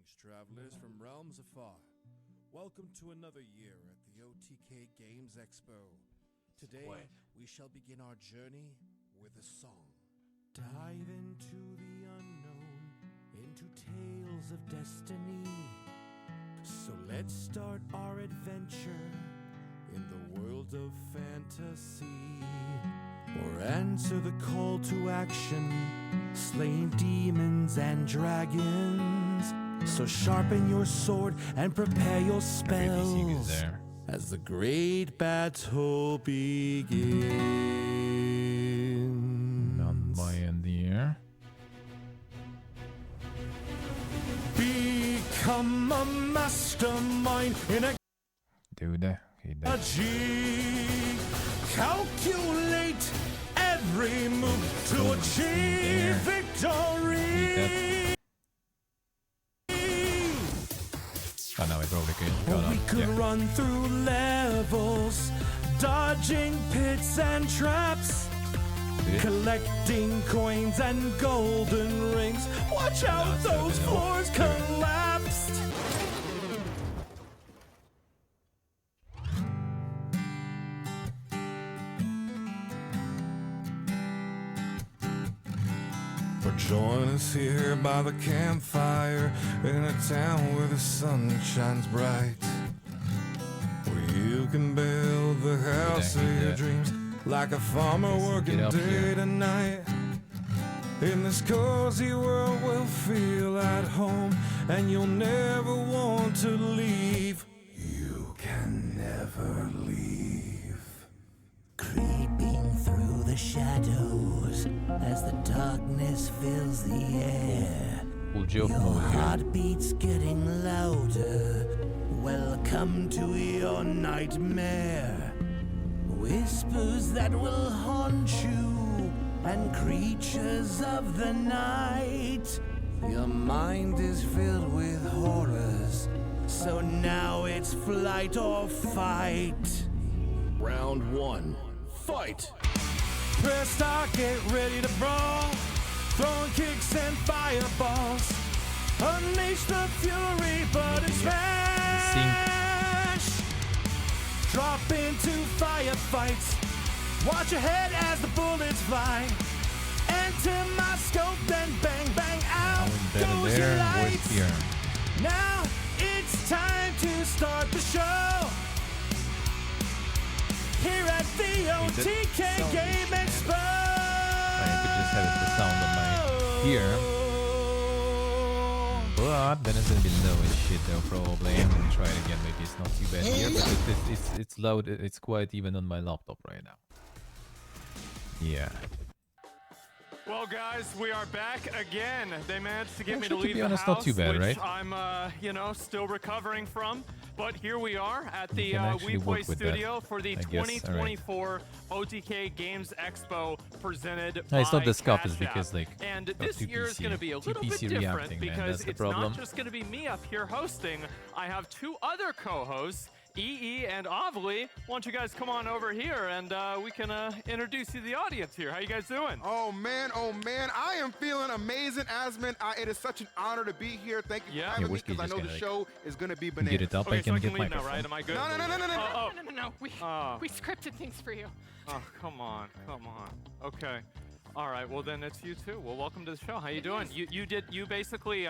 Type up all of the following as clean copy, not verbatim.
Greetings, travelers from realms afar. Welcome to another year at the OTK Games Expo. Today, we shall begin our journey with a song. Dive into the unknown, into tales of destiny. So let's start our adventure in the world of fantasy. Or answer the call to action, slaying demons and dragons. So sharpen your sword and prepare your spells as the great battle begins. Not by in the air. Become a mastermind in a Dude, he did. Calculate every move to achieve victory. Oh no, we probably could. Or we could run through levels, dodging pits and traps, collecting coins and golden rings. Watch out, those floors collapsed. Or join us here by the campfire in a town where the sun shines bright, where you can build the house of your dreams like a farmer working day to night. In this cozy world we'll feel at home, and you'll never want to leave. You can never leave. Creeping through the shadows as the darkness fills the air. Your heartbeat's getting louder. Welcome to your nightmare. Whispers that will haunt you and creatures of the night. Your mind is filled with horrors, so now it's flight or fight. Round one, fight! Press start, get ready to brawl, throwing kicks and fireballs. Unleash the fury, button smash! Drop into firefights, watch ahead as the bullets fly. Enter my scope, then bang, bang, out goes your lights. Now it's time to start the show here at the OTK Game Expo. I could just have the sound on my ear. But then it's gonna be low as shit though, probably. I'm gonna try it again, maybe it's not too bad here, but it's loud, it's quite even on my laptop right now. Yeah. Well, guys, we are back again. They managed to get me to leave the house, not too bad, which right? I'm, still recovering from. But here we are at the WePlay studio for the 2024 OTK Games Expo presented by it's not the scuff, Cash it's because like and this year is going to be a little bit different because it's not just going to be me up here hosting. I have two other co-hosts, EE and Avli. Why don't you guys come on over here and we can introduce you to the audience here. How you guys doing? Oh man, I am feeling amazing, Asmon. It is such an honor to be here. Thank you for having me, because I know the show is going to be bananas. get it up, Okay, I can so I get can leave now, microphone. right? Am I good? No. No. We scripted things for you. Oh, come on. Okay. All right, well then it's you too. Well, welcome to the show. How you doing? You basically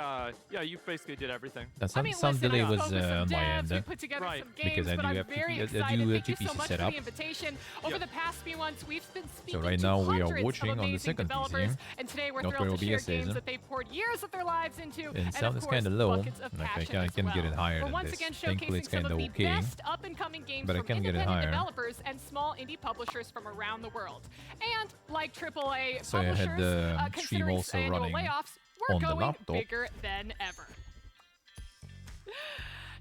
did everything. That some delay was on my end. We put together Right. some games, Because I but do I'm have very I excited. do Thank you GPC so much set for up. the invitation. Over the past few months, we've been speaking right to now we are hundreds watching of on the amazing second developers, PC. and today we're Not thrilled to where share OBS games is. that they poured years of their lives into, And of sound is course, kinda low. buckets of Like, passion I as can well. get it higher We're than once this. again Thankfully, showcasing it's some of kinda the okay. best up-and-coming games But I from can get it independent higher. developers and small indie publishers from around the world. And like AAA So I publishers, had the stream considering also annual running layoffs, we're on the going laptop. bigger than ever.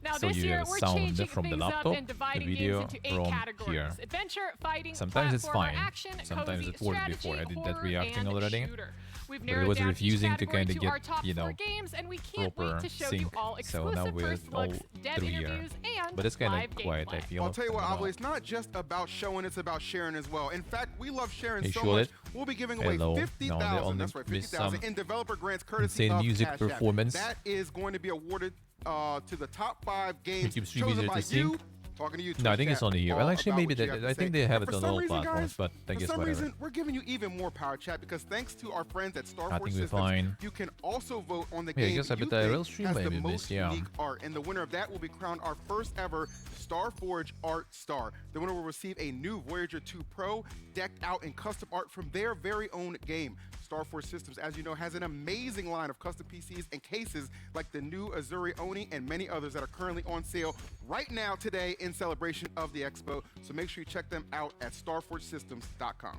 Now so this you year have we're sound changing from the things laptop, up and dividing the video games into 8 from categories. here. Adventure, fighting, Sometimes it's platformer, fine. action, Sometimes cozy, it worked strategy, before I did that horror, reacting and already. shooter. We've But it narrowed was down refusing each to category kind of to our get, top you know, 4 games, and we can't proper wait to show you sync. all So exclusive now we're first all looks, dev through here. interviews, and But it's kind live of quiet, I gameplay. feel. I'll tell you what, I don't know. Avli, it's not just about showing, it's about sharing as well. In fact, we love sharing Hey, so Shulet. much, we'll be giving away Hello. 50,000, No, that's right, missed 50,000 some in developer grants courtesy insane of music Cash App. performance. That is going to be awarded to the top 5 games YouTube stream chosen easier by to you. sync. Talking to you, No, I think Twitch it's chat, only here. all Well, actually, about maybe what you have to I say. think they have And it for on some all reason, platforms, guys, but I for guess some whatever. reason, we're giving you even more power chat because thanks to our friends at Star I Forge think we're Systems, fine. you can also vote on the Yeah, I game guess I you bet I will think stream has the maybe most this, yeah. unique art, and the winner of that will be crowned our first ever Star Forge Art Star. The winner will receive a new Voyager 2 Pro decked out in custom art from their very own game. Star Forge Systems, as you know, has an amazing line of custom PCs and cases like the new Azuri Oni and many others that are currently on sale right now today in celebration of the Expo. So make sure you check them out at starforgesystems.com.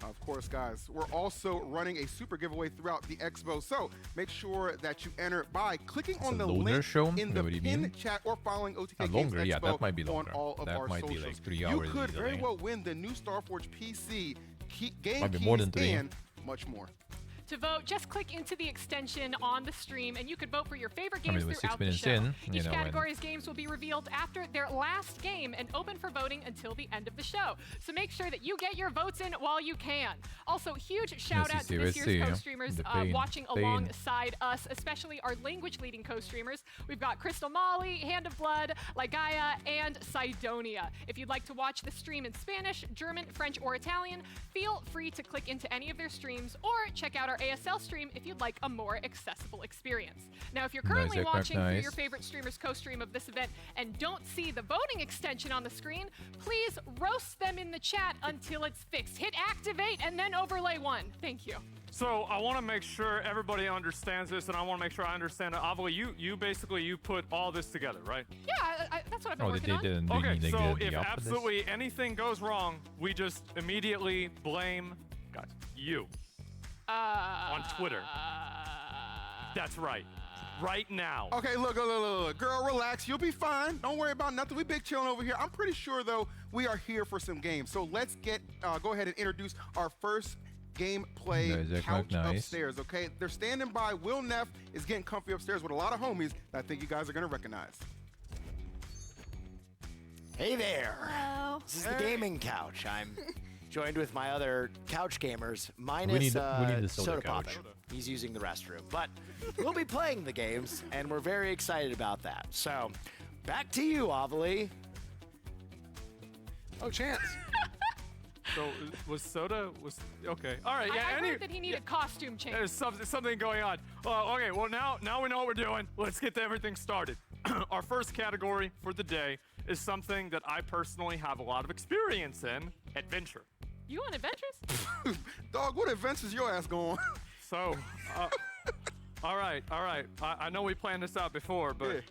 Of course, guys, we're also running a super giveaway throughout the Expo, so make sure that you enter by clicking on the link show? in the What do you pinned mean? chat or following OTK Games Longer, yeah, Expo that might be longer. on all of That our might be socials. like 3 You hours could very easily. well win the new Starforge PC, game Might be keys, more than 3. and much more. To vote, just click into the extension on the stream, and you could vote for your favorite I mean, games with 6 throughout the minutes show. in, you Each know, category's games will be revealed after their last game and open for voting until the end of the show. So make sure that you get your votes in while you can. Also, huge shout out to this year's co-streamers watching alongside us, especially our language-leading co-streamers. We've got Crystal Molly, Hand of Blood, Ligaya, and Sidonia. If you'd like to watch the stream in Spanish, German, French, or Italian, feel free to click into any of their streams or check out our ASL stream if you'd like a more accessible experience. Now, if you're currently watching through your favorite streamer's co-stream of this event and don't see the voting extension on the screen, please roast them in the chat until it's fixed. Hit activate and then overlay 1. Thank you. So I want to make sure everybody understands this, and I want to make sure I understand it. Avli, you basically put all this together, right? Yeah, that's what I've been working on. Okay, so if absolutely anything goes wrong, we just immediately blame, guys, you. On Twitter. That's right. Right now. Okay, look, girl, relax. You'll be fine. Don't worry about nothing. We big chilling over here. I'm pretty sure, though, we are here for some games. So let's go ahead and introduce our first gameplay couch upstairs, okay? They're standing by. Will Neff is getting comfy upstairs with a lot of homies that I think you guys are going to recognize. Hey there. Hello. This is the gaming couch. I'm joined with my other couch gamers, minus Soda Poppin'. He's using the restroom. But we'll be playing the games, and we're very excited about that. So, back to you, Avali. Oh, Chance. So, was Soda, okay. All right, yeah. I heard that he needed costume change. There's something going on. Okay, well, now we know what we're doing. Let's get everything started. Our first category for the day is something that I personally have a lot of experience in, adventure. You on adventures? Dog, what adventures your ass going? So, all right. I know we planned this out before, but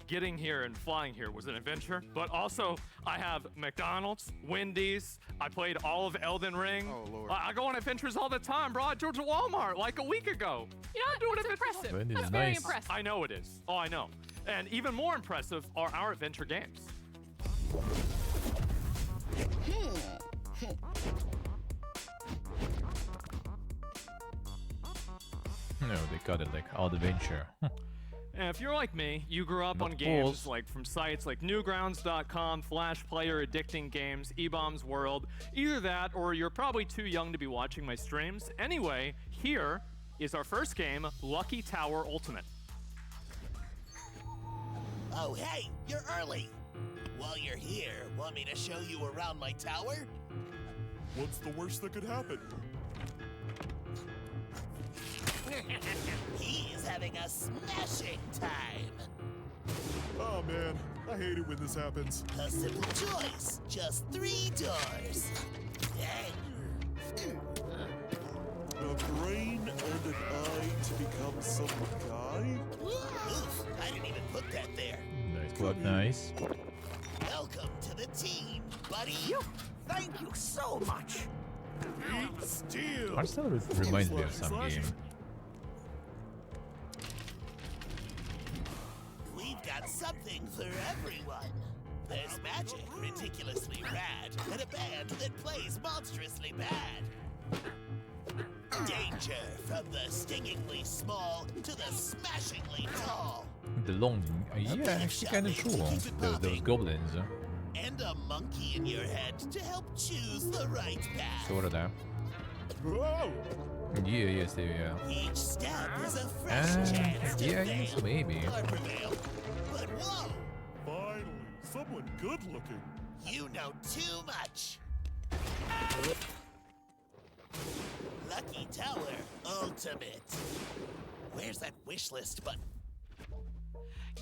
getting here and flying here was an adventure. But also, I have McDonald's, Wendy's. I played all of Elden Ring. Oh, Lord. I go on adventures all the time, bro. I drove to Walmart like a week ago. You know, that's impressive. That's very impressive. I know it is. Oh, I know. And even more impressive are our adventure games. No, they got it like all adventure. And if you're like me, you grew up on games like from sites like Newgrounds.com, Flash Player, Addicting Games, eBomb's World. Either that, or you're probably too young to be watching my streams. Anyway, here is our first game, Lucky Tower Ultimate. Oh, hey, you're early. While you're here, want me to show you around my tower? What's the worst that could happen? He is having a smashing time. Oh man, I hate it when this happens. A simple choice, just 3 doors. A brain and an eye to become some guy? Oof, I didn't even put that there. Nice work, nice. Welcome to the team, buddy. Thank you so much. Eat steel. Arsenal reminds me of some game. We've got got something for everyone. There's magic ridiculously rad, and a band that plays monstrously bad. Danger from the stingingly small to the smashingly tall. The longing. Yeah, actually kind of cool. Those goblins. And a monkey in your head to help choose the right path. Sort of there. Whoa! Yeah, yes, yeah. Each step is a fresh chance to yeah, yes, maybe. But whoa! Finally, someone good looking. You know too much. Lucky Tower Ultimate. Where's that wish list button?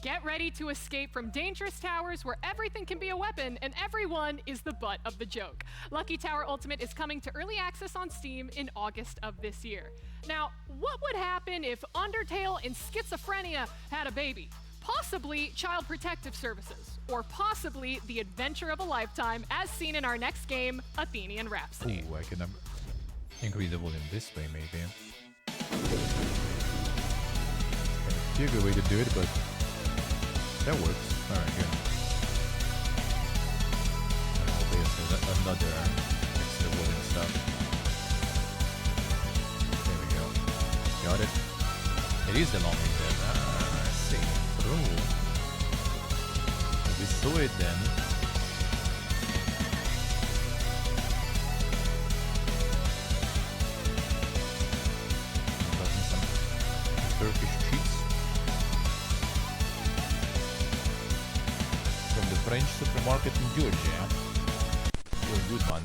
Get ready to escape from dangerous towers where everything can be a weapon and everyone is the butt of the joke. Lucky Tower Ultimate is coming to early access on Steam in August of this year. Now, what would happen if Undertale and Schizophrenia had a baby? Possibly Child Protective Services, or possibly the adventure of a lifetime as seen in our next game, Athenian Rhapsody. Ooh, I can increase the volume this way, maybe. Be a good way to do it, but that works. Alright, good. There's another extra volume stuff. There we go. Got it. It is the long way then. I see. Oh. We saw it then. Turkish cheese from the French supermarket in Georgia. A good one.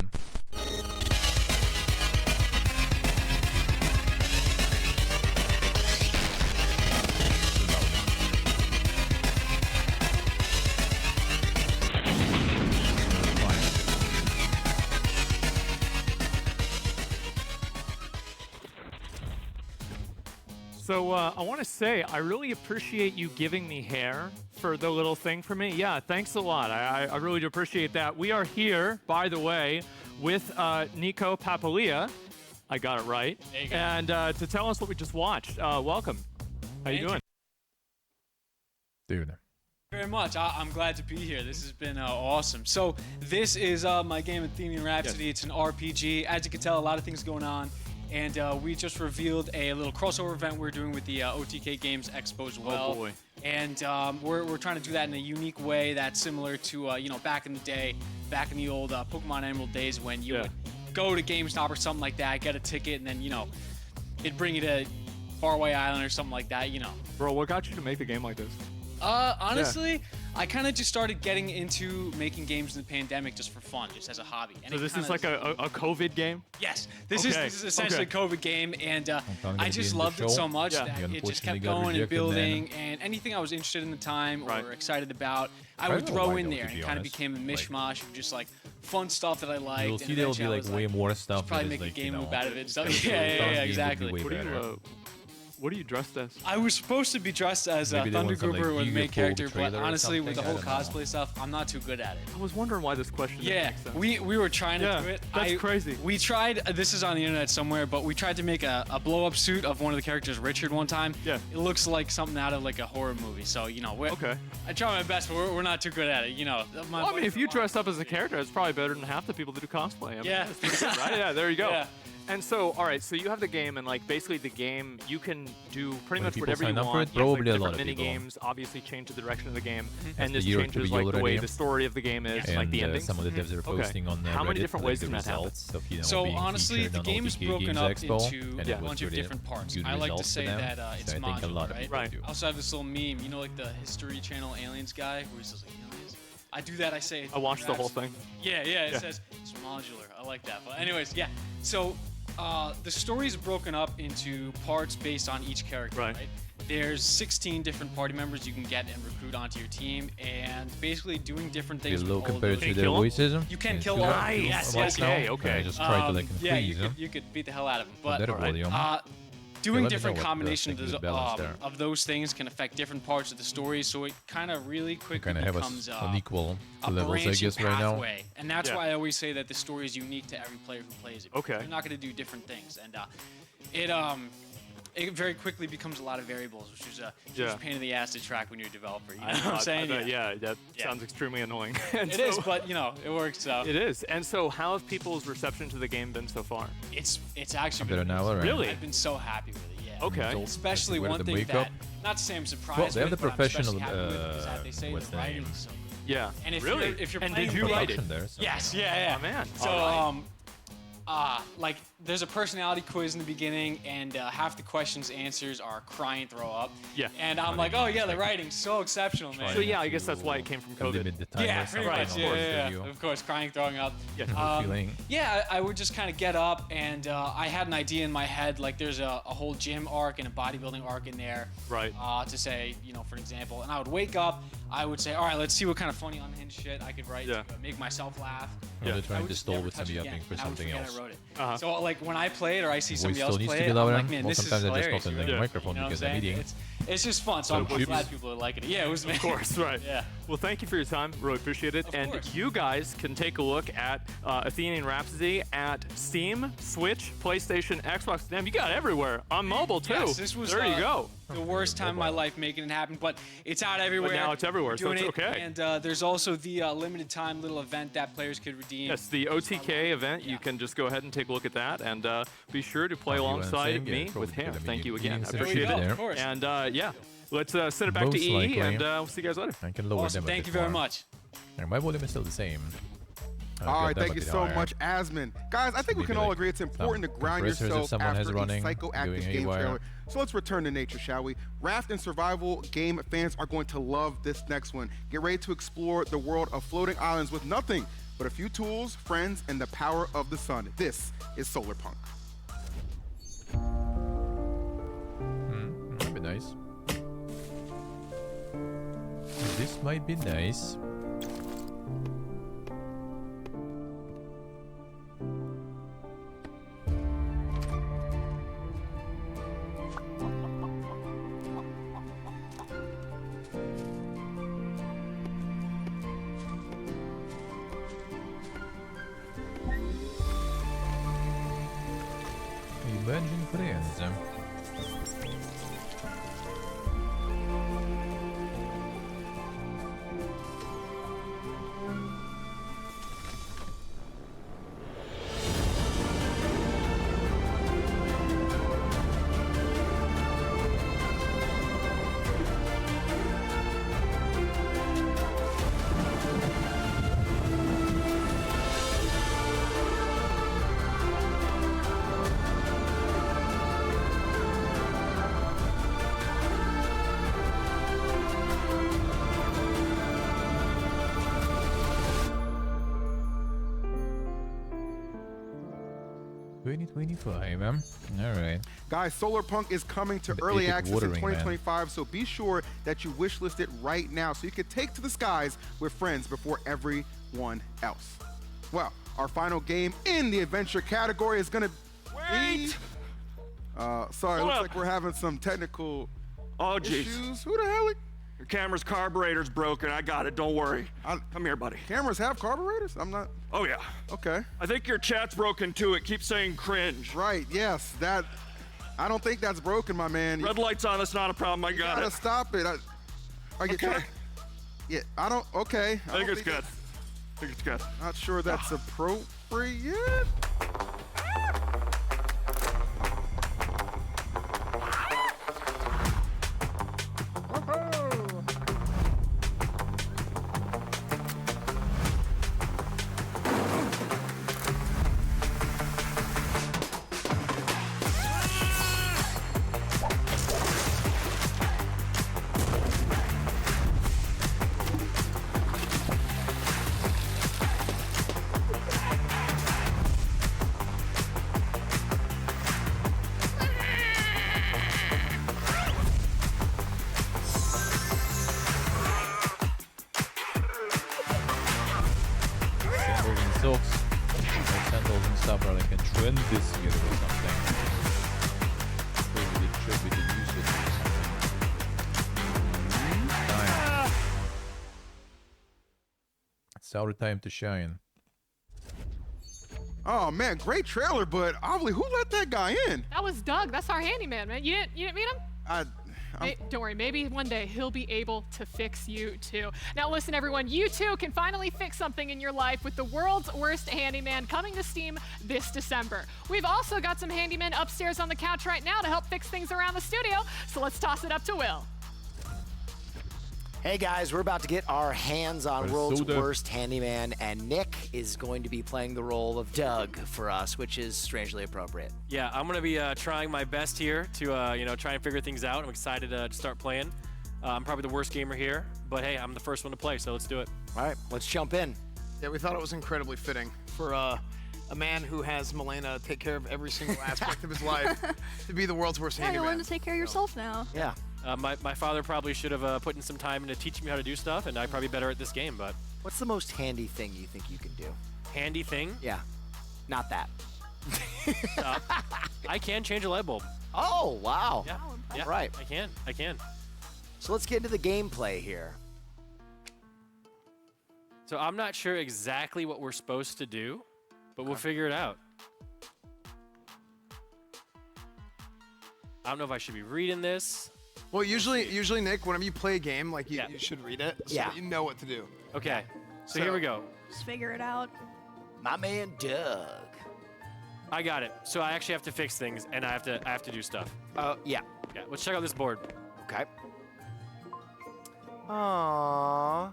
So I want to say, I really appreciate you giving me hair for the little thing for me. Yeah, thanks a lot. I really do appreciate that. We are here, by the way, with Nico Papalia. I got it right. And to tell us what we just watched. Welcome. How you doing? Dude. Very much. I'm glad to be here. This has been awesome. So this is my game Athenian Rhapsody. Yes. It's an RPG. As you can tell, a lot of things going on. And we just revealed a little crossover event we're doing with the OTK Games Expo as well. Oh boy. And we're trying to do that in a unique way that's similar to, you know, back in the day, back in the old Pokemon Emerald days when you would go to GameStop or something like that, get a ticket, and then, you know, it'd bring you to Faraway Island or something like that, you know. Bro, what got you to make a game like this? Honestly, I kind of just started getting into making games in the pandemic just for fun, just as a hobby. And so this is like a COVID game? Yes, this is essentially a COVID game, and I just loved it so much that it just kept going and building, and anything I was interested in the time or excited about, I would throw in there, and it kind of became a mishmash of just like fun stuff that I liked. You'll see there'll be like way more stuff. Probably make a game loop out of it. So yeah, exactly. What are you dressed as? I was supposed to be dressed as a Thunder Grouper with the main character, but honestly, with the whole cosplay stuff, I'm not too good at it. I was wondering why this question didn't make sense. we were trying to do it. That's crazy. We tried, this is on the internet somewhere, but we tried to make a blow-up suit of one of the characters, Richard, one time. Yeah. It looks like something out of like a horror movie, so, you know, I try my best, but we're not too good at it, you know. Well, I mean, if you dress up as a character, it's probably better than half the people that do cosplay. I mean, yeah. That's pretty good, right? Yeah, there you go. Yeah. And so, all right, so you have the game, and like basically the game, you can do pretty much whatever you want. For it? Probably like, a lot of mini people. games obviously change the direction of the game, Mm-hmm. and this changes like the way the story of the game is, and, like the ending. Some of the devs are posting on How many Reddit, different ways can that happen? So honestly, the game is broken up into a bunch of different parts. I like to say that it's modular, right? I also have this little meme, you know, like the History Channel Aliens guy, where he says like aliens. I do that. I say. I watched the whole thing. Yeah. It says it's modular. I like that. But anyways, yeah. So. The story is broken up into parts based on each character, right? There's 16 different party members you can get and recruit onto your team, and basically doing different things. Low compared to their voices. You can kill all. Yes. Okay. Just try to like confuse them. You could beat the hell out of them, but doing different combinations of those things can affect different parts of the story, so it kind of really quickly becomes unequal a levels, I guess, right now. And that's why I always say that the story is unique to every player who plays it. Okay. You're not going to do different things, and it very quickly becomes a lot of variables, which is a huge pain in the ass to track when you're a developer. You know what I'm saying? That sounds extremely annoying. It is, but you know, it works. So it is. And so, how has people's reception to the game been so far? It's actually better now, right? Really? I've been so happy with it. Yeah. Okay. Especially one thing that, not to say I'm surprised. Well, they have the with, professional. they say What's the the name? writing's so good. Yeah. And if really? if you're and playing did you write it? There, so. Yes. Yeah. Oh, man. So like there's a personality quiz in the beginning, and half the questions answers are cry and throw up. Yeah. And I'm like, oh yeah, the writing's so exceptional, man. So yeah, I guess that's why it came from COVID. Yeah, pretty much. Yeah. Of course, crying, throwing up. Yeah. I would just kind of get up, and I had an idea in my head. Like there's a whole gym arc and a bodybuilding arc in there. Right. To say, you know, for example, and I would wake up. I would say, all right, let's see what kind of funny unhinged shit I could write to make myself laugh. They're trying to stall with somebody upping for something else. I wrote it. So like when I play it or I see somebody else play it, I'm like, man, this is sometimes hilarious. I just open the microphone because I'm eating. It's just fun, so I'm glad people are liking it. Yeah, it was me. Of course, right. Yeah. Well, thank you for your time. Really appreciate it. And you guys can take a look at Athenian Rhapsody at Steam, Switch, PlayStation, Xbox. Damn, you got it everywhere. On mobile, too. Yes, this was, there you go. The worst time of my life making it happen, but it's out everywhere. But now it's everywhere, so it's okay. And there's also the limited time little event that players could redeem. Yes, the OTK event. You can just go ahead and take a look at that, and be sure to play alongside me with him. Thank you again. I appreciate it. Of course. And yeah, let's send it back to EE, and we'll see you guys later. I can lower awesome. Thank you very much. And my volume is still the same. All right, thank you so much, Asmon. Guys, I think we can all agree it's important to ground yourself after a psychoactive game trailer. So let's return to nature, shall we? Raft and survival game fans are going to love this next one. Get ready to explore the world of floating islands with nothing but a few tools, friends, and the power of the sun. This is Solarpunk. That'd be nice. This might be nice. Imagine friends. Alright. Guys, Solarpunk is coming to early access in 2025, so be sure that you wishlist it right now so you can take to the skies with friends before everyone else. Well, our final game in the adventure category is gonna be... sorry, looks like we're having some technical issues. Who the hell? Your camera's carburetor's broken. I got it. Don't worry. Come here, buddy. Cameras have carburetors? I'm not... Oh, yeah. Okay. I think your chat's broken, too. It keeps saying cringe. Right, yes. That... I don't think that's broken, my man. Red light's on. That's not a problem. I got it. You gotta stop it. Okay. Yeah, I don't... Okay. I think it's good. I think it's good. Not sure that's appropriate. It's our time to shine. Oh man, great trailer, but obviously, who let that guy in? That was Doug. That's our handyman, man. You didn't meet him? Don't worry, maybe one day he'll be able to fix you too. Now listen everyone, you too can finally fix something in your life with the world's worst handyman coming to Steam this December. We've also got some handymen upstairs on the couch right now to help fix things around the studio, so let's toss it up to Will. Hey guys, we're about to get our hands on World's Worst Handyman, and Nick is going to be playing the role of Doug for us, which is strangely appropriate. Yeah, I'm gonna be trying my best here to try and figure things out. I'm excited to start playing. I'm probably the worst gamer here, but hey, I'm the first one to play, so let's do it. All right, let's jump in. Yeah, we thought it was incredibly fitting for a man who has Milena take care of every single aspect of his life to be the world's worst handyman. Yeah, you learn to take care of yourself now. Yeah. My father probably should have put in some time into teaching me how to do stuff, and I'm probably better at this game, but... What's the most handy thing you think you can do? Handy thing? Yeah. Not that. I can change a light bulb. Oh, wow. Yeah, right. I can. So let's get into the gameplay here. So I'm not sure exactly what we're supposed to do, but we'll figure it out. I don't know if I should be reading this. Well, usually, Nick, whenever you play a game, like you should read it so that you know what to do. Okay, so here we go. Just figure it out. My man Doug. I got it. So I actually have to fix things, and I have to do stuff. Yeah. Yeah. Let's check out this board. Okay. Aww.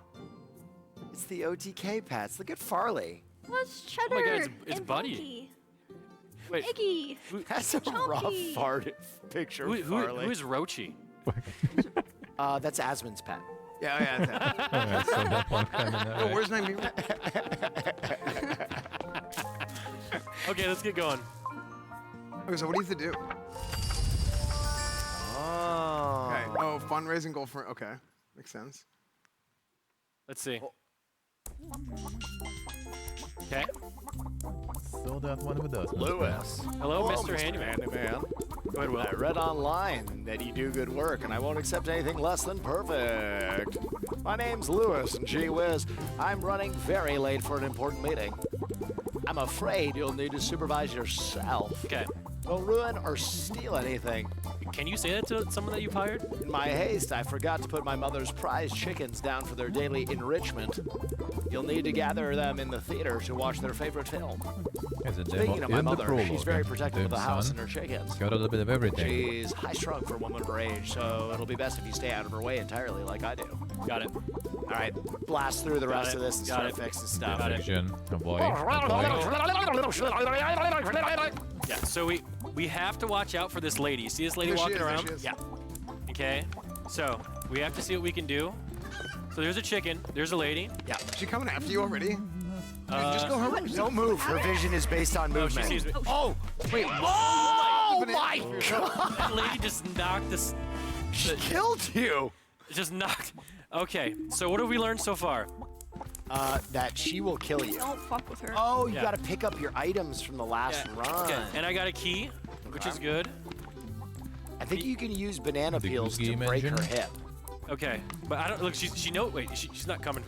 It's the OTK pets. Look at Farley. What's Cheddar? Oh my God, it's and Buddy. Funky. Wait, Iggy. That's a rough fart picture of Farley. Who is Rochi? That's Asmon's pet. Yeah. Oh, where's Naimira? Okay, let's get going. Okay, so what do you have to do? Oh. Okay. Oh, fundraising goal for. Okay, makes sense. Let's see. Okay. So that one with us. Lewis. Hello, Mr. Handyman. Go ahead, Will. I I read online that you do good work, and I won't accept anything less than perfect. My name's Lewis, and gee whiz, I'm running very late for an important meeting. I'm afraid you'll need to supervise yourself. Okay. Don't ruin or steal anything. Can you say that to someone that you've hired? In my haste, I forgot to put my mother's prize chickens down for their daily enrichment. You'll need to gather them in the theater to watch their favorite film. Speaking of my mother, she's very protective of the house and her chickens. Got a little bit of everything. She's high-strung for a woman of her age, so it'll be best if you stay out of her way entirely like I do. Got it. All right, blast through the rest of this and start fixing stuff. Fiction. Avoid. Yeah, so we have to watch out for this lady. You see this lady walking around? Yeah. Okay, so we have to see what we can do. So there's a chicken, there's a lady. Yeah. Is she coming after you already? Just go home. Don't move. Her vision is based on movement. She sees me. Oh, wait. Oh my God! That lady just knocked this. She killed you. Just knocked. Okay, so what have we learned so far? That she will kill you. Don't fuck with her. Oh, you gotta pick up your items from the last run. Okay, and I got a key, which is good. I think you can use banana peels to break her hip. Okay, but I don't look. She's not coming.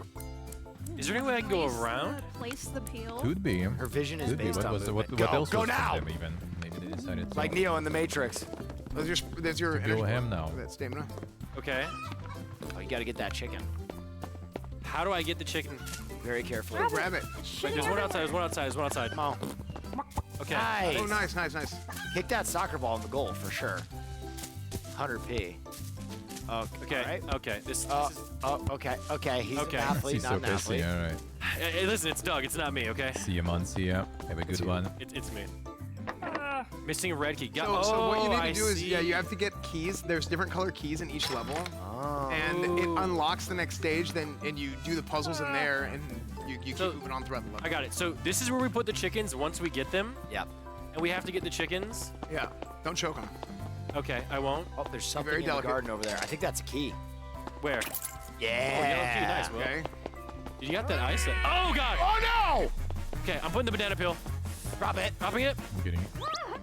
Is there any way I can go around? Place the peel. Could be. Her vision is based on what movement. else Go was now! them even? Maybe they decided to. Like Neo in the Matrix. There's your Kill him now. That stamina. Okay. Oh, you gotta get that chicken. How do I get the chicken? Very carefully. Grab it. Wait, there's one outside. There's one outside. There's one outside. Come on. Okay. Nice. Oh, nice. Kick that soccer ball in the goal for sure. 100p. Okay. Right. Okay. This is. Okay. He's an athlete, He's not an okay. athlete. All right. Hey, listen, it's Doug. It's not me. Okay. See you, man. See ya. Have a good one. It's me. Missing a red key. So what you need to do is, you have to get keys. There's different color keys in each level. Oh. And it unlocks the next stage, and you do the puzzles in there, and you keep moving on throughout the level. I got it. So this is where we put the chickens once we get them. Yep. And we have to get the chickens. Yeah. Don't choke them. Okay, I won't. Oh, there's something very in delicate. the garden over there. I think that's a key. Where? Yeah. Oh, yellow key. Nice, Will. Okay. Did you got that ice? Oh, God. Oh, no! Okay, I'm putting the banana peel. Drop it. Dropping it. I'm getting it.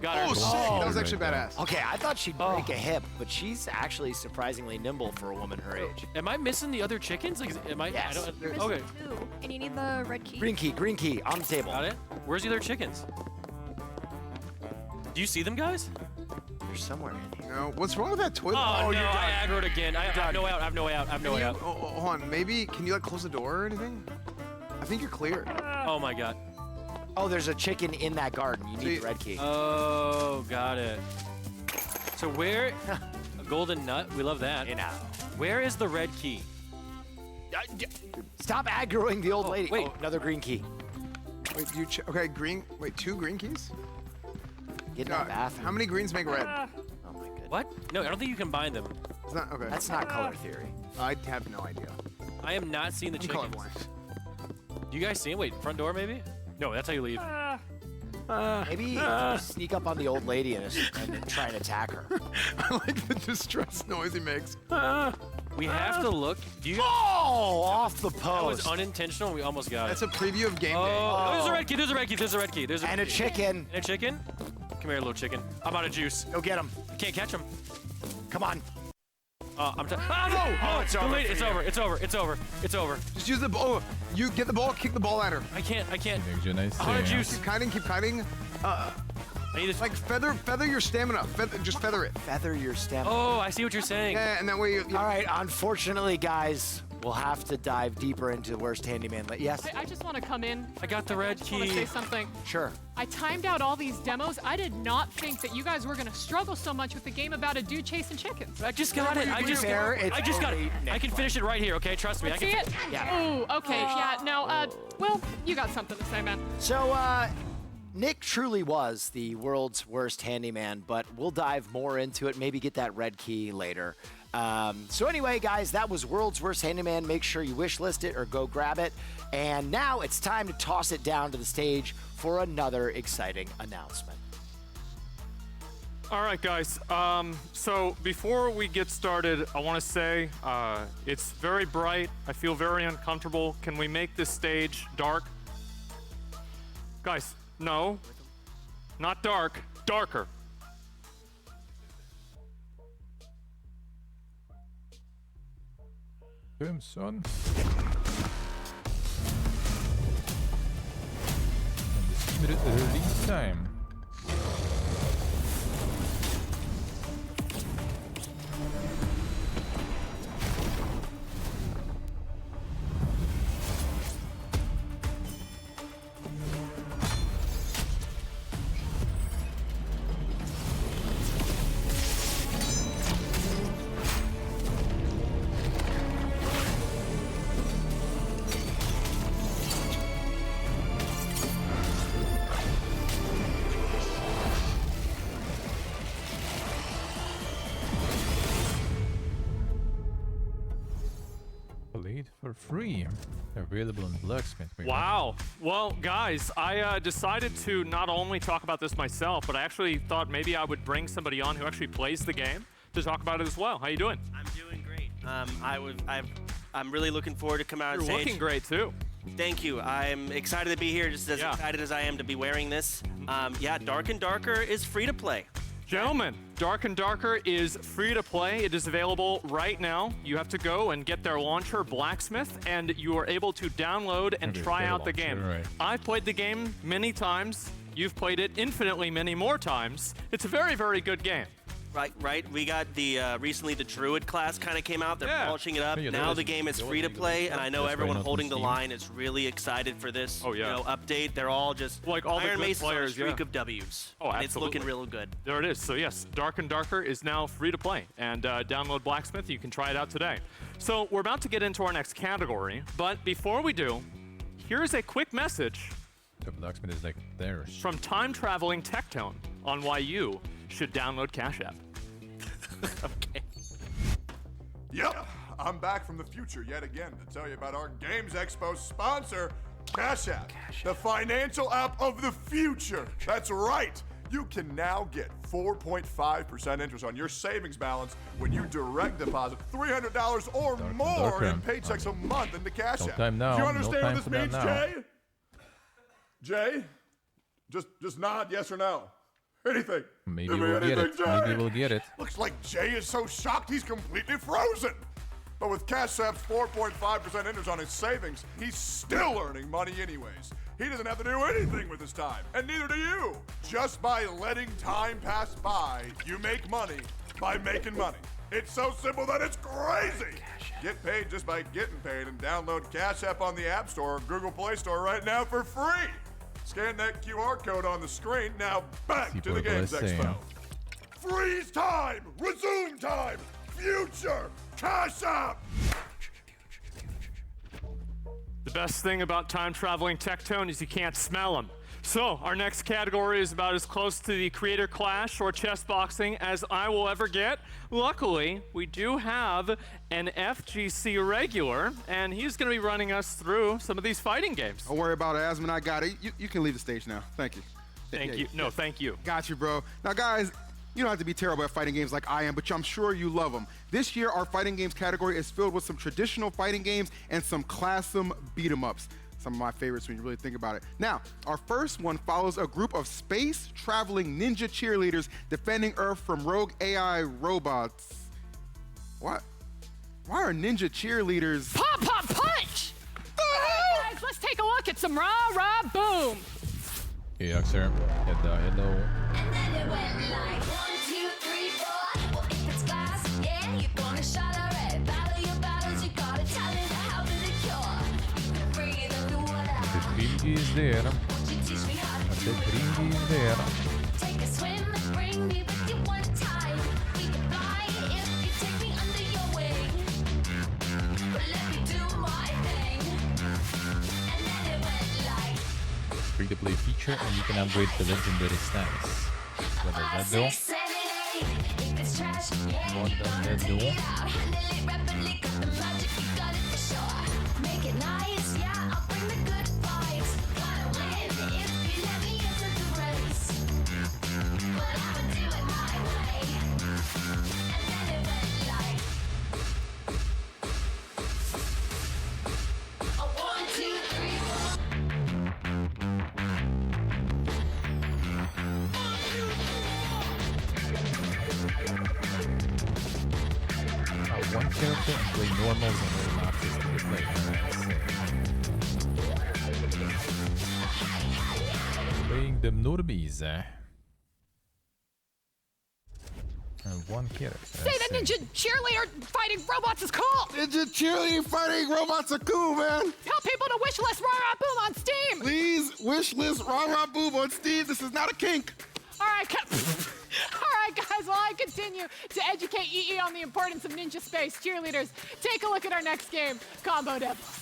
Got her. Oh, sick. That was actually badass. Okay, I thought she'd break a hip, but she's actually surprisingly nimble for a woman her age. Am I missing the other chickens? Like, am I? Yes. I don't, You're okay. missing 2, and you need the red key. Green key, on the table. Got it. Where's the other chickens? Do you see them, guys? They're somewhere in here. No, what's wrong with that toilet? Oh, no, you're done. I aggroed again. I have no way out. I have no way out. I have no way out. Oh, hold on. Maybe, can you like close the door or anything? I think you're clear. Oh my god. Oh, there's a chicken in that garden. You need the red key. Oh, got it. So where? A golden nut. We love that. You know. Where is the red key? Stop aggroing the old lady. Wait. Oh, another green key. Wait, do you okay, green. Wait, 2 green keys? Get in that bathroom. How many greens make red? Oh my goodness. What? No, I don't think you combine them. It's not, okay. That's not color theory. I have no idea. I am not seeing the I'm chickens. colorblind. Do you guys see him? Wait, front door maybe? No, that's how you leave. Maybe you sneak up on the old lady and try and attack her. I like the distress noise he makes. We have to look. Do you? Oh, off the That post. was unintentional. We almost got That's it. a preview of game day. Oh, there's a red key. There's a red key. There's a red key. There's a And a chicken. And a chicken. Come here, little chicken. I'm out of juice. Go get him. I can't catch him. Come on. I'm. Oh, it's too over late. for It's you. over. It's over. It's over. It's over. Just use the ball. You get the ball, kick the ball at her. I can't. I can't. Make nice I'm out of juice. Keep kiting. I need this. Like feather your stamina. Just feather it. Feather your stamina. Oh, I see what you're saying. Yeah, and that way you All right, unfortunately, guys, we'll have to dive deeper into the worst handyman. Yes? I just want to come in. I got the red I want to key. say something. Sure. I timed out all these demos. I did not think that you guys were going to struggle so much with the game about a dude chasing chickens. I just got it. I just got it. I can finish it right here. Okay, trust me. Let's I see can. it? Yeah. Oh, okay. Yeah, no, well, you got something to say, man. So, Nick truly was the world's worst handyman, but we'll dive more into it, maybe get that red key later. So anyway, guys, that was World's Worst Handyman. Make sure you wish list it or go grab it. And now it's time to toss it down to the stage for another exciting announcement. All right, guys. So before we get started, I want to say it's very bright. I feel very uncomfortable. Can we make this stage dark? Guys, no. Not dark. Darker. Boom, son. And this minute release time. Played for free. Available in Blacksmith. Wow. Well, guys, I decided to not only talk about this myself, but I actually thought maybe I would bring somebody on who actually plays the game to talk about it as well. How you doing? I'm doing great. I'm really looking forward to coming out on You're stage. looking great too. Thank you. I'm excited to be here, just as excited as I am to be wearing this. Yeah, Dark and Darker is free to play. Gentlemen, Dark and Darker is free to play. It is available right now. You have to go and get their launcher, Blacksmith, and you are able to download and try out the game. Right. I've played the game many times. You've played it infinitely many more times. It's a very, very good game. Right. We got the recently the Druid class kind of came out. They're polishing it up. Yeah, now the game is free to play, and I know That's everyone right, not holding on the Steam. line is really excited for this yeah. update. They're all just Like all the Iron good Mason's on a players, streak yeah. of W's. Oh, and it's looking absolutely. real good. There it is. So yes, Dark and Darker is now free to play. And download Blacksmith. You can try it out today. So we're about to get into our next category. But before we do, here's a quick message The Blacksmith is like theirs. from time-traveling Tectone on why you should download Cash App. Okay. Yep, I'm back from the future yet again to tell you about our Games Expo sponsor, Cash App, the financial app of the future. That's right. You can now get 4.5% interest on your savings balance when you direct deposit $300 or more in paychecks a month into Cash No App. time now. Do you No understand time what for this that means, now. Jay? Jay? Just nod yes or no. Anything. Maybe Give me we'll get anything, it. Jay. Maybe we'll get it. Looks like Jay is so shocked he's completely frozen. But with Cash App's 4.5% interest on his savings, he's still earning money anyways. He doesn't have to do anything with his time, and neither do you. Just by letting time pass by, you make money by making money. It's so simple that it's crazy. Get paid just by getting paid and download Cash App on the App Store or Google Play Store right now for free. Scan that QR code on the screen. Now back to the Games Expo. Freeze time! Resume time! Future! Cash App! The best thing about time-traveling Tectone is you can't smell them. So, our next category is about as close to the Creator Clash or chess boxing as I will ever get. Luckily, we do have an FGC regular, and he's going to be running us through some of these fighting games. Don't worry about it, Asmon. I got it. You can leave the stage now. Thank you. Thank you. No, thank you. Got you, bro. Now, guys, you don't have to be terrible at fighting games like I am, but I'm sure you love them. This year, our fighting games category is filled with some traditional fighting games and some classum beat-em-ups. Some of my favorites when you really think about it. Now, our first one follows a group of space-traveling ninja cheerleaders defending Earth from rogue AI robots. What? Why are ninja cheerleaders? Pop, pop, punch! Guys, let's take a look at some rah-rah boom. Okay, Yoxer. Hello. And then it went like 1, 2, 3, 4. Well, if it's glass, yeah, you're gonna shatter it. Battle your battles, you got a talent. How to the cure? You can bring it underwater. The Kringy is there. Won't you teach me how to The do it? Kringy is there. Take a swim, bring me with you one time. We can fly if you take me under your wing. Let me do my thing. And then it went like Free-to-play feature, and you can upgrade the legendary stats. What does that do? 5, 6, 7, 8. If it's trash, yeah, What you does gonna that take do? it out. Handle it rapidly, got the magic, you got it for sure. Make it nice, yeah, I'll bring the good vibes. Gotta win if you let me into the race. But I'ma do it my way. And then it went like a 1, 2, 3, 4. One character and play normal when all matches to be played. Playing the normies. And one character. Say that ninja cheerleader fighting robots is cool. Ninja cheerleading fighting robots are cool, man. Tell people to wish list rah-rah boom on Steam. Please wish list rah-rah boom on Steve. This is not a kink. All right, guys, while I continue to educate EE on the importance of ninja space cheerleaders, take a look at our next game, Combo Devils.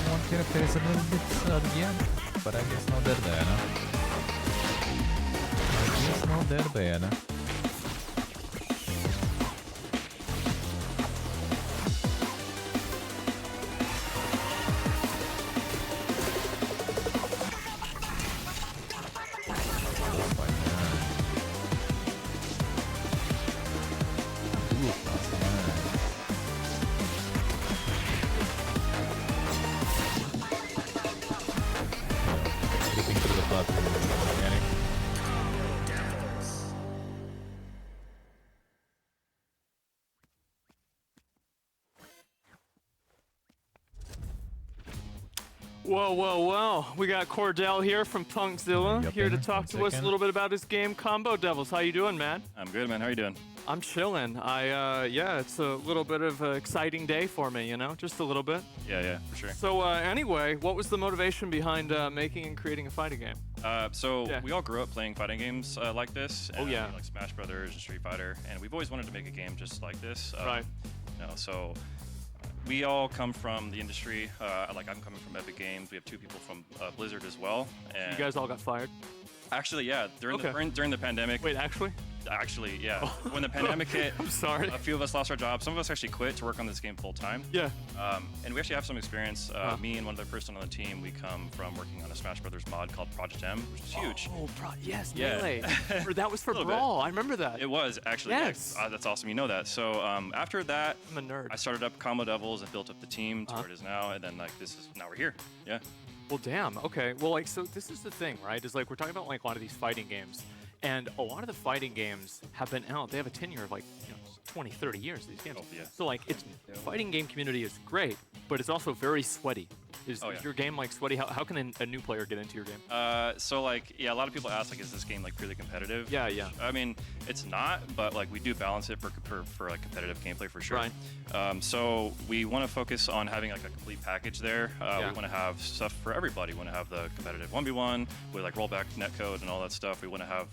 One character is a little bit sad again, but I guess not that bad. I guess not that bad. Well. We got Cordell here from Punkzilla, here to talk to us a little bit about his game, Combo Devils. How you doing, man? I'm good, man. How you doing? I'm chilling. Yeah, it's a little bit of an exciting day for me, you know, just a little bit. Yeah, for sure. So anyway, what was the motivation behind making and creating a fighting game? We all grew up playing fighting games like this. Oh, yeah. Like Smash Brothers and Street Fighter, and we've always wanted to make a game just like this. Right. So we all come from the industry. Like I'm coming from Epic Games. We have 2 people from Blizzard as well. And you guys all got fired? Actually, yeah. During the pandemic. Wait, actually? Actually, yeah. When the pandemic hit, I'm sorry. A few of us lost our jobs. Some of us actually quit to work on this game full time. Yeah. And we actually have some experience. Me and one other person on the team, we come from working on a Smash Brothers mod called Project M, which is huge. Oh, yes, Yeah. Melee. That was for Brawl. I remember that. It was, actually. Yes. Yeah. That's awesome. You know that. So after that, I'm a nerd. I started up Combo Devils and built up the team to where it is now. And then, now we're here. Yeah. Well, damn. Okay. Well, so this is the thing, right? Is we're talking about a lot of these fighting games. And a lot of the fighting games have been out. They have a tenure of 20, 30 years, these games. Oh, yeah. So fighting game community is great, but it's also very sweaty. Is your game sweaty? How can a new player get into your game? So a lot of people ask is this game purely competitive? Yeah, yeah. I mean, it's not, but we do balance it for competitive gameplay for sure. Right. So we want to focus on having a complete package there. We want to have stuff for everybody. We want to have the competitive 1v1 with rollback netcode and all that stuff. We want to have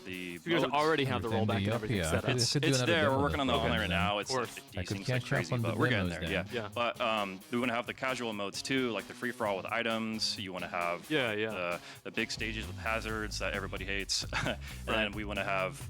the. So you guys already have the rollback and everything set up. It's there. We're working on the online right now. It's decent, crazy, but we're getting there. Yeah. But we want to have the casual modes too, like the free for all with items. You want to have the big stages with hazards that everybody hates, and then we want to have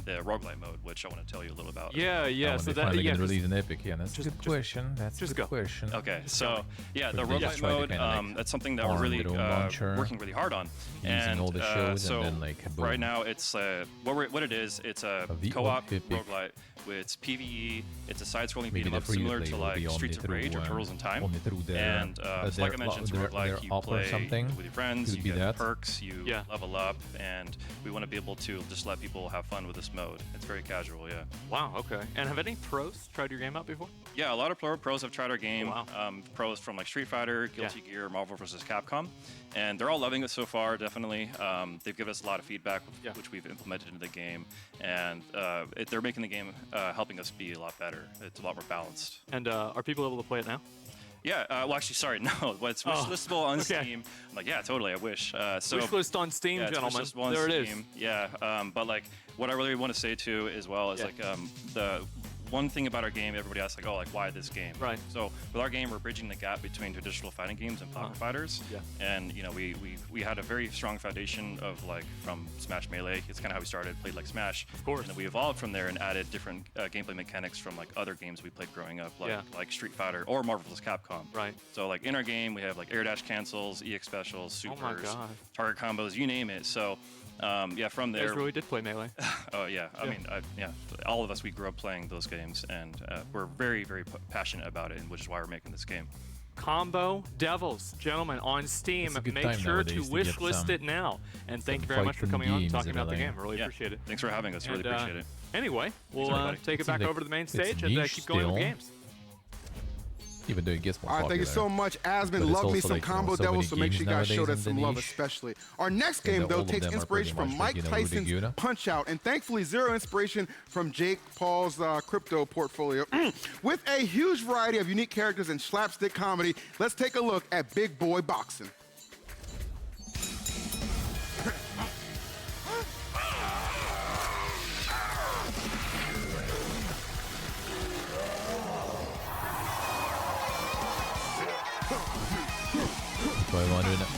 the roguelite mode, which I want to tell you a little about. Yeah. So that finally gonna release an Epic. Yeah, that's a good question. That's a good question. Okay, so the roguelite mode, that's something that we're really working really hard on. Using all the shows so and then right now it's what it is. It's a co-op roguelite. It's PvE. It's a side-scrolling beat 'em up similar to Streets of Rage or Turtles in Time. And so like I mentioned, it's roguelike. You play with your friends. You get perks. You level up, and we want to be able to just let people have fun with this mode. It's very casual. Yeah. Wow. Okay. And have any pros tried your game out before? Yeah, a lot of pros have tried our game. Oh, wow. Pros from Street Fighter, Guilty Gear, Marvel vs. Capcom, and they're all loving it so far. Definitely, they've given us a lot of feedback, which we've implemented into the game, and they're making the game, helping us be a lot better. It's a lot more balanced. And are people able to play it now? Yeah. Well, actually, sorry, no. It's wishlistable on Steam. I'm yeah, totally. I wish. So wishlist on Steam, gentlemen. There it is. Yeah. But what I really want to say too, as well, is the one thing about our game, everybody asks why this game? Right. So with our game, we're bridging the gap between traditional fighting games and power fighters. Yeah. And we had a very strong foundation of from Smash Melee. It's kind of how we started, played Smash. Of course. And then we evolved from there and added different gameplay mechanics from other games we played growing up, like Street Fighter or Marvel vs. Capcom. Right. So in our game, we have air dash cancels, EX specials, supers, target combos, you name it. So. From there. You guys really did play Melee. Oh yeah, I mean, all of us, we grew up playing those games, and we're very, very passionate about it, which is why we're making this game. Combo Devils, gentlemen, on Steam. Make sure to wishlist it now. And thank you very much for coming on and talking about the game. I really appreciate it. Thanks for having us. Really appreciate it. Anyway, we'll take it back over to the main stage and keep going with the games. Even though it gets more All right, thank you so much, Asmon. Love me some Combo Devils, so make sure you guys show that some love, especially. Our next game, though, takes inspiration from Mike Tyson's Punch-Out, and thankfully zero inspiration from Jake Paul's crypto portfolio. With a huge variety of unique characters and slapstick comedy, let's take a look at Big Boy Boxing. Boy wandering it.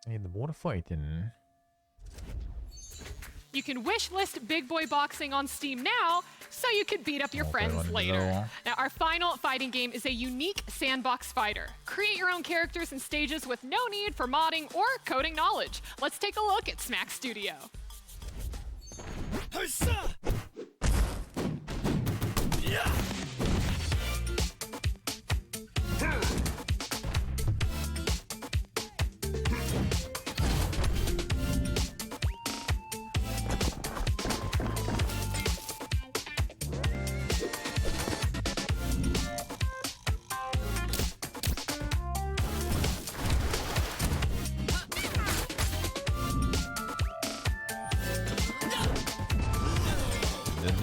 Need the water fighting. You can wishlist Big Boy Boxing on Steam now, so you can beat up your friends later. Now, our final fighting game is a unique sandbox fighter. Create your own characters and stages with no need for modding or coding knowledge. Let's take a look at Smack Studio. Yeah.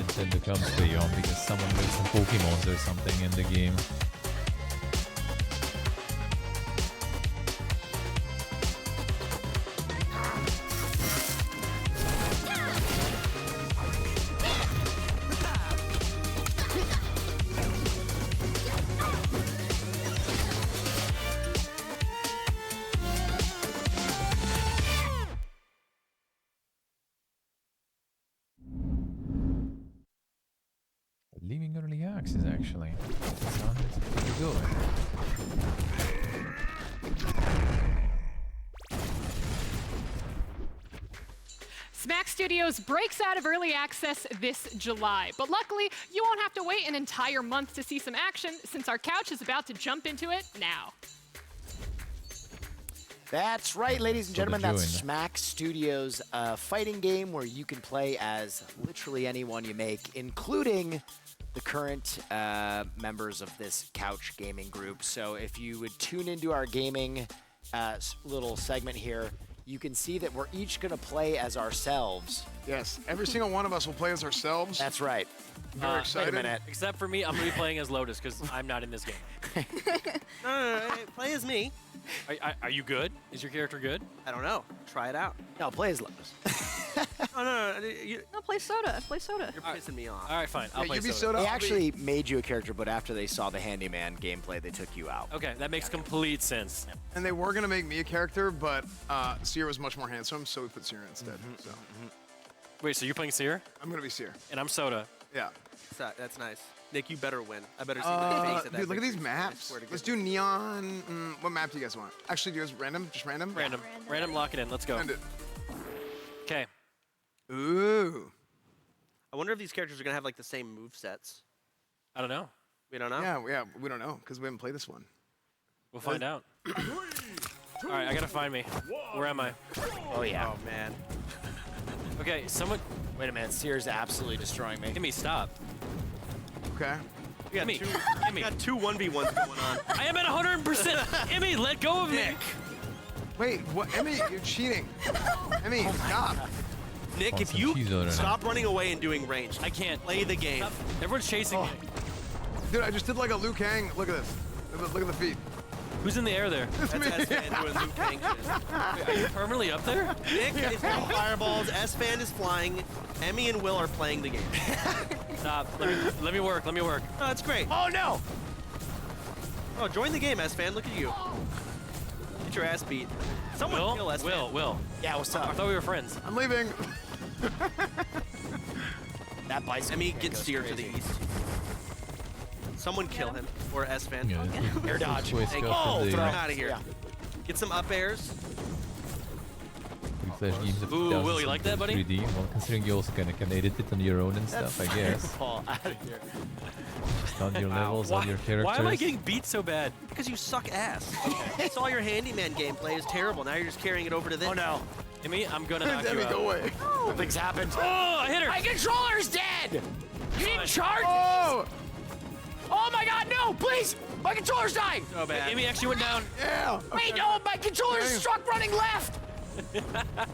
Nintendo comes beyond because someone makes some Pokemons or something in the game. Leaving early access actually. Sounded pretty good. Smack Studios breaks out of early access this July, but luckily you won't have to wait an entire month to see some action since our couch is about to jump into it now. That's right, ladies and gentlemen. That's Smack Studios, a fighting game where you can play as literally anyone you make, including the current members of this couch gaming group. So if you would tune into our gaming little segment here, you can see that we're each going to play as ourselves. Yes, every single one of us will play as ourselves. That's right. Very excited. Wait a minute. Except for me, I'm going to be playing as Lotus because I'm not in this game. No, play as me. Are you good? Is your character good? I don't know. Try it out. No, play as Lotus. No. No, play Soda. Play Soda. You're pissing me off. All right, fine. I'll play Soda. They actually made you a character, but after they saw the handyman gameplay, they took you out. Okay, that makes complete sense. And they were going to make me a character, but Seer was much more handsome, so we put Seer instead. Wait, so you're playing Seer? I'm going to be Seer. And I'm Soda. Yeah. That's nice. Nick, you better win. I better see my face at that. Dude, look at these maps. Let's do neon. What map do you guys want? Actually, do you guys random? Just random? Random, lock it in. Let's go. Okay. Ooh. I wonder if these characters are going to have like the same move sets. I don't know. We don't know? Yeah, we don't know because we haven't played this one. We'll find out. All right, I got to find me. Where am I? Oh, yeah. Oh, man. Okay, someone... Wait a minute. Seer's absolutely destroying me. Gimme, stop. Okay. We got two 1v1s going on. I am at 100%. Emmy, let go of me. Wait, what? Emmy, you're cheating. Emmy, stop. Nick, if you stop running away and doing range, I can't play the game. Stop. Everyone's chasing me. Dude, I just did like a Liu Kang. Look at this. Look at the feet. Who's in the air there? That's S-Fan doing Liu Kang shit. Are you permanently up there? Nick is doing fireballs. S-Fan is flying. Emmy and Will are playing the game. Stop. Let me work. Let me work. Oh, that's great. Oh, no. Oh, join the game, S-Fan. Look at you. Get your ass beat. Someone kill S-Fan. Will. Yeah, what's up? I thought we were friends. I'm leaving. That bicycle. Emmy, get Seer to the east. Someone kill him. Or S-Fan. Yeah, Air dodge. Oh, throw him out of here. Yeah. Get some up airs. Flash games of Ooh, Will, you like that, buddy? 3D. Well, considering you also can edit it on your own and stuff, I guess. Fall out of here. Just on your levels, on your characters. Why am I getting beat so bad? Because you suck ass. I saw your handyman gameplay is terrible. Now you're just carrying it over to this. Oh no. Emmy, I'm gonna knock you out. Go away. Nothing's happened. Oh, I hit her. My controller's dead. You didn't charge? Oh! Oh my god, no, please! My controller's dying! So bad. Emmy actually went down. Yeah! Wait, no, my controller's struck running left!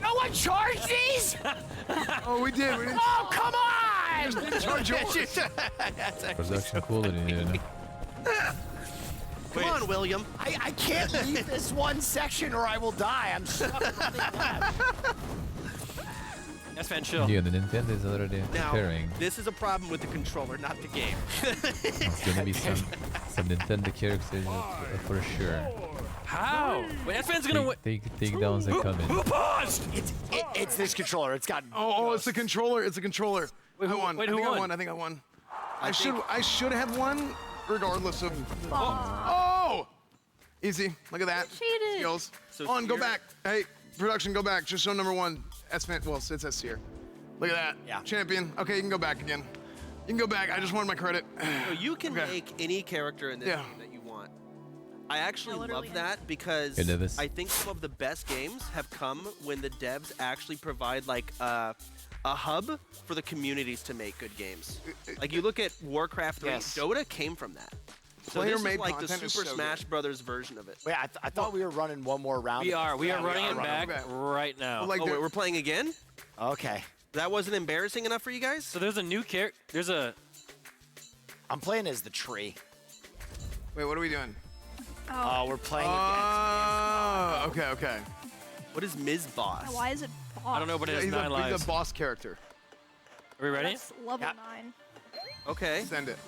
No one charged these? Oh, we did. Oh, come on! Charge yours. Production quality, yeah. Come on, William. I can't leave this one section or I will die. I'm stuck running left. S-Fan, chill. Yeah, the Nintendo is already Now, preparing. this is a problem with the controller, not the game. It's gonna be some Nintendo characters for sure. How? Wait, S-Fan's gonna win. Takedowns are coming. Who paused? It's this controller. It's got. Oh, it's the controller. It's a controller. Wait, I won. wait, I who think won? I won. I think I won. I should have won, regardless of. Oh! Easy. Look at that. Cheated. Skills. So On, go Seer- back. Hey, production, go back. Just show number one. S-Fan. Well, it's S here. Look at that. Yeah. Champion. Okay, you can go back again. You can go back. I just wanted my credit. So you can Okay. make any character in this Yeah. game that you want. I actually literally love that because Good nervous. I think some of the best games have come when the devs actually provide like a hub for the communities to make good games. Like you look at Warcraft 3, Yes. Dota came from that. So Player this is made like the content is Super so Smash good. Brothers version of it. Wait, I thought we were running one more round. We are running it running back back. right now. Well, like Oh, the- wait, we're playing again? Okay. That wasn't embarrassing enough for you guys? So there's a new character. I'm playing as the tree. Wait, what are we doing? Oh, we're playing against. Okay. What is Ms. Boss? Why is it boss? I don't know, but it has 9 lives. He's a boss character. Are we ready? That's level 9. Okay. Send it.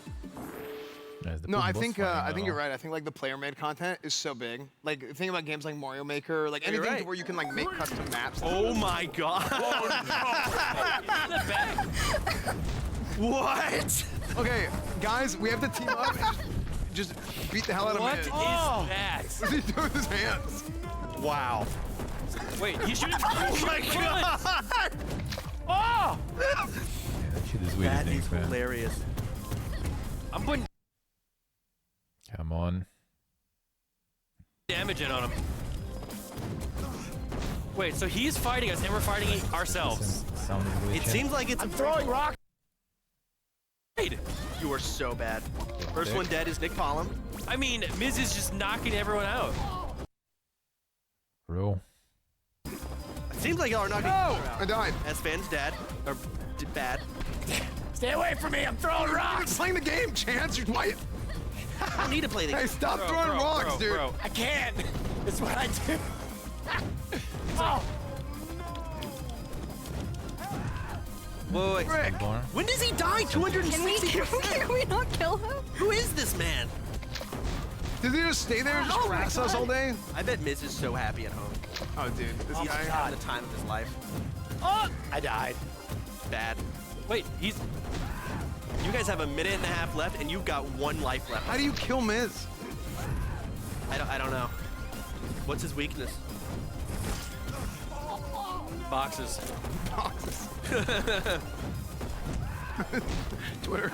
Nice, No, I think you're right. I think like the player-made content is so big. Like think about games like Mario Maker, like anything right. where you can like make custom maps. Oh my god. What? Okay, guys, we have to team up and just beat the hell out of What Miz. is that? What's he doing with his hands? Wow. Wait, he's shooting. Oh my god! Oh! That shit is weird. That is man. hilarious. I'm putting Come on. damage in on him. Wait, so he's fighting us and we're fighting ourselves. It seems like it's. I'm throwing rocks. You are so bad. First one dead is Nick Pollum. I mean, Miz is just knocking everyone out. Bro. It seems like y'all are knocking. No! I died. S-Fan's dad. Or bad. Stay away from me. I'm throwing rocks. You're playing the game, Chance. You're playing. I don't need to play the game. Hey, stop throwing rocks, dude. I can't. It's what I do. Oh. Wait. Rick. When does he die? 260%. Can we not kill him? Who is this man? Does he just stay there and just harass us all day? I bet Miz is so happy at home. Oh, dude. This He's guy. having the time of his life. Oh, I died. Bad. Wait, he's. You guys have a minute and a half left, and you've got 1 life left. How do you kill Miz? I don't know. What's his weakness? Boxes. Boxes. Twitter.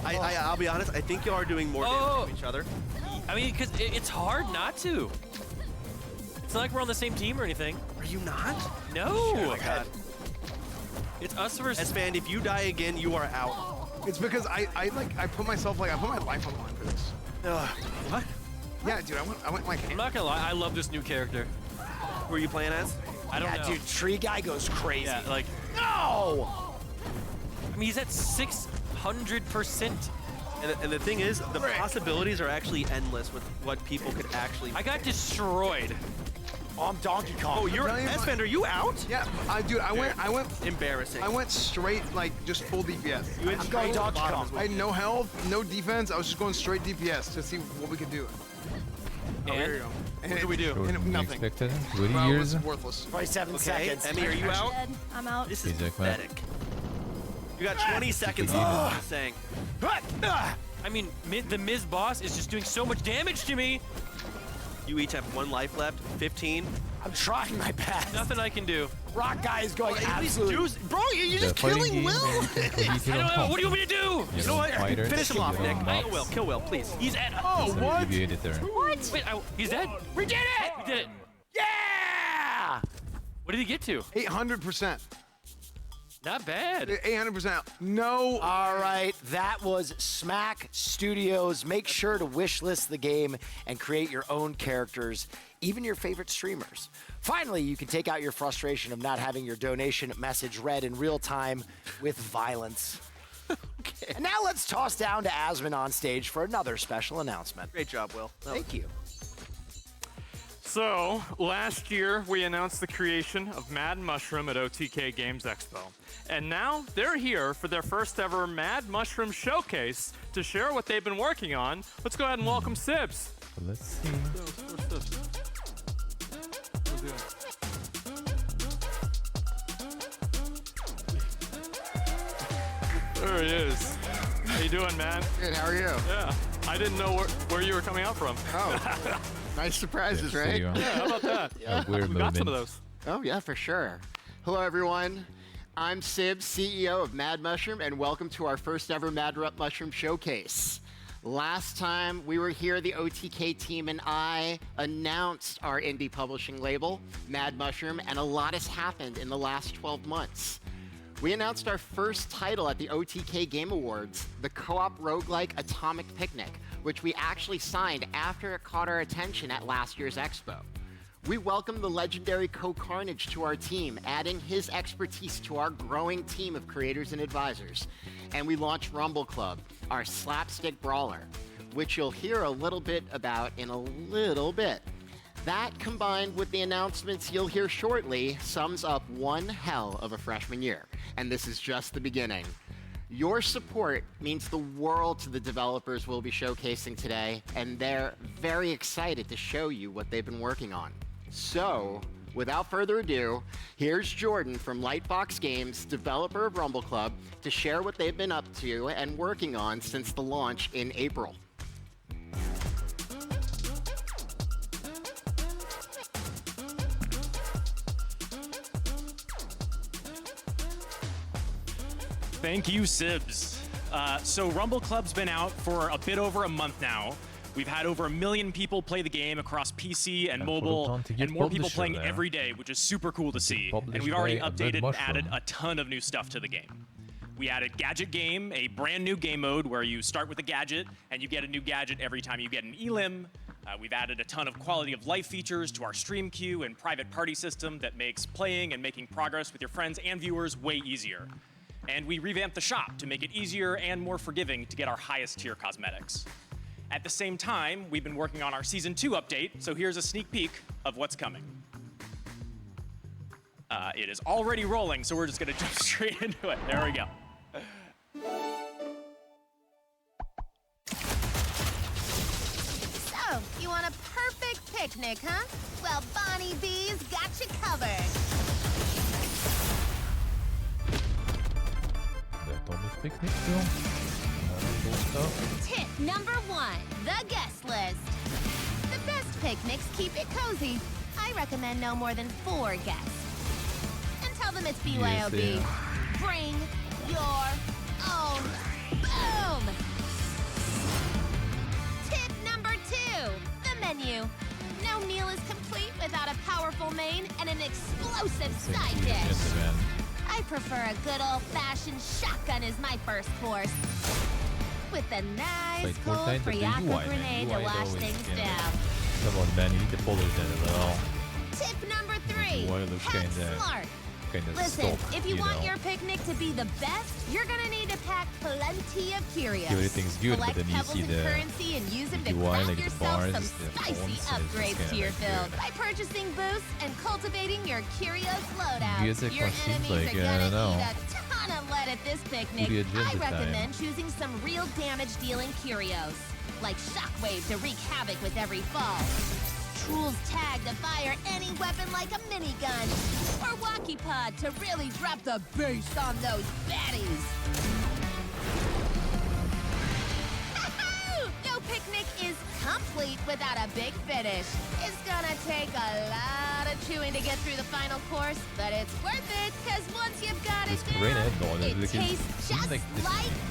I'll be honest, I think y'all are doing more damage to each other. I mean, because it's hard not to. It's not like we're on the same team or anything. Are you not? No. Oh my god. It's us versus. S-Fan, if you die again, you are out. It's because I put my life on the line for this. What? Yeah, dude, I went like. I'm not gonna lie, I love this new character. Who are you playing as? I don't know. Dude, Tree Guy goes crazy. Yeah, like. No! I mean, he's at 600%. And the thing is, the possibilities are actually endless with what people could actually. I got destroyed. Oh, I'm Donkey Kong. Oh, you're S-Fan, are you out? Yeah, dude, I went. Embarrassing. I went straight, like, just full DPS. I'm going Donkey Kong. I had no health, no defense. I was just going straight DPS to see what we could do. And there you go. And what do we do? Nothing. Expected? Well, years? it was worthless. 27 seconds. Emmy, are you out? Dead. I'm out. This is He's like, pathetic. You got 20 seconds left. I'm saying. I mean, the Miz boss is just doing so much damage to me. You each have 1 life left. 15. I'm trying my best. Nothing I can do. Rock Guy is going absolutely. Bro, you're just killing Will. I don't know. What do you want me to do? You know what? Finish him off, Nick. Kill Will, please. He's at. Oh, what? What? Wait, he's dead. We did it! We did it. Yeah! What did he get to? 800%. Not bad. 800%. No. All right, that was Smack Studios. Make sure to wishlist the game and create your own characters, even your favorite streamers. Finally, you can take out your frustration of not having your donation message read in real time with violence. Okay. And now let's toss down to Asmon on stage for another special announcement. Great job, Will. Thank you. So, last year we announced the creation of Mad Mushroom at OTK Games Expo. And now they're here for their first ever Mad Mushroom Showcase to share what they've been working on. Let's go ahead and welcome Sibs. Let's see. There he is. How you doing, man? Good, how are you? Yeah. I didn't know where you were coming out from. Oh. Nice surprises, Yeah, right? Yeah, how about that? A weird We got some of moment. those. Oh, yeah, for sure. Hello, everyone. I'm Sib, CEO of Mad Mushroom, and welcome to our first ever Mad Mushroom Showcase. Last time we were here, the OTK team and I announced our indie publishing label, Mad Mushroom, and a lot has happened in the last 12 months. We announced our first title at the OTK Game Awards, the co-op roguelike Atomic Picnic, which we actually signed after it caught our attention at last year's Expo. We welcomed the legendary Co-Carnage to our team, adding his expertise to our growing team of creators and advisors. And we launched Rumble Club, our slapstick brawler, which you'll hear a little bit about in a little bit. That, combined with the announcements you'll hear shortly, sums up one hell of a freshman year. And this is just the beginning. Your support means the world to the developers we'll be showcasing today, and they're very excited to show you what they've been working on. So, without further ado, here's Jordan from Lightbox Games, developer of Rumble Club, to share what they've been up to and working on since the launch in April. Thank you, Sibs. So Rumble Club's been out for a bit over a month now. We've had over 1 million people play the game across PC and mobile, and more people playing every day, which is super cool to see. And we've already updated and added a ton of new stuff to the game. We added Gadget Game, a brand new game mode where you start with a gadget and you get a new gadget every time you get an elim. We've added a ton of quality of life features to our stream queue and private party system that makes playing and making progress with your friends and viewers way easier. And we revamped the shop to make it easier and more forgiving to get our highest tier cosmetics. At the same time, we've been working on our Season 2 update, so here's a sneak peek of what's coming. It is already rolling, so we're just gonna jump straight into it. There we go. So, you want a perfect picnic, huh? Well, Bonnie B's got you covered. Atomic Picnic still. Cool stuff. Tip number 1, the guest list. The best picnics keep it cozy. I recommend no more than 4 guests. And tell them it's BYOB. Yes, Bring your own boom. Tip number 2, the menu. No meal is complete without a powerful main and an explosive side dish. I prefer a good old-fashioned shotgun as my first course. With a nice cold Friaka grenade to wash things down. Come on, man, you need to follow that a little. Tip number 3, pack smart. Listen, if you want your picnic to be the best, you're gonna need to pack plenty of curios. Everything's good, collect but then you pebbles see and the currency and use them to UI, craft like yourself the bars, some the spicy fonts, upgrades to your build. By purchasing boosts and cultivating your curios loadouts, your enemies are gonna eat a ton of lead at this picnic. I recommend choosing some real damage-dealing curios, like Shockwave to wreak havoc with every fall. Truul's Tag to fire any weapon like a minigun. Or Walkie Pod to really drop the bass on those baddies. No picnic is complete without a big finish. It's gonna take a lot of chewing to get through the final course, but it's worth it, because once you've got it down, it tastes just like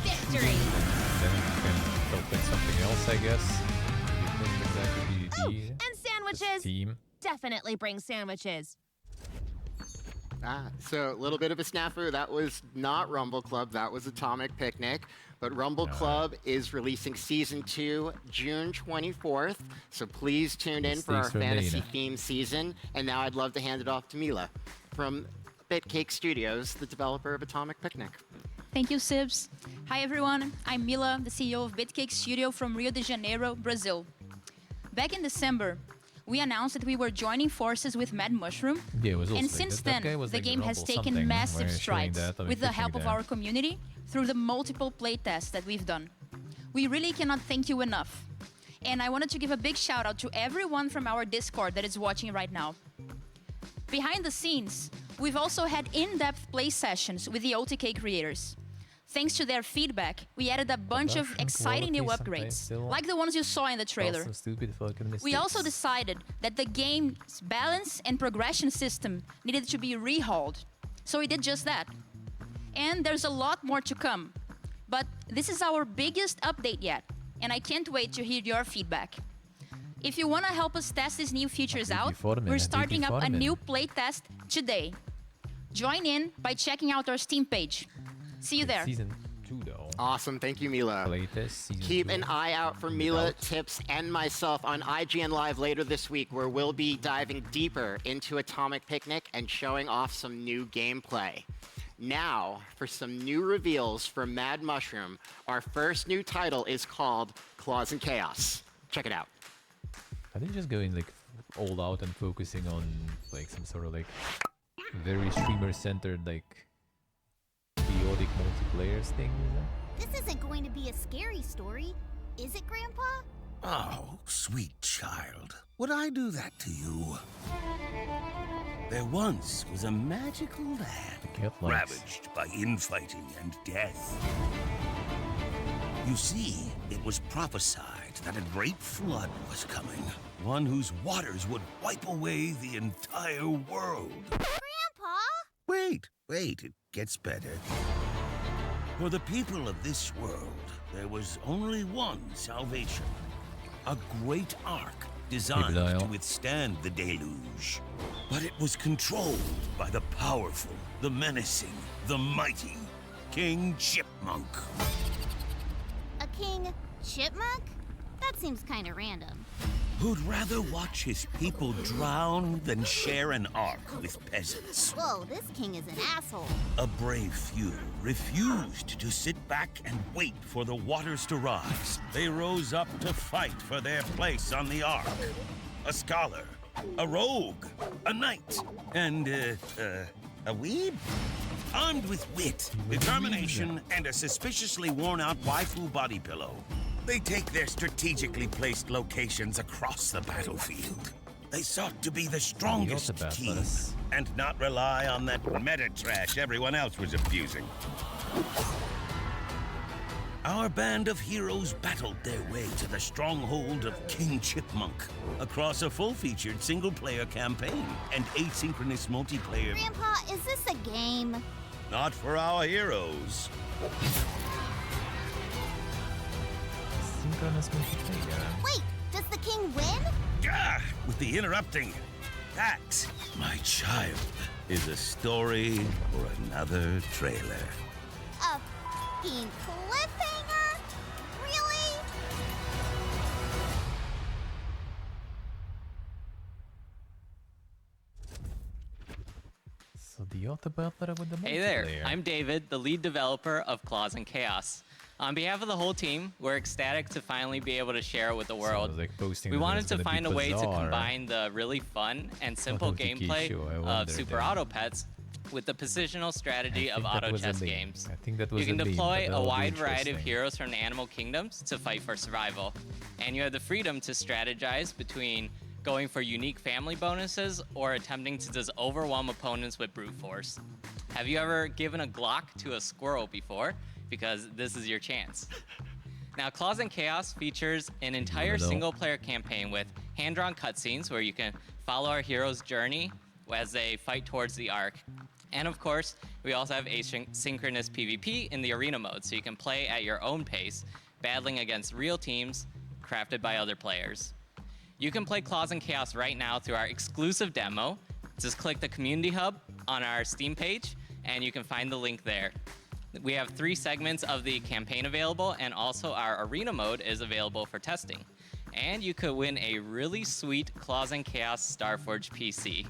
victory. Then you can open something else, I guess. And sandwiches. Definitely bring sandwiches. So a little bit of a snafu. That was not Rumble Club. That was Atomic Picnic. But Rumble Club is releasing Season 2 June 24th. So please tune in for our fantasy-themed season. And now I'd love to hand it off to Mila from Bitcake Studios, the developer of Atomic Picnic. Thank you, Sibs. Hi, everyone. I'm Mila, the CEO of Bitcake Studio from Rio de Janeiro, Brazil. Back in December, we announced that we were joining forces with Mad Mushroom, and since then, the game has taken massive strides with the help of our community through the multiple playtests that we've done. We really cannot thank you enough. And I wanted to give a big shout out to everyone from our Discord that is watching right now. Behind the scenes, we've also had in-depth play sessions with the OTK creators. Thanks to their feedback, we added a bunch of exciting new upgrades, like the ones you saw in the trailer. We also decided that the game's balance and progression system needed to be rehauled, so we did just that. And there's a lot more to come, but this is our biggest update yet, and I can't wait to hear your feedback. If you want to help us test these new features out, we're starting up a new playtest today. Join in by checking out our Steam page. See you there. Season 2 though. Awesome, thank you, Mila. Keep an eye out for Mila, Tips, and myself on IGN Live later this week, where we'll be diving deeper into Atomic Picnic and showing off some new gameplay. Now, for some new reveals from Mad Mushroom, our first new title is called Claws and Chaos. Check it out. Are they just going like all out and focusing on like some sort of like very streamer-centered like chaotic multiplayers thing? This isn't going to be a scary story, is it, Grandpa? Oh, sweet child. Would I do that to you? There once was a magical land ravaged by infighting and death. You see, it was prophesied that a great flood was coming, one whose waters would wipe away the entire world. Grandpa? Wait, it gets better. For the people of this world, there was only one salvation. A great ark designed to withstand the deluge. But it was controlled by the powerful, the menacing, the mighty King Chipmunk. A King Chipmunk? That seems kind of random. Who'd rather watch his people drown than share an ark with peasants. Whoa, this king is an asshole. A brave few refused to sit back and wait for the waters to rise. They rose up to fight for their place on the ark. A scholar, a rogue, a knight, and a weeb? Armed with wit, determination, and a suspiciously worn-out waifu body pillow. They take their strategically placed locations across the battlefield. They sought to be the strongest team and not rely on that meta trash everyone else was abusing. Our band of heroes battled their way to the stronghold of King Chipmunk across a full-featured single-player campaign and asynchronous multiplayer. Grandpa, is this a game? Not for our heroes. Wait, does the king win? Gah! With the interrupting. That, my child, is a story for another trailer. A f***ing cliffhanger? Really? So the Autobutler with the Hey there, I'm David, the lead developer of Claws and Chaos. On behalf of the whole team, we're ecstatic to finally be able to share it with the world. We wanted to find a way to combine the really fun and simple gameplay of Super Auto Pets with the positional strategy of auto chess games. You can deploy a wide variety of heroes from the animal kingdoms to fight for survival. And you have the freedom to strategize between going for unique family bonuses or attempting to just overwhelm opponents with brute force. Have you ever given a Glock to a squirrel before? Because this is your chance. Now, Claws and Chaos features an entire single-player campaign with hand-drawn cutscenes where you can follow our heroes' journey as they fight towards the Ark. And of course, we also have asynchronous PvP in the arena mode, so you can play at your own pace, battling against real teams crafted by other players. You can play Claws and Chaos right now through our exclusive demo. Just click the Community Hub on our Steam page, and you can find the link there. We have 3 segments of the campaign available, and also our arena mode is available for testing. And you could win a really sweet Claws and Chaos Starforge PC.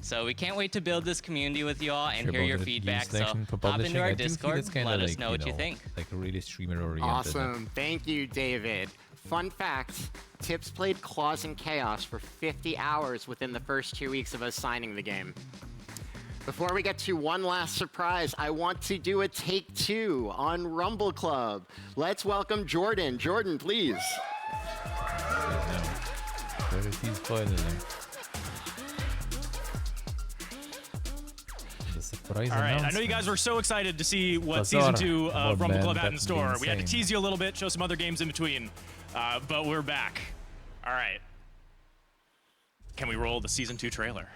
So we can't wait to build this community with you all and hear your feedback. So hop into our Discord and let us know what you think. Like a really streamer-oriented. Awesome. Thank you, David. Fun fact, Tips played Claws and Chaos for 50 hours within the first 2 weeks of us signing the game. Before we get to one last surprise, I want to do a take 2 on Rumble Club. Let's welcome Jordan. Jordan, please. All right, I know you guys were so excited to see what Season 2 of Rumble Club had in store. We had to tease you a little bit, show some other games in between, but we're back. All right. Can we roll the Season 2 trailer?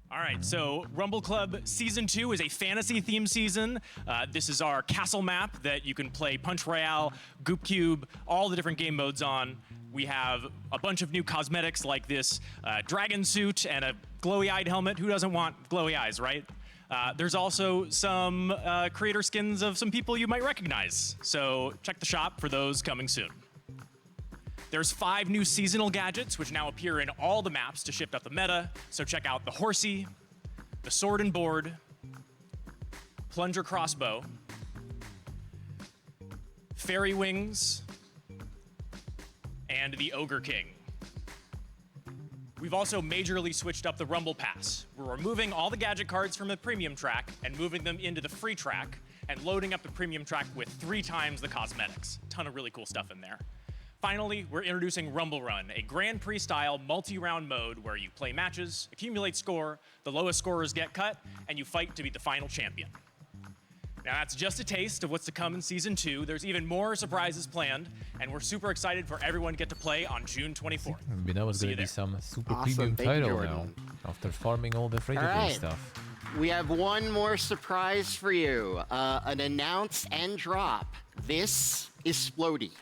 All All right, so Rumble Club Season 2 is a fantasy-themed season. This is our castle map that you can play Punch Royale, Goop Cube, all the different game modes on. We have a bunch of new cosmetics like this dragon suit and a glowy-eyed helmet. Who doesn't want glowy eyes, right? There's also some creator skins of some people you might recognize. So check the shop for those coming soon. There's 5 new seasonal gadgets, which now appear in all the maps to shift up the meta. So check out the Horsey, the Sword and Board, Plunger Crossbow, Fairy Wings, and the Ogre King. We've also majorly switched up the Rumble Pass. We're removing all the gadget cards from the premium track and moving them into the free track and loading up the premium track with 3 times the cosmetics. Ton of really cool stuff in there. Finally, we're introducing Rumble Run, a Grand Prix-style multi-round mode where you play matches, accumulate score, the lowest scorers get cut, and you fight to be the final champion. Now that's just a taste of what's to come in Season 2. There's even more surprises planned, and we're super excited for everyone to get to play on June 24th. Maybe that was going to be some super premium title now, after farming all the free-to-play stuff. We have one more surprise for you, an announce and drop. This is Splody.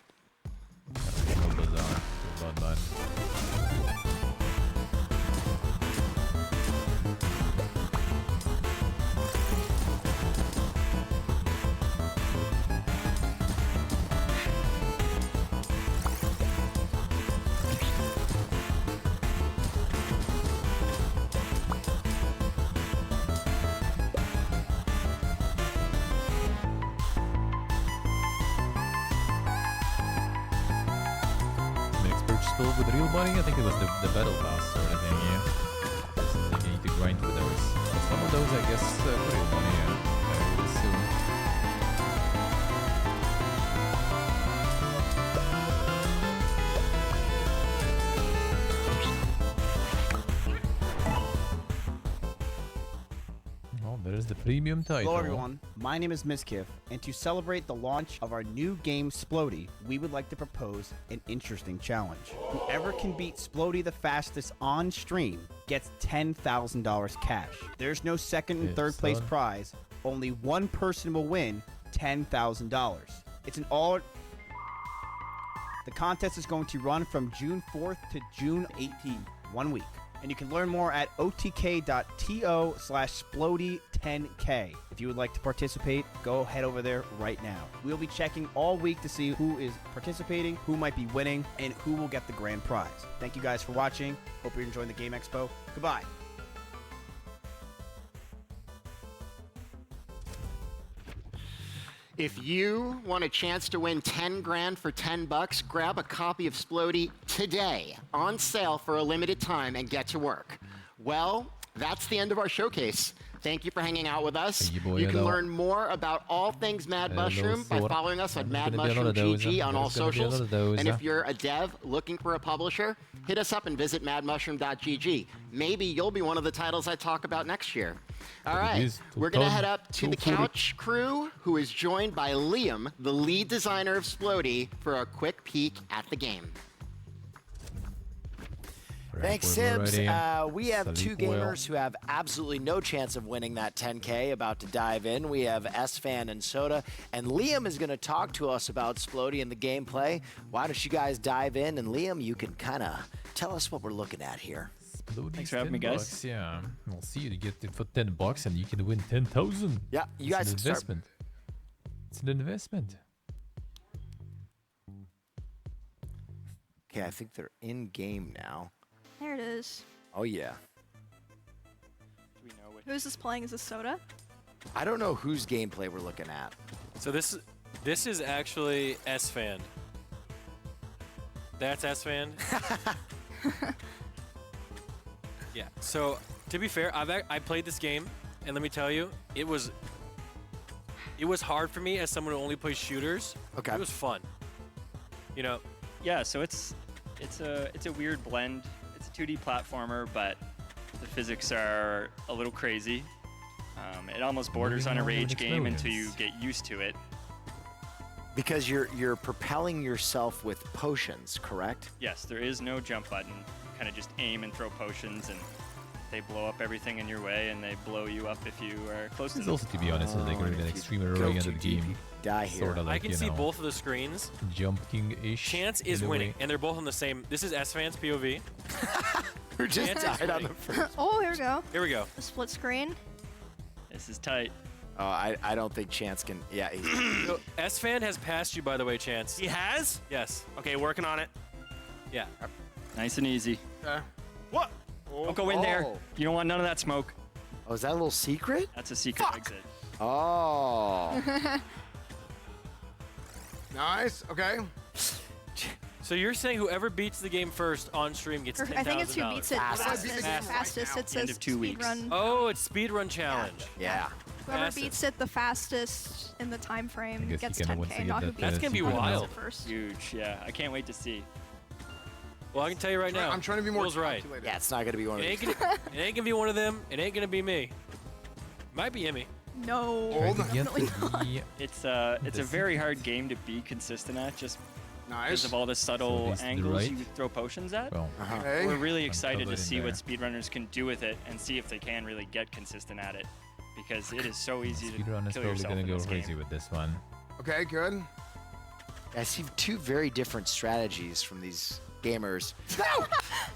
With real money, I think it was the battle pass sort of thing, yeah. I think you need to grind for those. Some of those, I guess, for real money, I would assume. Oh, there's the premium title. Hello everyone, my name is Miskiff, and to celebrate the launch of our new game Splody, we would like to propose an interesting challenge. Whoever can beat Splody the fastest on stream gets $10,000 cash. There's no second and third place prize, only one person will win $10,000. It's an all... The contest is going to run from June 4th to June 18th, 1 week. And you can learn more at otk.to/Splody10k. If you would like to participate, go head over there right now. We'll be checking all week to see who is participating, who might be winning, and who will get the grand prize. Thank you guys for watching. Hope you're enjoying the Game Expo. Goodbye. If you want a chance to win 10 grand for 10 bucks, grab a copy of Splody today, on sale for a limited time, and get to work. Well, that's the end of our showcase. Thank you for hanging out with us. You can learn more about all things Mad Mushroom by following us at Mad Mushroom GG on all socials. And if you're a dev looking for a publisher, hit us up and visit madmushroom.gg. Maybe you'll be one of the titles I talk about next year. All right, we're going to head up to the Couch crew, who is joined by Liam, the lead designer of Splody, for a quick peek at the game. Thanks, Sims. We have 2 gamers who have absolutely no chance of winning that 10K about to dive in. We have S-Fan and Soda, and Liam is going to talk to us about Splody and the gameplay. Why don't you guys dive in, and Liam, you can kind of tell us what we're looking at here. Thanks for having me, guys. Bucks, yeah, we'll see you get it for 10 bucks, and you can win 10,000. Yeah, you guys can start. It's an investment. Okay, I think they're in game now. There it is. Oh yeah. Do we know who is this playing? Is this Soda? I don't know whose gameplay we're looking at. So this is actually S-Fan. That's S-Fan. Yeah. So to be fair, I played this game, and let me tell you, it was hard for me as someone who only plays shooters. Okay. It was fun. You know. Yeah. So it's a weird blend. It's a 2D platformer, but the physics are a little crazy. It almost borders on a rage game until you get used to it. Because you're propelling yourself with potions, correct? Yes, there is no jump button. You kind of just aim and throw potions, and they blow up everything in your way, and they blow you up if you are close to It's them. also, to be honest, like really like streamer early into the game. Die here. Sort of like, I can see both of the screens. Jumping-ish. Chance is winning, and they're both on the same. This is S-Fan's POV. Who just Chance died on the first. Oh, here we go. Here we go. The split screen. This is tight. Oh, I don't think Chance can. Yeah. So, S-Fan has passed you, by the way, Chance. He has? Yes. Okay, working on it. Yeah. Nice and easy. What? Don't go in there. You don't want none of that smoke. Oh, is that a little secret? That's a secret exit. Oh. Nice. Okay. So you're saying whoever beats the game first on stream gets $10,000? I think it's who beats it Fastest. fastest. It says End of 2 weeks. speedrun. Oh, it's speedrun challenge. Yeah. Whoever Fastest. beats it the fastest in the time frame guess gets you kinda 10K. want to Not get who that beats That's it gonna be who wild. beats it first. Huge, yeah. I can't wait to see. Well, I can tell you right now. I'm trying to be more Will's right. calculated. Yeah, it's not gonna be one It of ain't these. gonna, it ain't gonna be one of them. It ain't gonna be me. Might be Emmy. No, Trying to get definitely to not. the- It's a very hard game to be consistent at, just Nice. because of all the So subtle this to the angles right? you throw potions at. Well, Okay. We're really I'm excited to covered in see what there. speedrunners can do with it and see if they can really get consistent at it, because it is so easy to Speedrun is kill probably yourself gonna in go this crazy game. with this one. Okay, good. I see two very different strategies from these gamers.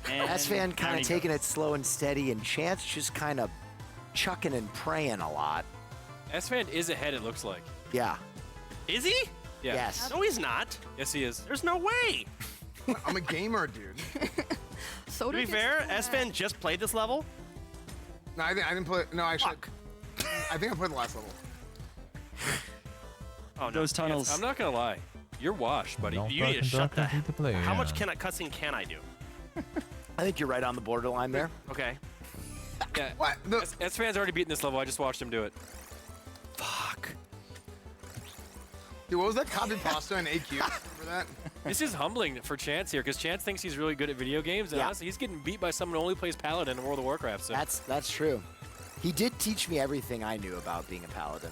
And S-Fan down kind he of taking goes. it slow and steady, and Chance just kind of chucking and praying a lot. S-Fan is ahead, it looks like. Yeah. Is he? Yeah. Yes. No, he's not. Yes, he is. There's no way. I'm a gamer, dude. So To be fair, S-Fan just played this level. No, I didn't play. No, actually, I think I played the last level. Oh, no. Those tunnels. I'm not gonna lie. You're washed, buddy. Don't You need to fucking shut talk to play. How much cussing can I do? I think you're right on the borderline there. Okay. Yeah. What? S-Fan's already beaten this level. I just watched him do it. Fuck. Dude, what was that copy pasta and AQ? Remember that? This is humbling for Chance here, because Chance thinks he's really good at video games, and Yeah. honestly, he's getting beat by someone who only plays Paladin in World of Warcraft. So That's true. He did teach me everything I knew about being a paladin.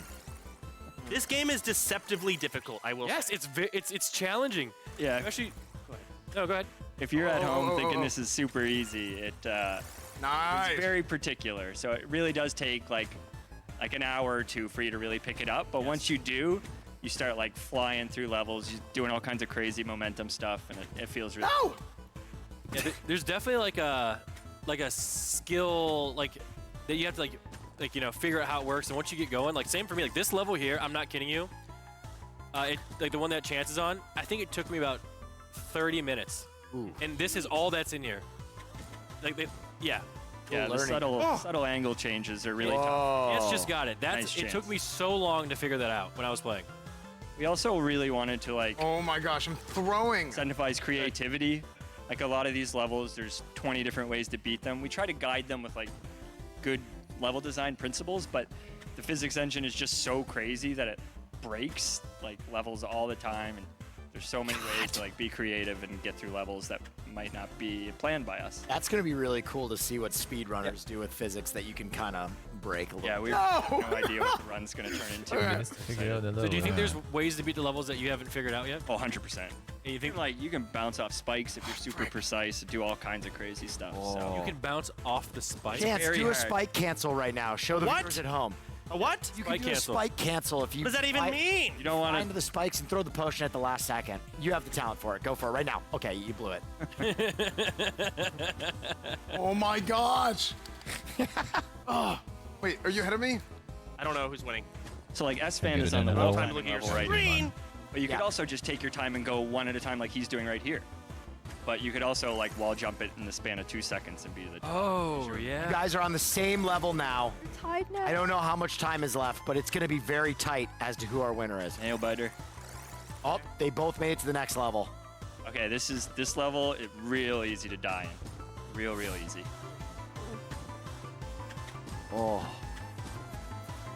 This game is deceptively difficult, I will yes, say. it's challenging. Yeah. Actually, go ahead. No, go ahead. If you're at home oh, thinking oh. this is super easy, Nice. it's very particular. So it really does take like an hour or two for you to really pick it up. But once you do, you start like flying through levels, you're doing all kinds of crazy momentum stuff, and it feels really cool. Yeah, there's definitely like a skill that you have to figure out how it works. And once you get going, like same for me, like this level here, I'm not kidding you. Like the one that Chance is on, I think it took me about 30 minutes. Ooh. And this is all that's in here. Yeah. Yeah, the subtle angle changes are really tough. Chance just got it. Nice It took Chance. me so long to figure that out when I was playing. We also really wanted to like Oh my gosh, I'm throwing. incentivize creativity. Like a lot of these levels, there's 20 different ways to beat them. We try to guide them with like good level design principles, but the physics engine is just so crazy that it breaks like levels all the time, and there's so many ways to like be creative and get through levels that might not be planned by us. That's going to be really cool to see what speedrunners do with physics that you can kind of break a little. Yeah, we have no idea what the run's going to turn into. So do you think there's ways to beat the levels that you haven't figured out yet? Oh, 100%. And you think like you can bounce off spikes if you're super precise and do all kinds of crazy stuff. So you can bounce off the spike? Chance, very do a hard. spike cancel right now. Show the What? viewers at home. A what? You can Spike do cancel. a spike cancel if you. What does that even mean? You don't want Fly into the spikes and throw the potion at the last second. You have the talent for it. Go for it right now. Okay, you blew it. Oh my gosh. Oh, wait, are you ahead of me? I don't know who's winning. So like S-Fan Get is it on the in low a row. time Looking at level your right screen. now. But you could Yeah. also just take your time and go one at a time like he's doing right here. But you could also like wall jump it in the span of 2 seconds and be the Oh, You yeah. guys are on the same level now. We're tied now. I don't know how much time is left, but it's going to be very tight as to who our winner is. nail biter. Oh, they both made it to the next level. Okay, this level is real easy to die in. Real easy. Oh.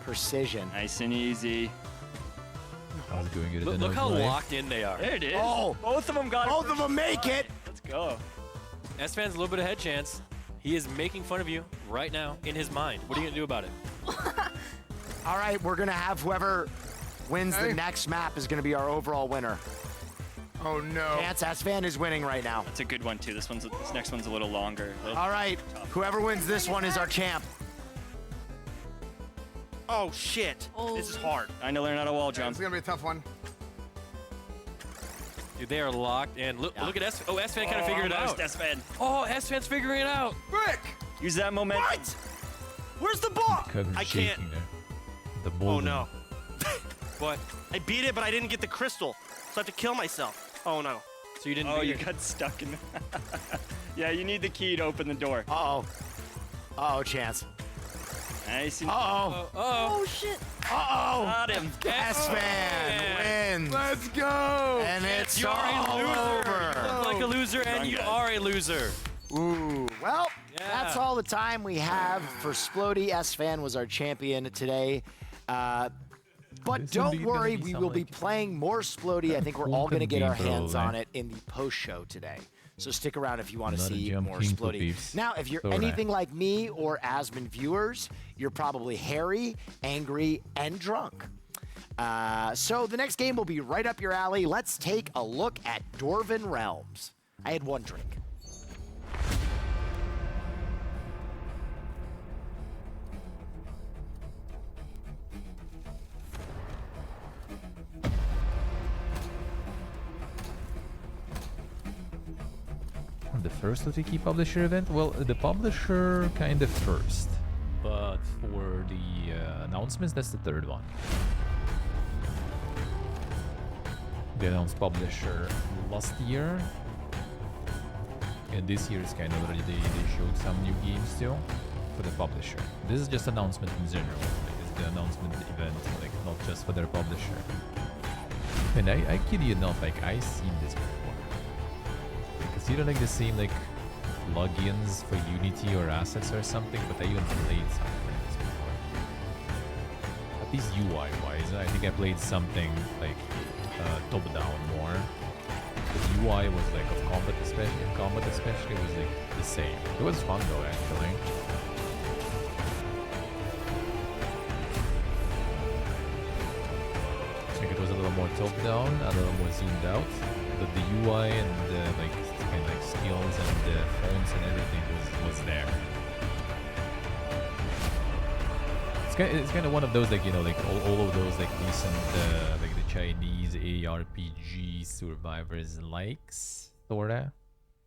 Precision. Nice and easy. I was doing it. Look how locked in they are. There it is. Oh. Both of them got it. Both of them make it. Let's go. S-Fan's a little bit ahead, Chance. He is making fun of you right now in his mind. What are you going to do about it? All right, we're going to have whoever wins Okay. the next map is going to be our overall winner. Oh no. Chance Asvan is winning right now. That's a good one too. This next one's a little longer. All right, whoever wins this one is our champ. Oh shit! This is hard. I know learn how to wall jump. It's gonna be a tough one. Dude, they are locked in. Look at S. Oh, S-Fan kind of figured it out. S-Fan. Oh, S-Fan's figuring it out. Brick! Use that momentum. What? Where's the ball? I can't. The ball. Oh no. What? I beat it, but I didn't get the crystal, so I have to kill myself. Oh no. So you didn't. Oh, you got stuck in. Yeah, you need the key to open the door. Uh-oh. Uh-oh, Chance. Nice. Uh-oh. Oh shit. Uh-oh. Got him. S-Fan wins. Let's go. And it's You're all a loser. over. You look like a loser, and you are a loser. Ooh. Well, that's all the time we have for Splody. S-Fan was our champion today. But don't worry, we will be playing more Splody. I think we're all going to get our hands on it in the post-show today. So stick around if you want to see more Splody. Now, if you're anything like me or Asmon viewers, you're probably hairy, angry, and drunk. So the next game will be right up your alley. Let's take a look at Dwarven Realms. I had one drink. The first OTK publisher event? Well, the publisher kind of first, but for the announcements, that's the third one. They announced publisher last year, and this year is kind of already they showed some new games too for the publisher. This is just announcement in general, like it's the announcement event, like not just for their publisher. And I kid you not, like I've seen this before. It's either like the same like plugins for Unity or assets or something, but I even played something like this before. At least UI-wise, I think I played something like top-down more. The UI was like of combat especially was like the same. It was fun though actually. I think it was a little more top-down, a little more zoomed out, but the UI and the like kind of like skills and the fonts and everything was there. It's kind of one of those like, you know, like all of those like decent like the Chinese ARPG survivors likes sorta.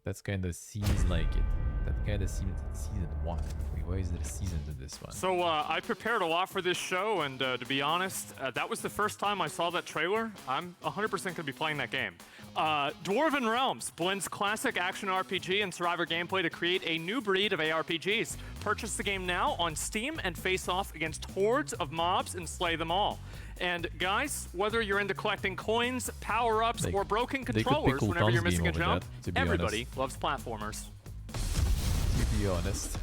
That's kind of seems like it. That kind of seems like season 1. Wait, why is there a season to this one? So I prepared a lot for this show, and to be honest, that was the first time I saw that trailer. I'm 100% going to be playing that game. Dwarven Realms blends classic action RPG and survivor gameplay to create a new breed of ARPGs. Purchase the game now on Steam and face off against hordes of mobs and slay them all. And guys, whether you're into collecting coins, power-ups, or broken controllers whenever you're missing a jump, everybody loves platformers. To be honest.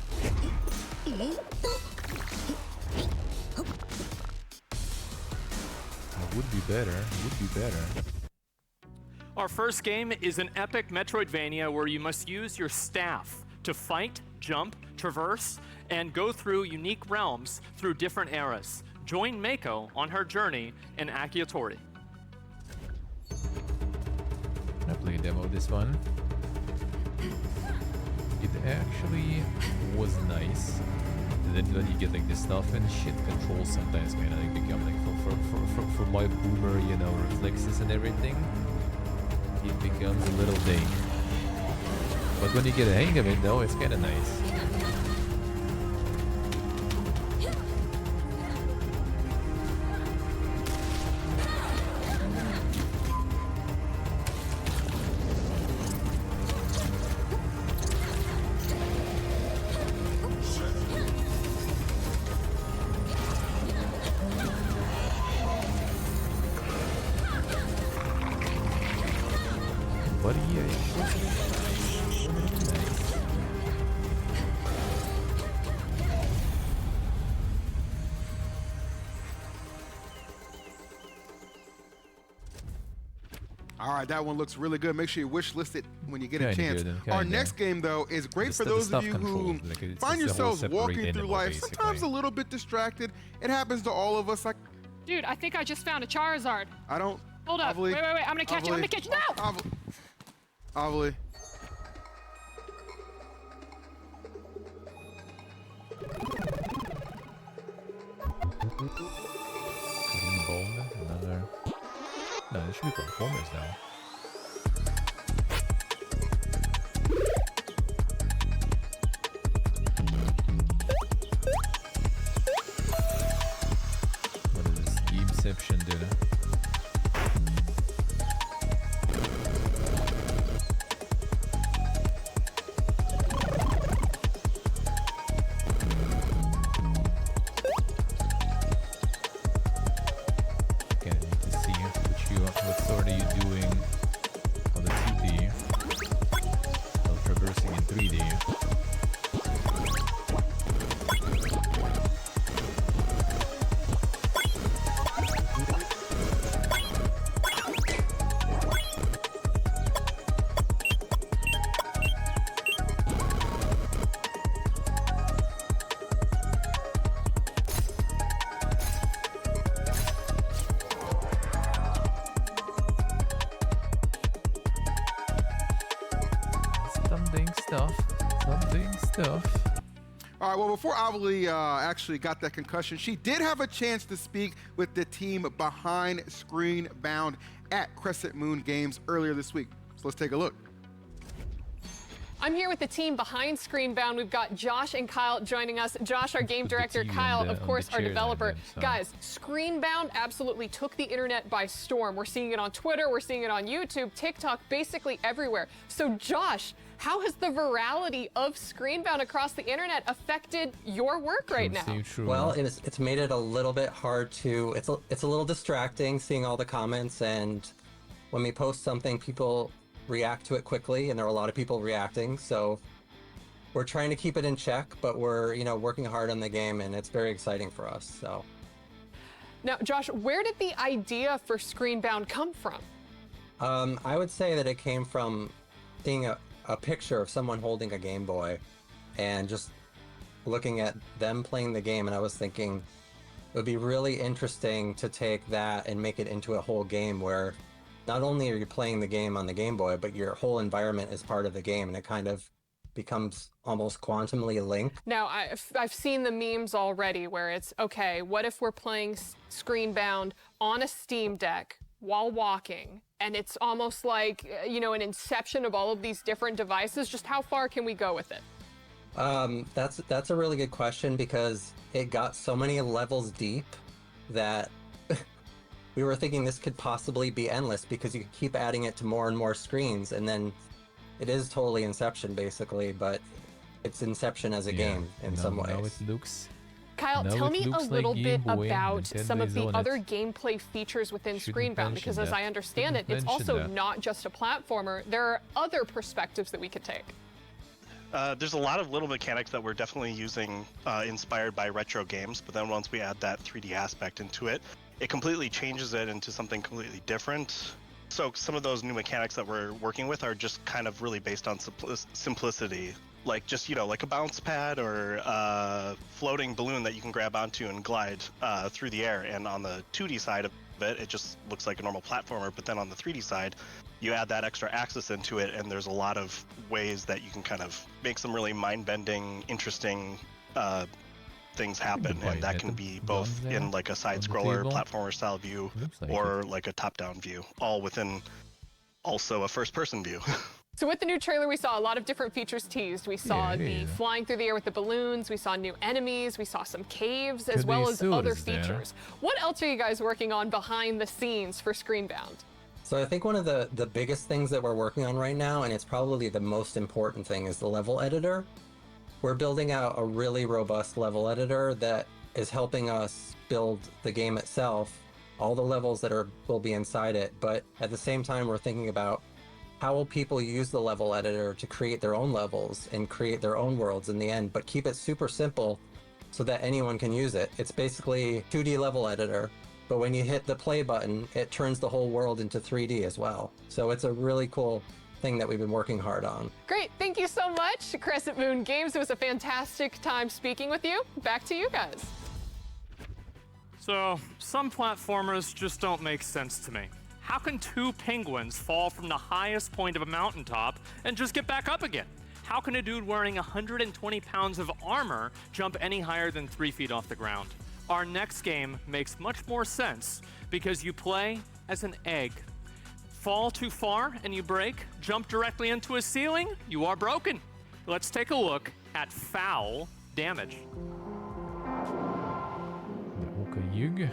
Would be better. Our first game is an epic Metroidvania where you must use your staff to fight, jump, traverse, and go through unique realms through different eras. Join Mako on her journey in Akiatori. I played a demo of this one. It actually was nice. And then when you get like this stuff and shit, controls sometimes kind of like become like for my boomer, you know, reflexes and everything. It becomes a little thing. But when you get a hang of it though, it's kind of nice. That one looks really good. Make sure you wish list it when you get a chance. Our next game, though, is great for those of you who find yourselves walking through life, sometimes a little bit distracted. It happens to all of us. Like, dude, I think I just found a Charizard. I don't Hold up. Ovely. Wait. I'm gonna catch you. I'm gonna catch you. No! Ovely. Green bone, another. No, there should be platformers now. What is this gameception doing? All right, well, before Ovely actually got that concussion, she did have a chance to speak with the team behind Screenbound at Crescent Moon Games earlier this week. So let's take a look. I'm here with the team behind Screenbound. We've got Josh and Kyle joining us. Josh, our game director, Kyle, of course, our developer. Guys, Screenbound absolutely took the internet by storm. We're seeing it on Twitter, we're seeing it on YouTube, TikTok, basically everywhere. So Josh, how has the virality of Screenbound across the internet affected your work right now? Well, it's made it a little bit hard to, it's a little distracting seeing all the comments, and when we post something, people react to it quickly, and there are a lot of people reacting, so we're trying to keep it in check, but we're, you know, working hard on the game, and it's very exciting for us. So now, Josh, where did the idea for Screenbound come from? I would say that it came from seeing a picture of someone holding a Game Boy and just looking at them playing the game, and I was thinking it would be really interesting to take that and make it into a whole game where not only are you playing the game on the Game Boy, but your whole environment is part of the game, and it kind of becomes almost quantumly linked. Now, I've seen the memes already where it's, okay, what if we're playing Screenbound on a Steam Deck while walking, and it's almost like, you know, an inception of all of these different devices? Just how far can we go with it? That's a really good question, because it got so many levels deep that we were thinking this could possibly be endless, because you could keep adding it to more and more screens, and then it is totally Inception basically, but it's Inception as a game in some ways. Now it looks. Kyle, tell me a little bit about some of the other gameplay features within Screenbound, because as I understand it, it's also not just a platformer. There are other perspectives that we could take. There's a lot of little mechanics that we're definitely using inspired by retro games, but then once we add that 3D aspect into it, it completely changes it into something completely different. So some of those new mechanics that we're working with are just kind of really based on simplicity. Like just, you know, like a bounce pad or a floating balloon that you can grab onto and glide through the air. And on the 2D side of it, it just looks like a normal platformer. But then on the 3D side, you add that extra axis into it, and there's a lot of ways that you can kind of make some really mind-bending, interesting things happen, and that can be both in like a side-scroller platformer style view or like a top-down view, all within also a first-person view. So with the new trailer, we saw a lot of different features teased. We saw the flying through the air with the balloons, we saw new enemies, we saw some caves, as well as other features. What else are you guys working on behind the scenes for Screenbound? So I think one of the biggest things that we're working on right now, and it's probably the most important thing, is the level editor. We're building out a really robust level editor that is helping us build the game itself, all the levels that will be inside it, but at the same time we're thinking about how will people use the level editor to create their own levels and create their own worlds in the end, but keep it super simple so that anyone can use it. It's basically 2D level editor, but when you hit the play button, it turns the whole world into 3D as well. So it's a really cool thing that we've been working hard on. Great, thank you so much, Crescent Moon Games. It was a fantastic time speaking with you. Back to you guys. So, some platformers just don't make sense to me. How can 2 penguins fall from the highest point of a mountaintop and just get back up again? How can a dude wearing 120 pounds of armor jump any higher than 3 feet off the ground? Our next game makes much more sense because you play as an egg. Fall too far and you break, jump directly into a ceiling, you are broken. Let's take a look at foul damage. Åker ljug.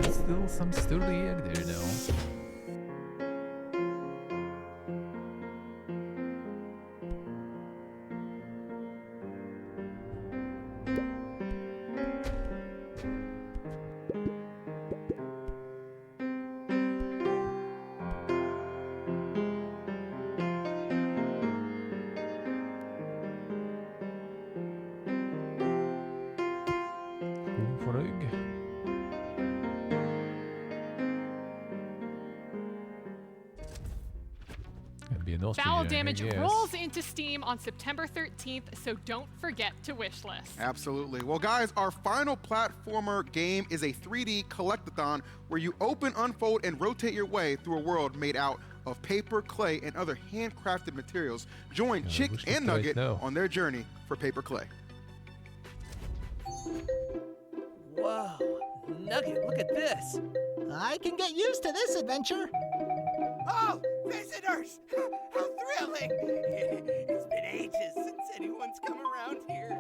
Still some sturdy egg there though. Foul damage rolls into Steam on September 13th, so don't forget to wishlist. Absolutely. Well, guys, our final platformer game is a 3D collectathon where you open, unfold, and rotate your way through a world made out of paper, clay, and other handcrafted materials. Join Chick and Nugget on their journey for paper clay. Whoa, Nugget, look at this. I can get used to this adventure. Oh, visitors! How thrilling! It's been ages since anyone's come around here.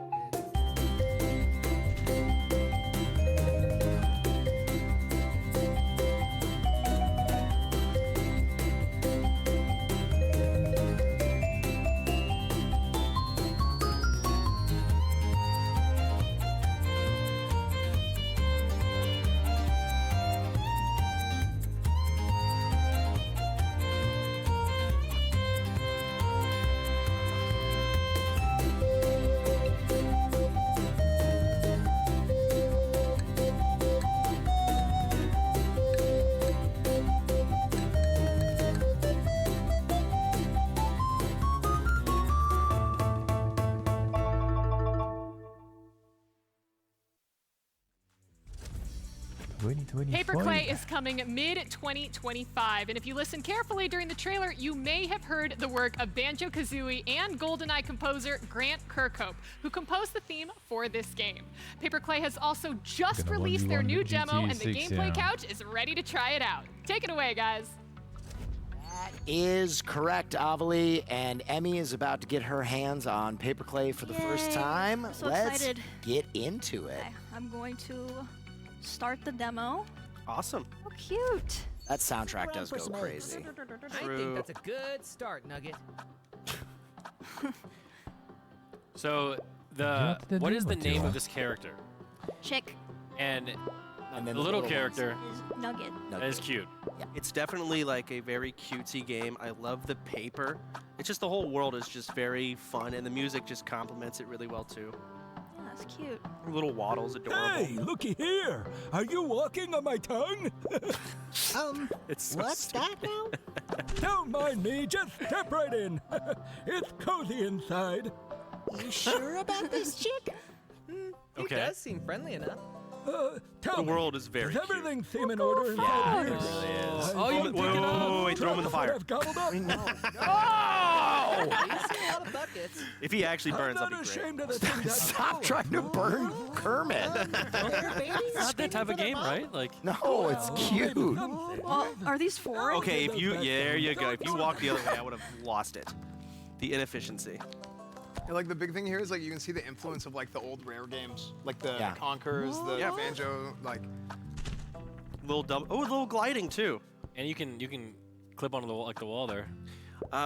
Paper Clay is coming mid-2025, and if you listen carefully during the trailer, you may have heard the work of Banjo-Kazooie and GoldenEye composer Grant Kirkhope, who composed the theme for this game. Paper Clay has also just released their new demo, and the gameplay couch is ready to try it out. Take it away, guys. That is correct, Avali, and Emmy is about to get her hands on Paper Clay for the first time. I'm so Let's excited. get into it. Okay, I'm going to start the demo. Awesome. Oh, cute. That soundtrack does go crazy. I think that's a good start, Nugget. So what is the name of this character? Chick. And then the little character is Nugget. That is cute. Yeah. It's definitely like a very cutesy game. I love the paper. It's just the whole world is just very fun, and the music just complements it really well too. Yeah, that's cute. Little waddles, adorable. Hey, looky here. Are you walking on my tongue? It's so what's that now? Don't mind me, just step right in. It's cozy inside. You sure about this, Chick? He Okay. does seem friendly enough. Tell The me, world is very does cute. everything seem in order inside Yeah, here? it really is. Oh, you Wait, pick it up. Wait, throw him in the fire. I've gobbled up. Oh! He's seen a lot of buckets. If he actually burns, I'm that'd not be great. ashamed of the things I've Stop stolen. trying to burn Kermit. It's not that type of game, right? Like, No, it's cute. Well, are these four? Okay, if you, there you go. If you walked the other way, I would have lost it. The inefficiency. Yeah, like the big thing here is like you can see the influence of like the old Rare games, like the Yeah. Conkers, the Yeah. Banjo, like. little little gliding too. And you can clip onto the wall, like the wall there.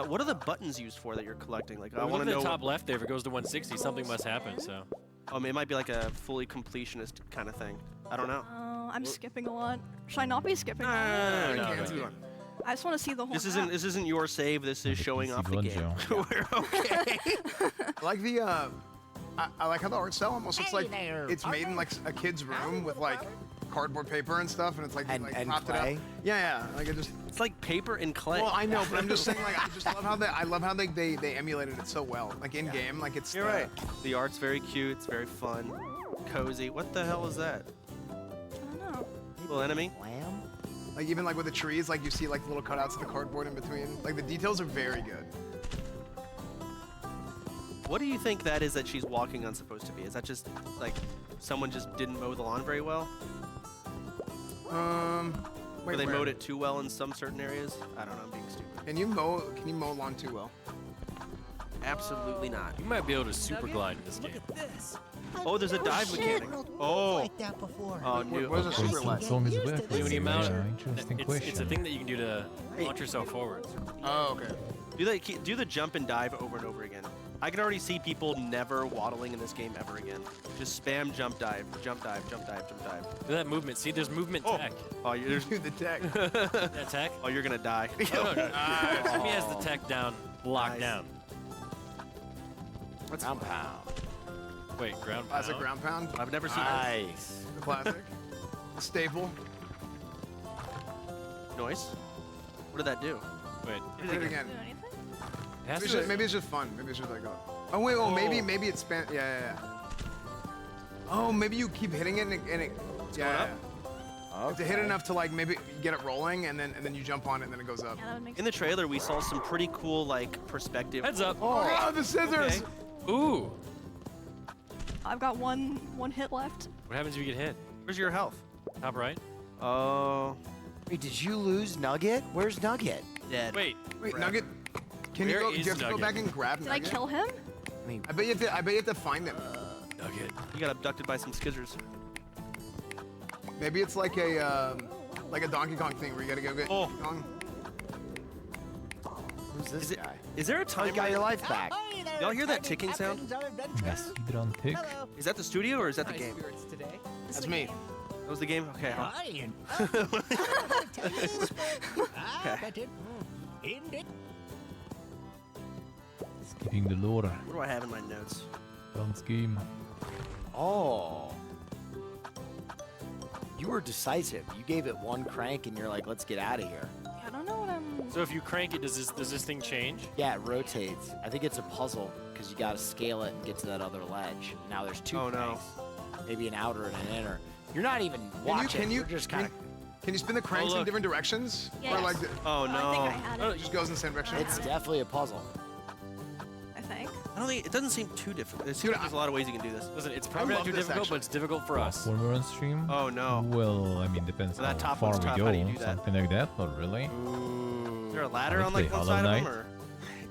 What are the buttons used for that you're collecting? Like, I Look want at to the know. top left there. If it goes to 160, something must happen. So. It might be like a fully completionist kind of thing. I don't know. I'm skipping a lot. Should I not be skipping? No. I just want to see the whole. This isn't your save. This is showing off the game. We're okay. I like the I like how the art style almost looks like it's made in like a kid's room with like cardboard paper and stuff, and it's like and popped clay. it up. Yeah, like it just. It's like paper and clay. Well, I know, but I'm just saying, like, I just love how they emulated it so well, like in game, like it's. You're right. The art's very cute. It's very fun, cozy. What the hell is that? I don't know. Little enemy. Lamb. Like even like with the trees, like you see like little cutouts of the cardboard in between. Like the details are very good. What do you think that is that she's walking on supposed to be? Is that just like someone just didn't mow the lawn very well? Or they mowed it too well in some certain areas? I don't know, I'm being stupid. Can you mow lawn too well? Absolutely not. You might be able to super glide in this game. Look at this. Oh, there's a dive mechanic. Oh. Like that before. Oh, new. Where's the super ledge? When you mount, Interesting it's question. a thing that you can do to launch yourself forwards. Oh, okay. Do the jump and dive over and over again. I can already see people never waddling in this game ever again. Just spam jump dive, jump dive, jump dive, jump dive. Look at that movement. See, there's movement tech. Oh, there's the tech. That tech? Oh, you're gonna die. He has the tech down, locked down. What's ground pound? Wait, ground pound? Classic ground pound. I've never seen Nice. The classic. The staple. Noise. What did that do? Wait. Do it again. It Maybe it's just fun. Maybe it's just like oh wait, maybe it's span. Yeah. Oh, maybe you keep hitting it and it yeah. Okay. To hit enough to like maybe get it rolling and then you jump on it and then it goes up. Yeah, that would make In the trailer, we saw some pretty cool like perspective. Heads up. Oh, the scissors. Okay. Ooh. I've got one hit left. What happens if you get hit? Where's your health? Top right. Oh. Wait, did you lose Nugget? Where's Nugget? Dead. Wait. Nugget. Can you Where go? Do is you have to go Nugget? back and grab Did Nugget? I kill him? I bet you have to find him. Nugget. You got abducted by some skizzers. Maybe it's like a Donkey Kong thing where you gotta go get Donkey Kong. Who's this guy? Is there a Oh, time? you got your life back. Y'all hear that ticking sound? Yes, Hydron tick. Is that the studio or is that the game? Today. That's me. That was the game? Okay. Skipping the lore. What do I have in my notes? Don't scheme. Oh. You were decisive. You gave it one crank and you're like, let's get out of here. I don't know what I'm. So if you crank it, does this thing change? Yeah, it rotates. I think it's a puzzle because you got to scale it and get to that other ledge. Now there's two cranks. Maybe an outer and an inner. You're not even watching. You're just kind of. Can you spin the cranks in different directions? Yes. Or like oh no. I think I had it. It just goes in the same direction. It's definitely a puzzle. I think. I don't think it doesn't seem too difficult. It seems like there's a lot of ways you can do this. Listen, it's probably not too difficult, but it's difficult for us. Platformer on stream? Oh no. Well, I mean, depends That how top far one's we tough. go. How do you do that? Something like that? Not really. Is there a ladder I on would like play one Hollow side of them Knight. or?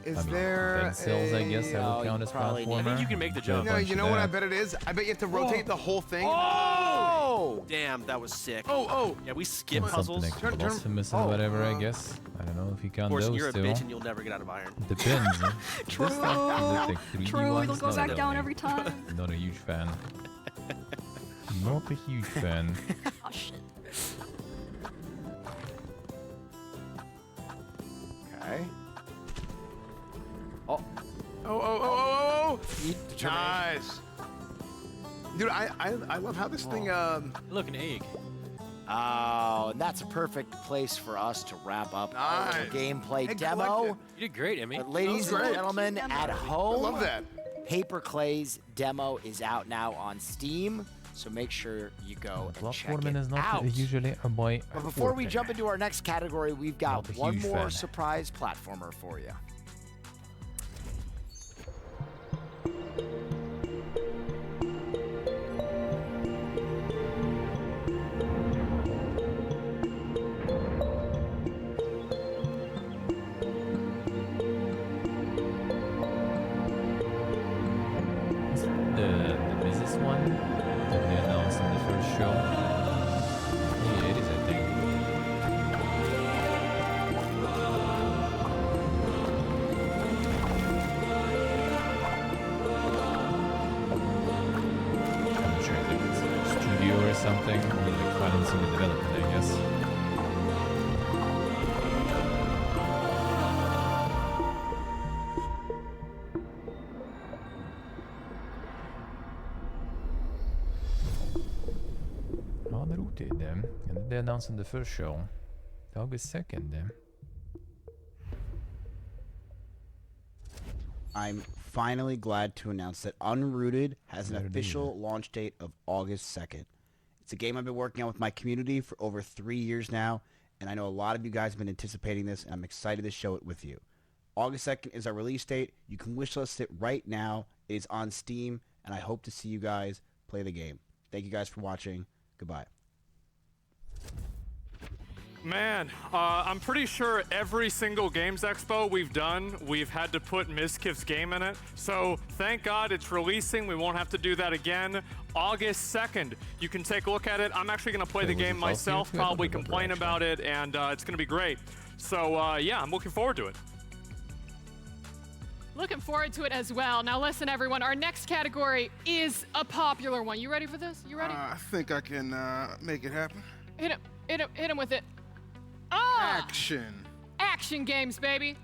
Is there pencils, I guess, that Oh, would count you as probably platformer. need- I think you can make the jump. No, you know what I bet it is? I bet you have to rotate the whole thing. Oh! Damn, that was sick. Oh! Yeah, we skip And puzzles. something like blasphemous and whatever, I guess. I don't know if you count Of course, those you're a still. bitch and you'll never get out of iron. Depends. Huh? True. This stuff, is it the 3D True. ones? It'll go Not back really. down every time. Not a huge fan. Not a huge fan. Oh shit. Okay. Oh! Eat determination. Nice. Dude, I love how this thing Look, an egg. Oh, and that's a perfect place for us to wrap up our Nice. gameplay Hey, demo. collected. You did great, Emmy. But ladies and great. gentlemen at home, I love that. Paper Clay's demo is out now on Steam, so make sure you go and check Platforming it is not out. usually a boy. But before we jump into our next category, we've got Not a one huge more fan. surprise platformer for you. The business one that we announced in the first show. Yeah, it is, I think. something, we're like financing the development, I guess. Ja, det är roligt det. Det announced the first show. August 2nd. I'm finally glad to announce that Unrooted has an official launch date of August 2nd. It's a game I've been working on with my community for over 3 years now, and I know a lot of you guys have been anticipating this, and I'm excited to show it with you. August 2nd is our release date. You can wishlist it right now. It is on Steam, and I hope to see you guys play the game. Thank you guys for watching. Goodbye. Man, I'm pretty sure every single Games Expo we've done, we've had to put Mizkif's game in it. So thank God it's releasing. We won't have to do that again. August 2nd, you can take a look at it. I'm actually going to play the game myself, probably complain about it, and it's going to be great. So yeah, I'm looking forward to it. Looking forward to it as well. Now listen, everyone, our next category is a popular one. You ready for this? You ready? I think I can make it happen. Hit him with it. Action. Action games, baby.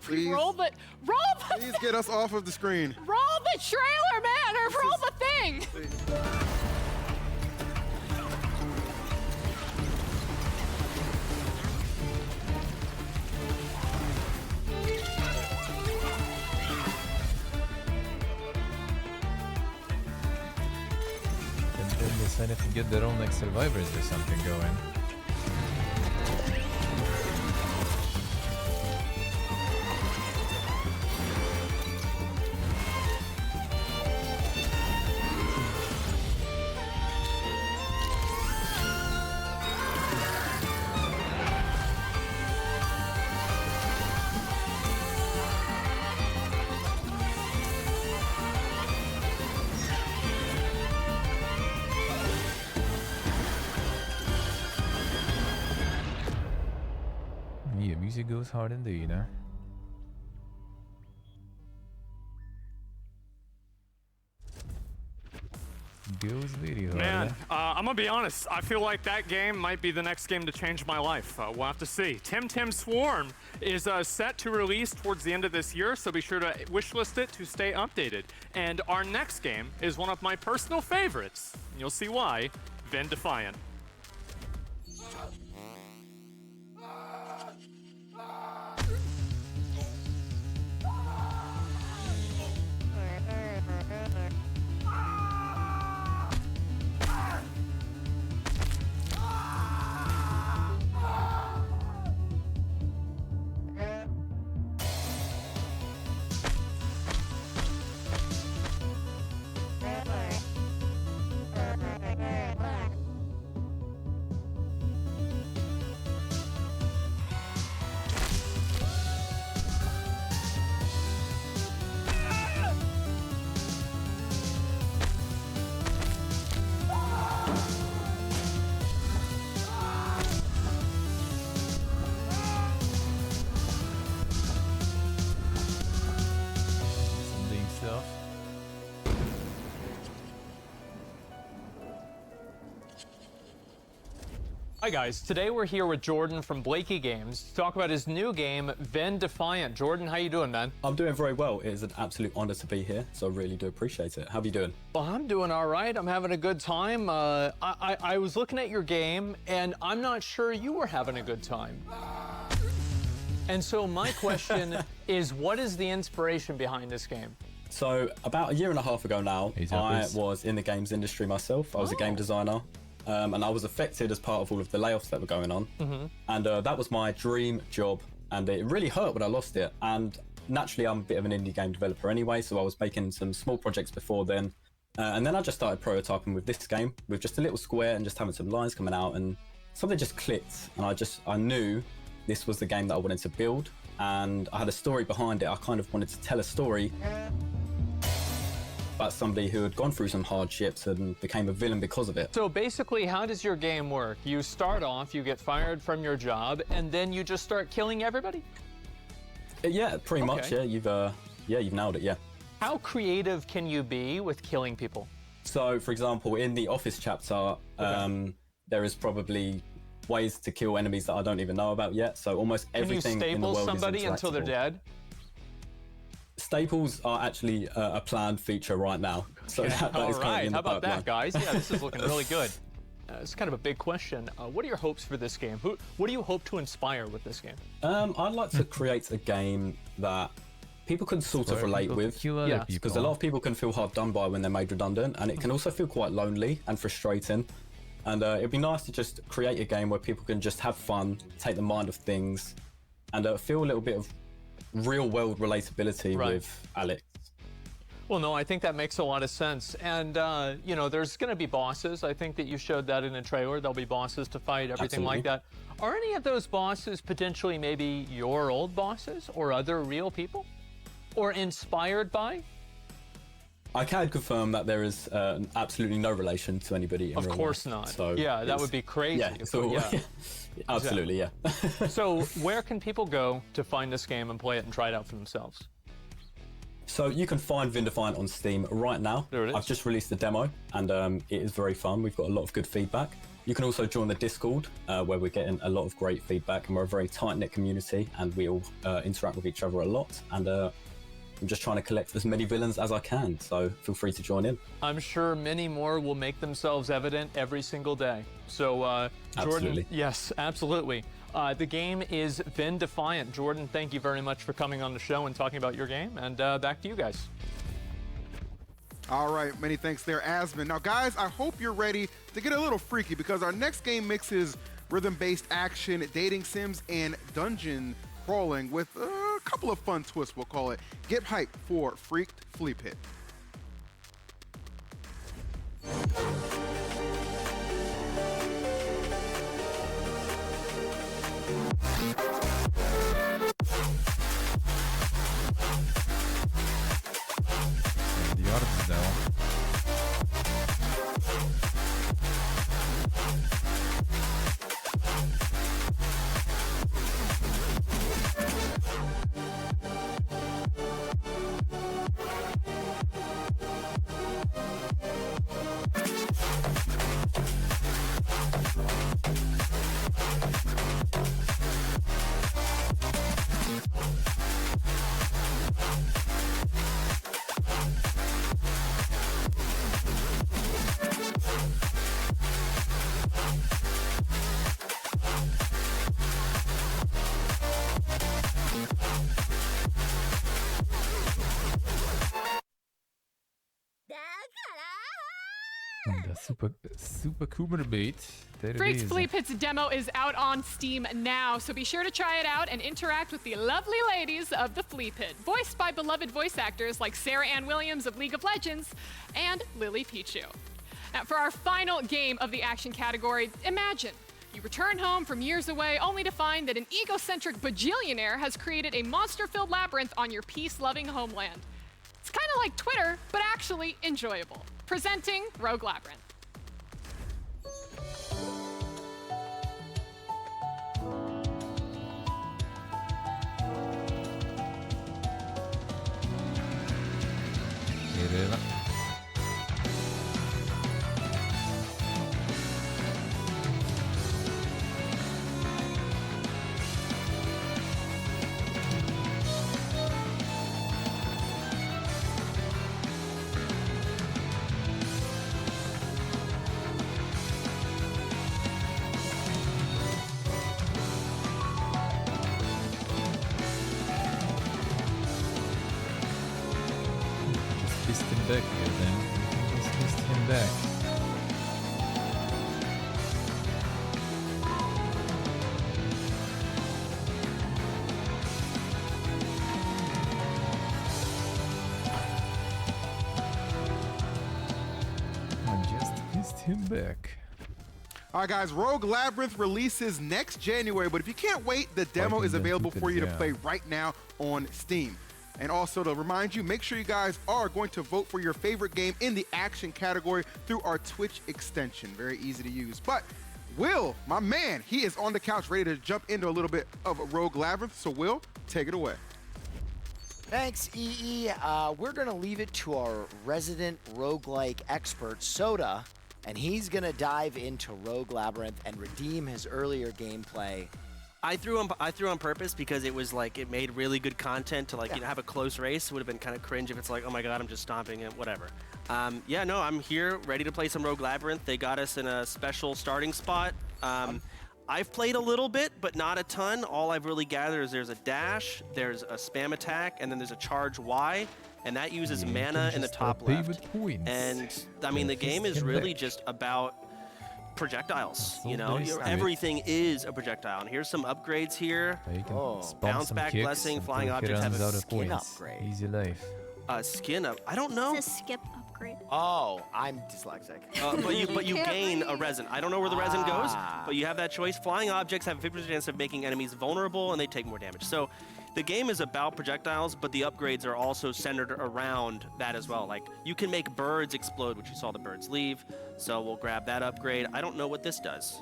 Please, roll the please get us off of the screen. Roll the trailer, man, or roll the thing. Decided to get their own like survivors or something going. Yeah, music goes hard indeed, huh? Goes very hard. Man, I'm gonna be honest. I feel like that game might be the next game to change my life. We'll have to see. Tim Swarm is set to release towards the end of this year, so be sure to wishlist it to stay updated. And our next game is one of my personal favorites. And you'll see why. Ven Defiant. Hi guys, today we're here with Jordan from Blakey Games to talk about his new game, Ven Defiant. Jordan, how you doing, man? I'm doing very well. It is an absolute honor to be here, so I really do appreciate it. How are you doing? Well, I'm doing all right. I'm having a good time. I was looking at your game, and I'm not sure you were having a good time. And so my question is, what is the inspiration behind this game? So about a year and a half ago now, I was in the games industry myself. I was a game designer. And I was affected as part of all of the layoffs that were going on. And that was my dream job, and it really hurt when I lost it. And naturally, I'm a bit of an indie game developer anyway, so I was making some small projects before then. And then I just started prototyping with this game, with just a little square and just having some lines coming out, and something just clicked. And I knew this was the game that I wanted to build, and I had a story behind it. I kind of wanted to tell a story about somebody who had gone through some hardships and became a villain because of it. So basically, how does your game work? You start off, you get fired from your job, and then you just start killing everybody? Yeah, pretty much. Yeah, you've nailed it. Yeah. How creative can you be with killing people? So, for example, in the Office chapter, there is probably ways to kill enemies that I don't even know about yet. So almost everything in the world is interactable. Can you staple somebody until they're dead? Staples are actually a planned feature right now. So that is currently in the How about pipeline. that, guys? Yeah, this is looking really good. It's kind of a big question. What are your hopes for this game? What do you hope to inspire with this game? I'd like to create a game that people can sort of relate with. Because a lot of people can feel hard done by when they're made redundant, and it can also feel quite lonely and frustrating. And it'd be nice to just create a game where people can just have fun, take the mind of things, and feel a little bit of real-world relatability with Alex. Well, no, I think that makes a lot of sense. And, you know, there's going to be bosses. I think that you showed that in a trailer. There'll be bosses to fight, everything like that. Are any of those bosses potentially maybe your old bosses or other real people? Or inspired by? I can confirm that there is absolutely no relation to anybody in real life. Of course not. So yeah, that would be crazy. Yeah, so, absolutely, yeah. So where can people go to find this game and play it and try it out for themselves? So you can find Vindefiant on Steam right now. There it is. I've just released the demo, and it is very fun. We've got a lot of good feedback. You can also join the Discord, where we're getting a lot of great feedback, and we're a very tight-knit community, and we all interact with each other a lot. And I'm just trying to collect as many villains as I can, so feel free to join in. I'm sure many more will make themselves evident every single day. So, Jordan, absolutely. Yes, absolutely. The game is Vindefiant. Jordan, thank you very much for coming on the show and talking about your game, and back to you guys. All right, many thanks there, Asmon. Now, guys, I hope you're ready to get a little freaky because our next game mixes rhythm-based action, dating sims, and dungeon crawling with a couple of fun twists, we'll call it. Get hyped for Freaked Flea Pit. Super cool debate. Freaked Flea Pit's demo is out on Steam now, so be sure to try it out and interact with the lovely ladies of the Flea Pit, voiced by beloved voice actors like Sarah Ann Williams of League of Legends and Lily Pichu. Now, for our final game of the action category, imagine you return home from years away only to find that an egocentric bajillionaire has created a monster-filled labyrinth on your peace-loving homeland. It's kind of like Twitter, but actually enjoyable. Presenting Rogue Labyrinth. Back here then. Let's list him back. I just kissed him back. All right, guys, Rogue Labyrinth releases next January, but if you can't wait, the demo is available for you to play right now on Steam. And also to remind you, make sure you guys are going to vote for your favorite game in the action category through our Twitch extension. Very easy to use. But Will, my man, he is on the couch ready to jump into a little bit of Rogue Labyrinth. So Will, take it away. Thanks, EE. We're going to leave it to our resident roguelike expert, Soda, and he's going to dive into Rogue Labyrinth and redeem his earlier gameplay. I threw on purpose because it was like it made really good content to like you know, have a close race. It would have been kind of cringe if it's like, oh my god, I'm just stomping it, whatever. Yeah, no, I'm here ready to play some Rogue Labyrinth. They got us in a special starting spot. I've played a little bit, but not a ton. All I've really gathered is there's a dash, there's a spam attack, and then there's a charge Y, and that uses mana in the top left. And I mean, the game is really just about projectiles, you know, everything is a projectile. And here's some upgrades here. Bounce back blessing, flying objects have a skin upgrade. Easy life. Skin up. I don't know. It's a skip upgrade. Oh, I'm dyslexic. But you gain a resin. I don't know where the resin goes, but you have that choice. Flying objects have a 50% chance of making enemies vulnerable, and they take more damage. So the game is about projectiles, but the upgrades are also centered around that as well. Like, you can make birds explode, which you saw the birds leave. So we'll grab that upgrade. I don't know what this does.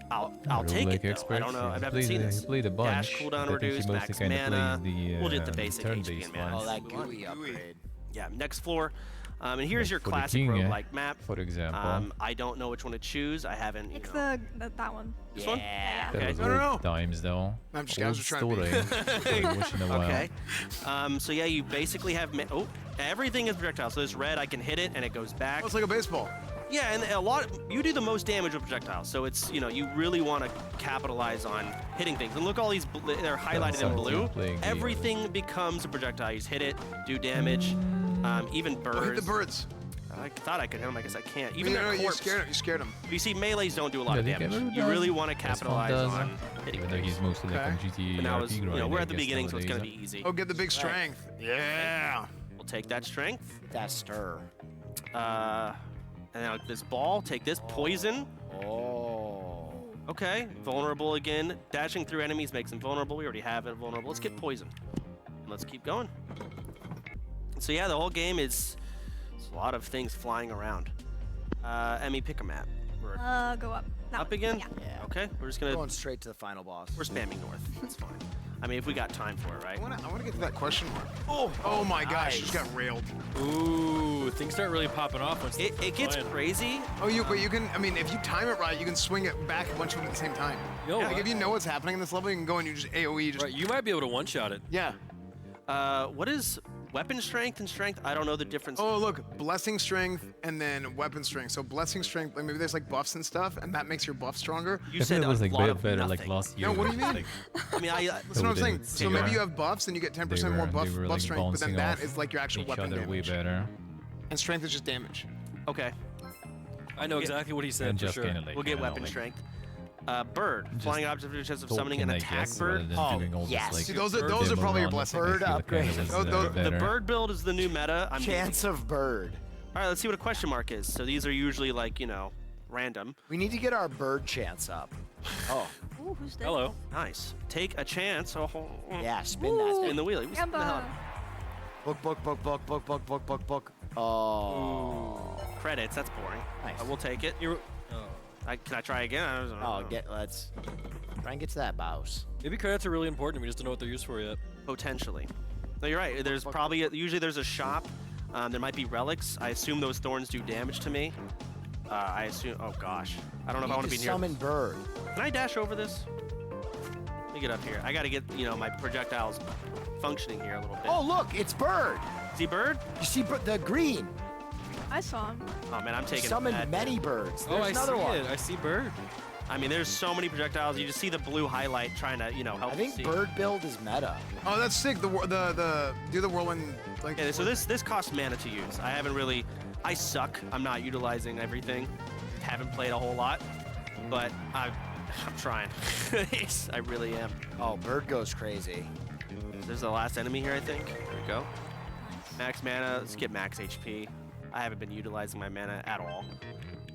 I'll take it, though. I don't know. I haven't seen this. Dash cooldown reduced, max mana. We'll get the basic HP and mana. Oh, that gooey upgrade. Yeah, next floor. And here's your classic roguelike map. For example. I don't know which one to choose. I haven't, It's that one. This one? Okay. No. Times though. I'm just guys are trying to be. Okay. So yeah, you basically have everything is projectile. So this red, I can hit it and it goes back. Oh, it's like a baseball. Yeah, and you do the most damage with projectiles. So it's, you know, you really want to capitalize on hitting things. And look, all these they're highlighted in blue. Everything becomes a projectile. You just hit it, do damage. Even birds. Hit the birds. I thought I could hit them. I guess I can't. Even you scared him. You see, melees don't do a lot of damage. You really want to capitalize on hitting things. He's mostly like on GT. You know, we're at the beginning, so it's gonna be easy. Oh, get the big strength. Yeah. We'll take that strength. That stir. And now this ball. Take this poison. Oh. Okay. Vulnerable again. Dashing through enemies makes them vulnerable. We already have it vulnerable. Let's get poison. And let's keep going. So yeah, the whole game is a lot of things flying around. Emmy, pick a map. Go up. Up again? Yeah. Okay, we're just gonna... Going straight to the final boss. We're spamming north. That's fine. I mean, if we got time for it, right? I wanna get to that question mark. Oh my gosh, just got railed. Ooh, things start really popping off once it gets crazy. Oh, but you can, I mean, if you time it right, you can swing it back a bunch of them at the same time. Like, if you know what's happening in this level, you can go and you just AoE. Right, you might be able to one-shot it. Yeah. What is weapon strength and strength? I don't know the difference. Oh, look, blessing strength and then weapon strength. So blessing strength, like maybe there's like buffs and stuff, and that makes your buff stronger. You said it was like better like last year. No, what do you mean? I mean, that's what I'm saying. So maybe you have buffs and you get 10% more buff strength, but then that is like your actual weapon damage. Way better. And strength is just damage. Okay. I know exactly what he said for sure. We'll get weapon strength. Bird, flying object with a chance of summoning an attack bird. Oh, yes. See, those are probably your blessings. Bird upgrade. The bird build is the new meta. Chance of bird. All right, let's see what a question mark is. So these are usually like, you know, random. We need to get our bird chance up. Oh. Ooh, who's that? Hello. Nice. Take a chance. Oh. Yeah, spin that. Spin the wheel. Spin the hell Book. Oh. Ooh. Credits. That's boring. Nice. We'll take it. Can I try again? I don't know. Let's try and get to that boss. Maybe credits are really important. We just don't know what they're used for yet. Potentially. No, you're right. There's probably usually there's a shop. There might be relics. I assume those thorns do damage to me. I assume. Oh gosh. I don't know if I want to be near. Summon bird. Can I dash over this? Let me get up here. I got to get my projectiles functioning here a little bit. Oh look, it's bird. See bird? You see the green. I saw him. Oh man, I'm taking. Summoned many birds. There's another one. I see bird. I mean, there's so many projectiles. You just see the blue highlight trying to, help. I think bird build is meta. Oh, that's sick. Do the whirlwind like. Yeah, so this costs mana to use. I haven't really. I suck. I'm not utilizing everything. Haven't played a whole lot, but I'm trying. I really am. Oh, bird goes crazy. There's the last enemy here, I think. There we go. Max mana. Let's get max HP. I haven't been utilizing my mana at all.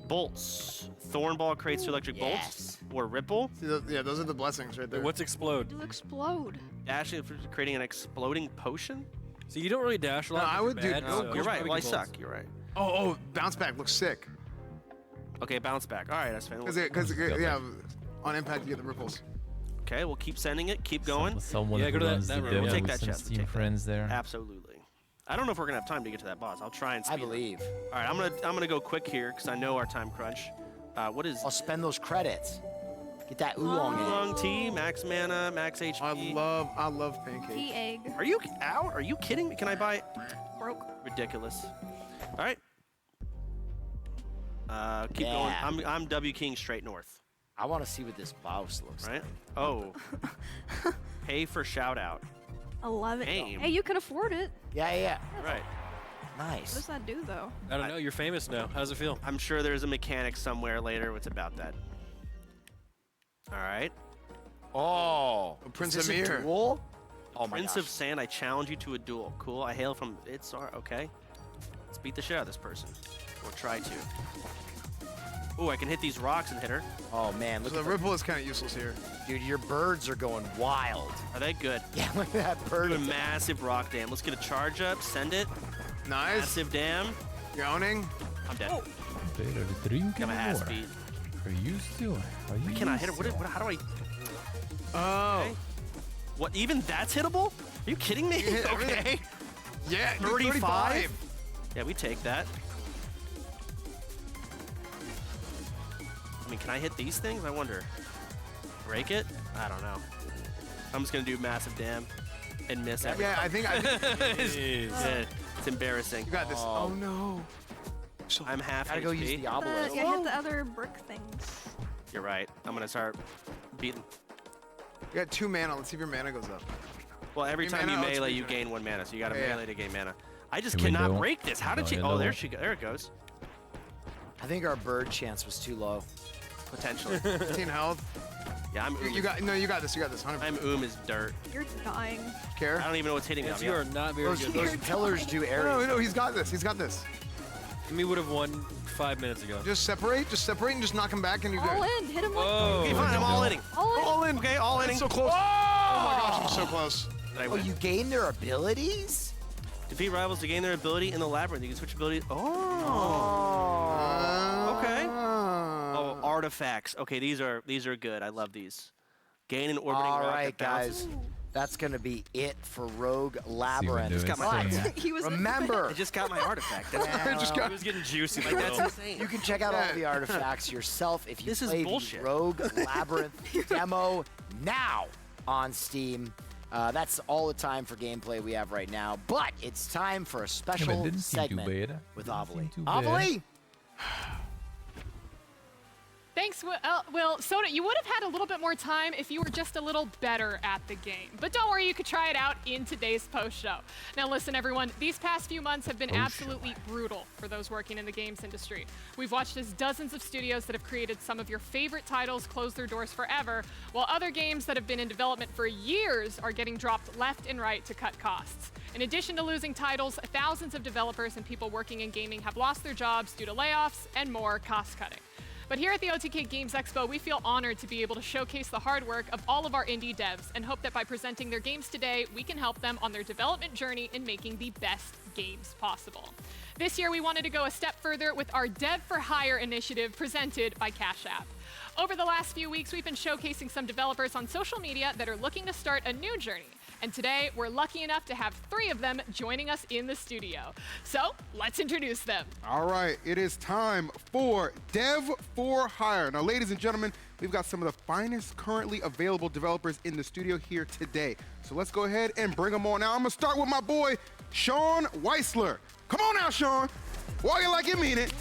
Bolts. Thornball creates electric bolts. Or ripple. See, those are the blessings right there. What's explode? Do explode. Dashing for creating an exploding potion? So you don't really dash a lot. No, I would do. You're right. Well, I suck. You're right. Oh, bounce back looks sick. Okay, bounce back. All right, that's fine. Because yeah, on impact you get the ripples. Okay, we'll keep sending it. Keep going. Someone who runs the demo We'll take with that some chest. Steam friends there. Absolutely. I don't know if we're gonna have time to get to that boss. I'll try and speed I believe. All right, I'm gonna go quick here because I know our time crunch. What is? I'll spend those credits. Get that oolong Oolong tea, max mana, max HP. I love pancakes. Tea egg. Are you out? Are you kidding me? Can I buy? Broke. Ridiculous. All right. Keep going. I'm W King straight north. I want to see what this boss looks like. Oh. Pay for shout out. I love it. Aim. Hey, you can afford it. Yeah. Right. Nice. What does that do, though? I don't know. You're famous now. How does it feel? I'm sure there's a mechanic somewhere later. What's about that? All right. Oh. Prince is this Amir. a duel? Oh my Prince gosh. of Sand, I challenge you to a duel. Cool. I hail from Itzar. Okay. Let's beat the shit out of this person. Or try to. Oh, I can hit these rocks and hit her. Oh man, look So at the ripple is kind of useless here. Dude, your birds are going wild. Are they good? Yeah, look at that bird. A massive rock dam. Let's get a charge up. Send it. Nice. Massive dam. Drowning. I'm dead. Better drink Got my ass more. beat. Are you still? Are you? Can I hit her? How do I? Oh. Okay. What? Even that's hittable? Are you kidding me? You hit Okay. everything. Yeah, dude, 35. Yeah, we take that. I mean, can I hit these things? I wonder. Break it? I don't know. I'm just gonna do massive dam and miss everything. Yeah, I think it's embarrassing. You got this. Oh no. I'm half Gotta HP. go use the obelisk. Yeah, hit the other brick things. You're right. I'm gonna start beating. You got 2 mana. Let's see if your mana goes up. Well, every Three time you mana, let's melee, you rejoin. gain 1 mana, so you gotta Yeah. melee to gain mana. I just Window. cannot break this. How did she? Oh, there Window. there it goes. I think our bird chance was too low. Potentially. 15 health. Yeah, I'm. You got no. You got this. You got this. 100%. I'm is dirt. You're dying. Care. I don't even know what's hitting me. You are not very good. Those pillars do areas. No, he's got this. He's got this. Me would have won 5 minutes ago. Just separate, and just knock him back, and you're All good. in. Hit him Whoa. with. Okay, fine. I'm all inning. All in. All in. Okay, all It's inning. so close. Oh my gosh, I'm so close. Did I Oh, win? you gain their abilities? Defeat rivals to gain their ability in the labyrinth. You can switch abilities. Okay. Oh, artifacts. Okay, these are good. I love these. Gain an orbiting All rock right, that bounces. guys. That's gonna be it for Rogue Labyrinth. Just got my But He was remember, I just got my artifact. That's Yeah, just it got. was getting juicy. Like, Like, that's that's insane. you can check out all the artifacts yourself if you This is play the bullshit. Rogue Labyrinth demo now on Steam. That's all the time for gameplay we have right now, but it's time for a special didn't seem too segment bad. with Didn't seem Avali. too bad. Avali! Thanks, Will. Soda, you would have had a little bit more time if you were just a little better at the game. But don't worry, you could try it out in today's post-show. Now listen, everyone, these past few months have been absolutely brutal for those working in the games industry. We've watched as dozens of studios that have created some of your favorite titles close their doors forever, while other games that have been in development for years are getting dropped left and right to cut costs. In addition to losing titles, thousands of developers and people working in gaming have lost their jobs due to layoffs and more cost-cutting. But here at the OTK Games Expo, we feel honored to be able to showcase the hard work of all of our indie devs and hope that by presenting their games today, we can help them on their development journey in making the best games possible. This year, we wanted to go a step further with our Dev for Hire initiative presented by Cash App. Over the last few weeks, we've been showcasing some developers on social media that are looking to start a new journey. And today, we're lucky enough to have 3 of them joining us in the studio. So let's introduce them. All right, it is time for Dev for Hire. Now, ladies and gentlemen, we've got some of the finest currently available developers in the studio here today. So let's go ahead and bring them on. Now, I'm gonna start with my boy, Sean Weisler. Come on now, Sean. Walk it like you mean it.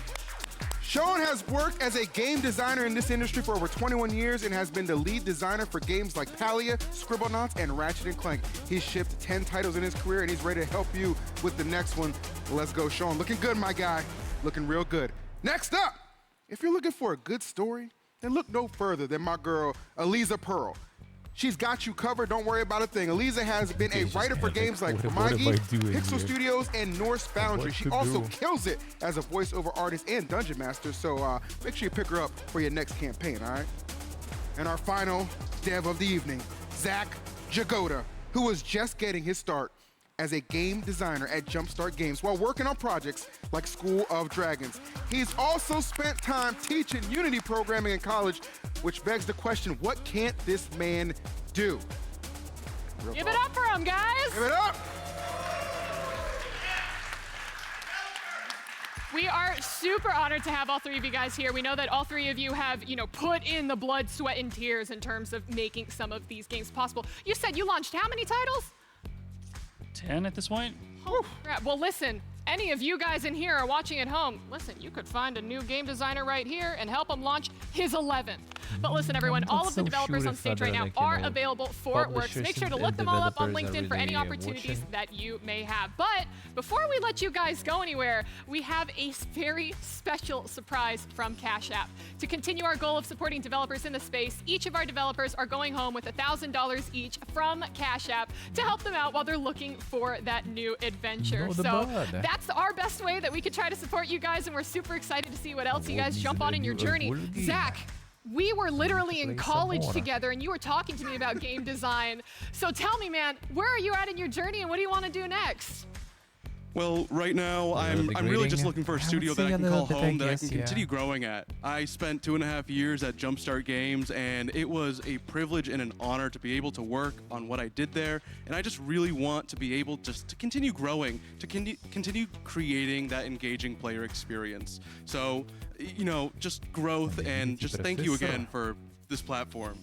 Sean has worked as a game designer in this industry for over 21 years and has been the lead designer for games like Palia, Scribblenauts, and Ratchet & Clank. He's shipped 10 titles in his career and he's ready to help you with the next one. Let's go, Sean. Looking good, my guy. Looking real good. Next up, if you're looking for a good story, then look no further than my girl, Eliza Pearl. She's got you covered. Don't worry about a thing. Eliza has been a writer for games like Magi, Pixel Studios, and Norse Foundry. She also kills it as a voiceover artist and dungeon master, so make sure you pick her up for your next campaign, all right? And our final dev of the evening, Zach Jagoda, who was just getting his start as a game designer at Jumpstart Games while working on projects like School of Dragons. He's also spent time teaching Unity programming in college, which begs the question, what can't this man do? Give it up for him, guys! Give it up! We are super honored to have all three of you guys here. We know that all three of you have, put in the blood, sweat, and tears in terms of making some of these games possible. You said you launched how many titles? 10 at this point. Oh, crap. Well, listen, any of you guys in here are watching at home. Listen, you could find a new game designer right here and help him launch his 11th. But listen, everyone, all of the developers on stage right now are available for work. So make sure to look them all up on LinkedIn for any opportunities that you may have. But before we let you guys go anywhere, we have a very special surprise from Cash App. To continue our goal of supporting developers in the space, each of our developers are going home with $1,000 each from Cash App to help them out while they're looking for that new adventure. So that's our best way that we could try to support you guys, and we're super excited to see what else you guys jump on in your journey. Zach, we were literally in college together, and you were talking to me about game design. So tell me, man, where are you at in your journey, and what do you want to do next? Well, right now, I'm really just looking for a studio that I can call home, that I can continue growing at. I spent 2.5 years at Jumpstart Games, and it was a privilege and an honor to be able to work on what I did there. And I just really want to be able just to continue growing, to continue creating that engaging player experience. So, just growth, and just thank you again for this platform.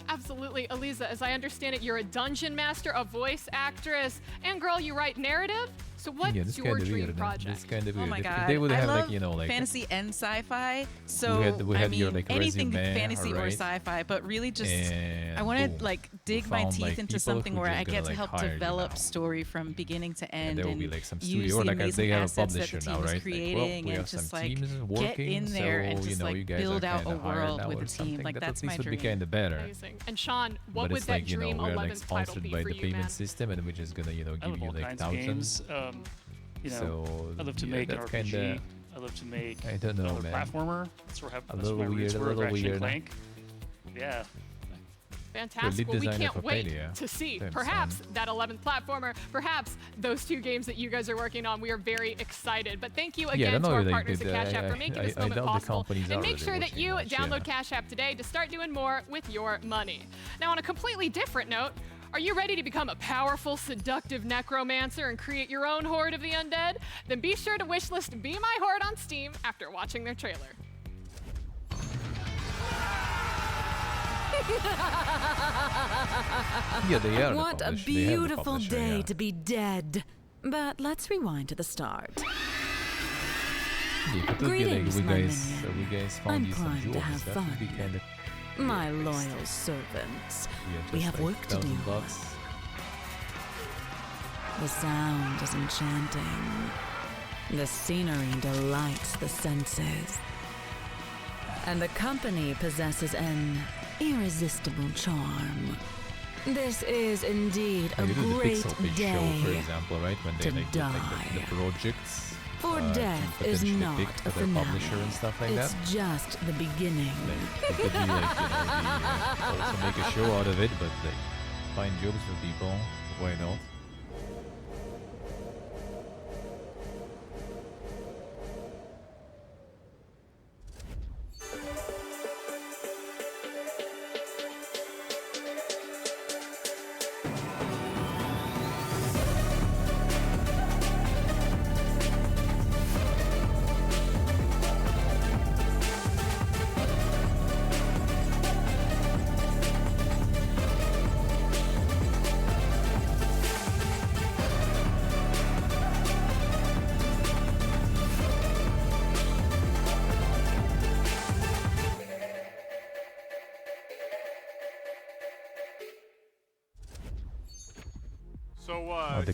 Absolutely. Eliza, as I understand it, you're a dungeon master, a voice actress, and girl, you write narrative? So what's your dream project? Oh my god, they would have I love fantasy and sci-fi. So we had I mean, anything resume, fantasy or sci-fi, but really just I want to dig my teeth into something where I get to help develop story from beginning to end, and there will be like some use studio, the amazing they have a assets that publisher the team now, is right? creating, we and have just some like teams get in there and just like build out a world with a team. Like that's my dream. Would be kind of better. Amazing. And Sean, what but would that dream 11th title be by for the you, payment man? system, and we're just gonna give you like thousands. So I love to make an RPG. I love to make another platformer. That's where a little weird, a little weird. Yeah. Fantastic. Well, we can't wait to see perhaps that 11th platformer, perhaps those two games that you guys are working on. We are very excited. But thank you again to our partners at Cash App for making this moment possible. And make sure that you download Cash App today to start doing more with your money. Now, on a completely different note, are you ready to become a powerful, seductive necromancer and create your own horde of the undead? Then be sure to wishlist Be My Horde on Steam after watching their trailer. Yeah, they are. What a beautiful day to be dead. But let's rewind to the start. Greetings, my minion. I'm primed to have fun. My loyal servants, we have work to do. The sound is enchanting. The scenery delights the senses. And the company possesses an irresistible charm. This is indeed a great day show, for example, right? When they to die. The projects. For death is not a finale. And stuff like it's that. just the beginning. It could be also make a show out of it, but find jobs for people. Why not?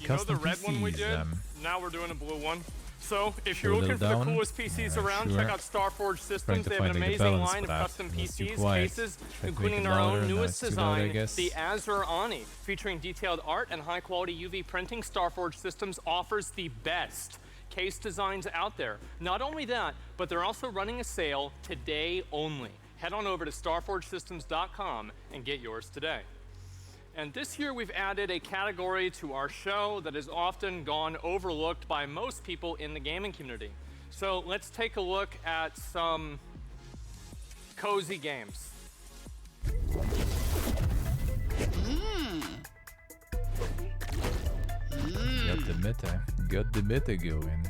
So, the red one we did? Now we're doing a blue one. So, if you're looking for the coolest PCs around, check out Starforge Systems. They have an amazing line of custom PCs, cases, including their own newest design, the Azure Ani. Featuring detailed art and high-quality UV printing, Starforge Systems offers the best case designs out there. Not only that, but they're also running a sale today only. Head on over to starforgesystems.com and get yours today. And this year we've added a category to our show that has often gone overlooked by most people in the gaming community. So let's take a look at some cozy games. Got the meta going.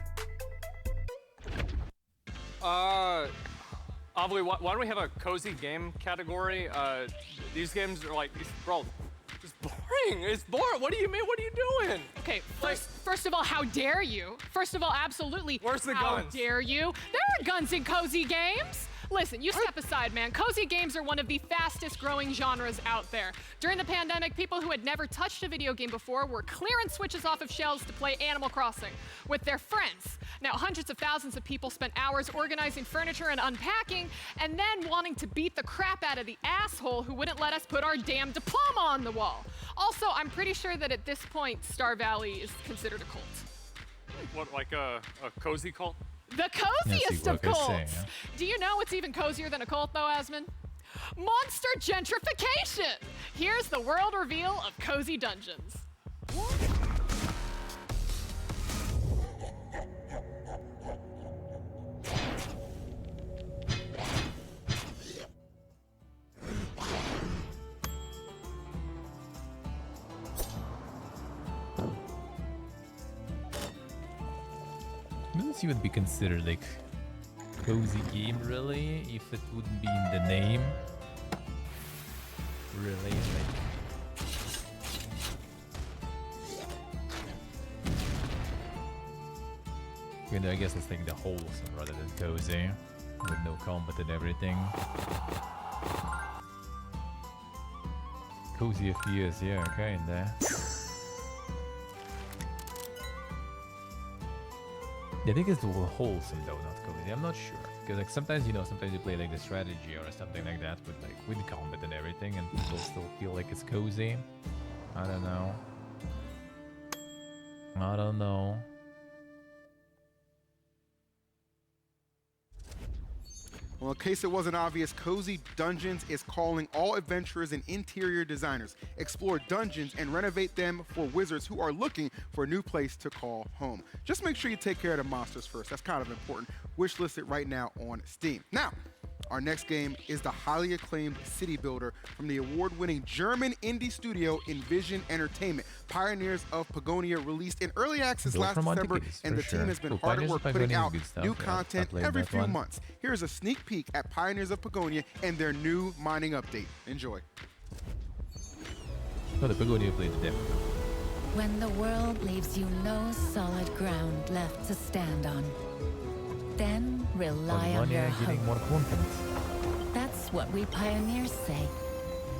Obviously, why don't we have a cozy game category? These games are like, bro, it's boring. It's boring. What do you mean? What are you doing? Okay, first of all, how dare you? First of all, absolutely. Where's the how guns? How dare you? There are guns in cozy games. Listen, you step aside, man. Cozy games are one of the fastest growing genres out there. During the pandemic, people who had never touched a video game before were clearing switches off of shelves to play Animal Crossing with their friends. Now, hundreds of thousands of people spent hours organizing furniture and unpacking, and then wanting to beat the crap out of the asshole who wouldn't let us put our damn diploma on the wall. Also, I'm pretty sure that at this point, Star Valley is considered a cult. What, like a cozy cult? The coziest of cults! Do you know what's even cozier than a cult, though, Asmon? Monster gentrification! Here's the world reveal of Cozy Dungeons. Wouldn't this even be considered like cozy game really if it wouldn't be in the name? Really, like. You know, I guess it's like the wholesome rather than cozy, with no combat and everything. Cozy FPS, yeah, kinda. I think it's wholesome though, not cozy. I'm not sure. Because like sometimes, you know, sometimes you play like the strategy or something like that, but like with combat and everything, and people still feel like it's cozy. I don't know. I don't know. Well, in case it wasn't obvious, Cozy Dungeons is calling all adventurers and interior designers. Explore dungeons and renovate them for wizards who are looking for a new place to call home. Just make sure you take care of the monsters first. That's kind of important. Wishlist it right now on Steam. Now, our next game is the highly acclaimed city builder from the award-winning German indie studio Envision Entertainment. Pioneers of Pagonia released in early access last December, and the team has been hard at work putting out new content every few months. Here's a sneak peek at Pioneers of Pagonia and their new mining update. Enjoy. Oh, the Pagonia played the demo. When the world leaves you no solid ground left to stand on, then rely on your hope. That's what we pioneers say.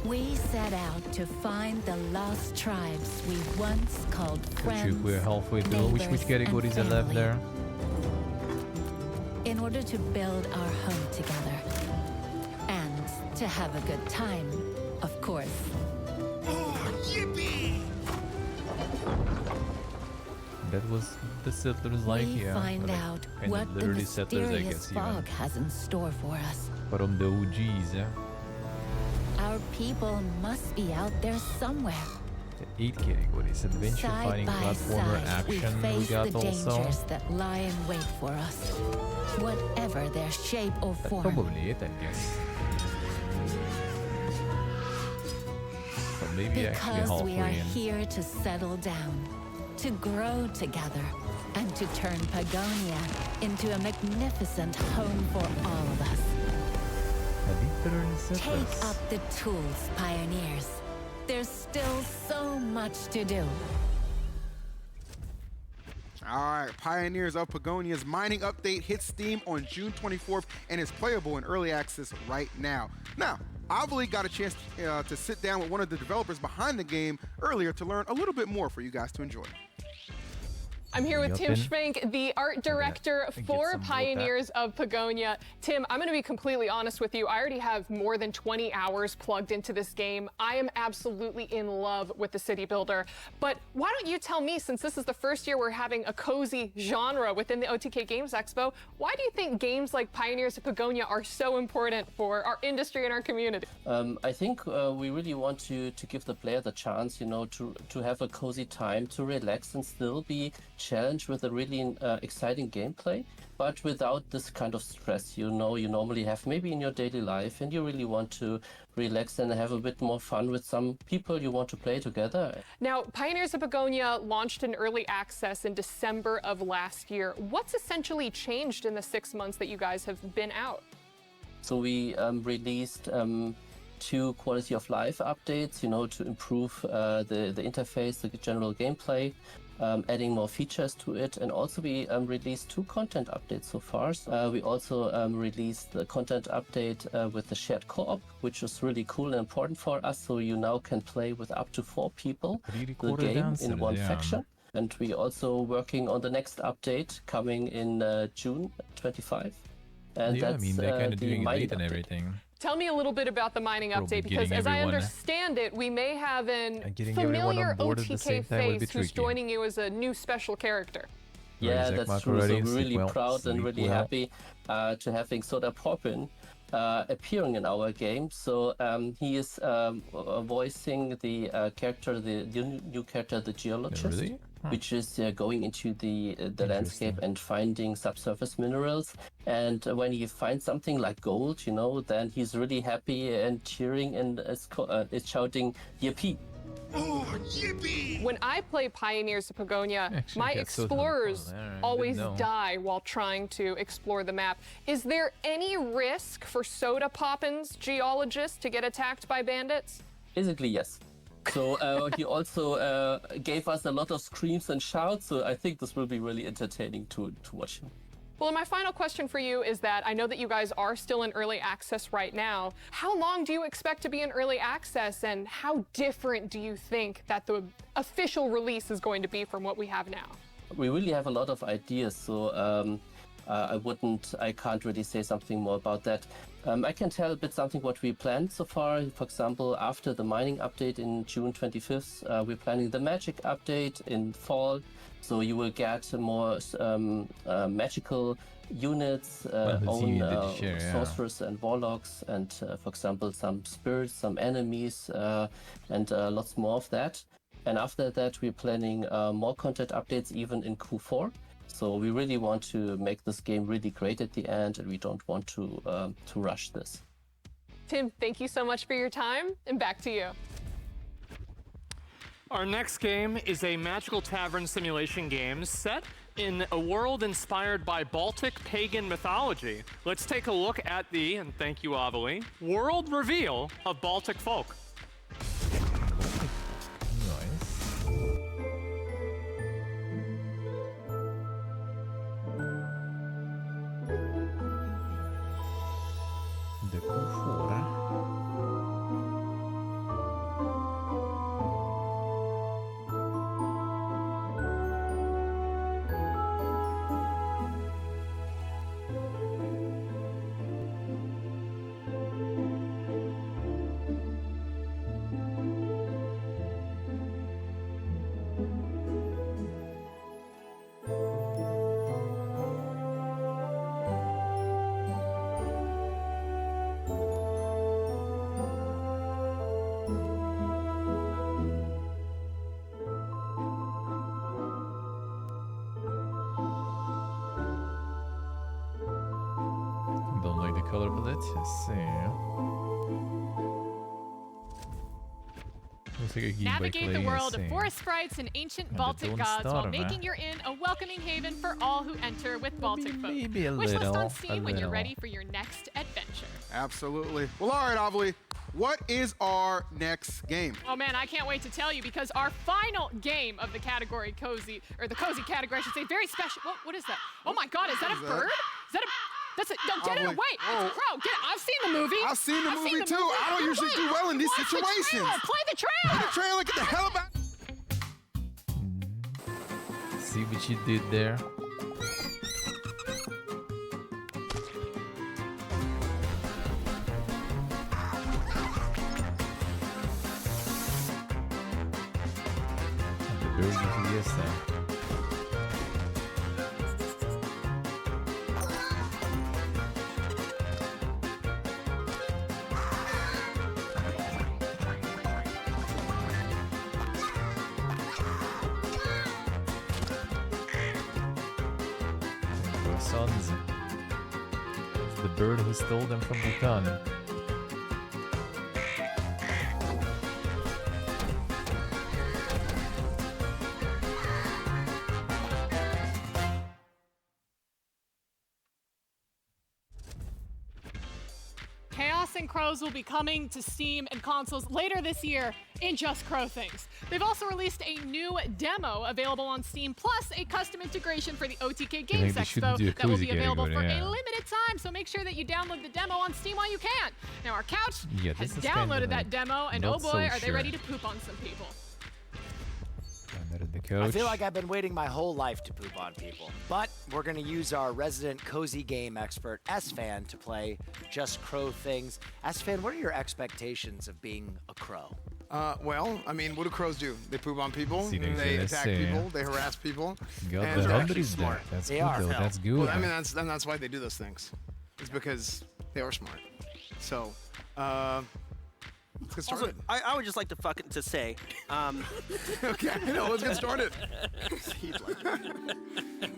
We set out to find the lost tribes we once called friends. We're halfway through. Which categories are left there? In order to build our home together. And to have a good time, of course. Oh, yippee! That was the settlers like, we yeah. find out what the mysterious fog has in store for us. From the OGs, yeah. Our people must be out there somewhere. The 8 categories: adventure, fighting, platformer, action. We face got the also. dangers that lie in wait for us, whatever their shape or form. That's probably it, I guess. But maybe because actually halfway we are in. here to settle down, to grow together, and to turn Pagonia into a magnificent home for all of us. Take up the tools, pioneers. There's still so much to do. All right, Pioneers of Pagonia's mining update hits Steam on June 24th and is playable in early access right now. Now, Avali got a chance to sit down with one of the developers behind the game earlier to learn a little bit more for you guys to enjoy. I'm here with Tim Schwenk, the art director for Pioneers of Pagonia. Tim, I'm going to be completely honest with you. I already have more than 20 hours plugged into this game. I am absolutely in love with the city builder. But why don't you tell me, since this is the first year we're having a cozy genre within the OTK Games Expo, why do you think games like Pioneers of Pagonia are so important for our industry and our community? I think we really want to give the player the chance, you know, to have a cozy time, to relax and still be challenged with a really exciting gameplay, but without this kind of stress, you know, you normally have maybe in your daily life, and you really want to relax and have a bit more fun with some people you want to play together. Now, Pioneers of Pagonia launched in early access in December of last year. What's essentially changed in the 6 months that you guys have been out? So we released 2 quality of life updates, you know, to improve the interface, the general gameplay, adding more features to it, and also we released 2 content updates so far. We also released the content update with the shared co-op, which is really cool and important for us. So you now can play with up to 4 people the game in one faction. And we also working on the next update coming in June 25. And yeah, that's, I mean, they're kind of doing it late and update. everything. Tell me a little bit about the mining update, because as I understand it, we may have an familiar OTK face who's joining you as a new special character. Yeah, that's true. So we're really proud and really happy to having Soda Poppin appearing in our game. So he is voicing the character, the new character, the geologist. Really? Which is going into the landscape and finding subsurface minerals. And when he finds something like gold, you know, then he's really happy and cheering and is shouting, "Yippee!" Oh, yippee! When I play Pioneers of Pagonia, my explorers always die while trying to explore the map. Is there any risk for Soda Poppin's geologist to get attacked by bandits? Basically, yes. So he also gave us a lot of screams and shouts, so I think this will be really entertaining to watch him. Well, my final question for you is that I know that you guys are still in early access right now. How long do you expect to be in early access, and how different do you think that the official release is going to be from what we have now? We really have a lot of ideas, so I can't really say something more about that. I can tell a bit something what we planned so far. For example, after the mining update in June 25th, we're planning the magic update in fall. So you will get more magical units, sorcerers and warlocks, and for example, some spirits, some enemies, and lots more of that. And after that, we're planning more content updates even in Q4. So we really want to make this game really great at the end, and we don't want to rush this. Tim, thank you so much for your time, and back to you. Our next game is a magical tavern simulation game set in a world inspired by Baltic pagan mythology. Let's take a look at the, and thank you, Avali, world reveal of Baltic folk. Color palette, let's see. Navigate the world of forest sprites and ancient Baltic gods while making your inn a welcoming haven for all who enter with Baltic folk. Wishlist on Steam when you're ready for your next adventure. Absolutely. Well, all right, Avali. What is our next game? Oh man, I can't wait to tell you, because our final game of the category cozy, or the cozy category, I should say, very special. What is that? Oh my God, is that a bird? Is that a... That's it. No, get it away. It's a crow. Get it. I've seen the movie. I've seen the movie too. I don't usually do well in these situations. Play the trailer. Play the trailer. Get the hell about. See what you did there? The bird usually is there. Sons. It's the bird who stole them from Bhutan. Chaos and Crows will be coming to Steam and consoles later this year in Just Crow Things. They've also released a new demo available on Steam, plus a custom integration for the OTK Games Expo that will be available for a limited time, so make sure that you download the demo on Steam while you can. Now, our couch has downloaded that demo, and oh boy, are they ready to poop on some people. I feel like I've been waiting my whole life to poop on people, but we're going to use our resident cozy game expert, S-Fan, to play Just Crow Things. S-Fan, what are your expectations of being a crow? Well, I mean, what do crows do? They poop on people, they attack people, they harass people, and they're actually smart. That's good, though. That's good. Well, I mean, that's why they do those things. It's because they are smart. So, let's get started. Also, I would just like to say, okay, let's get started.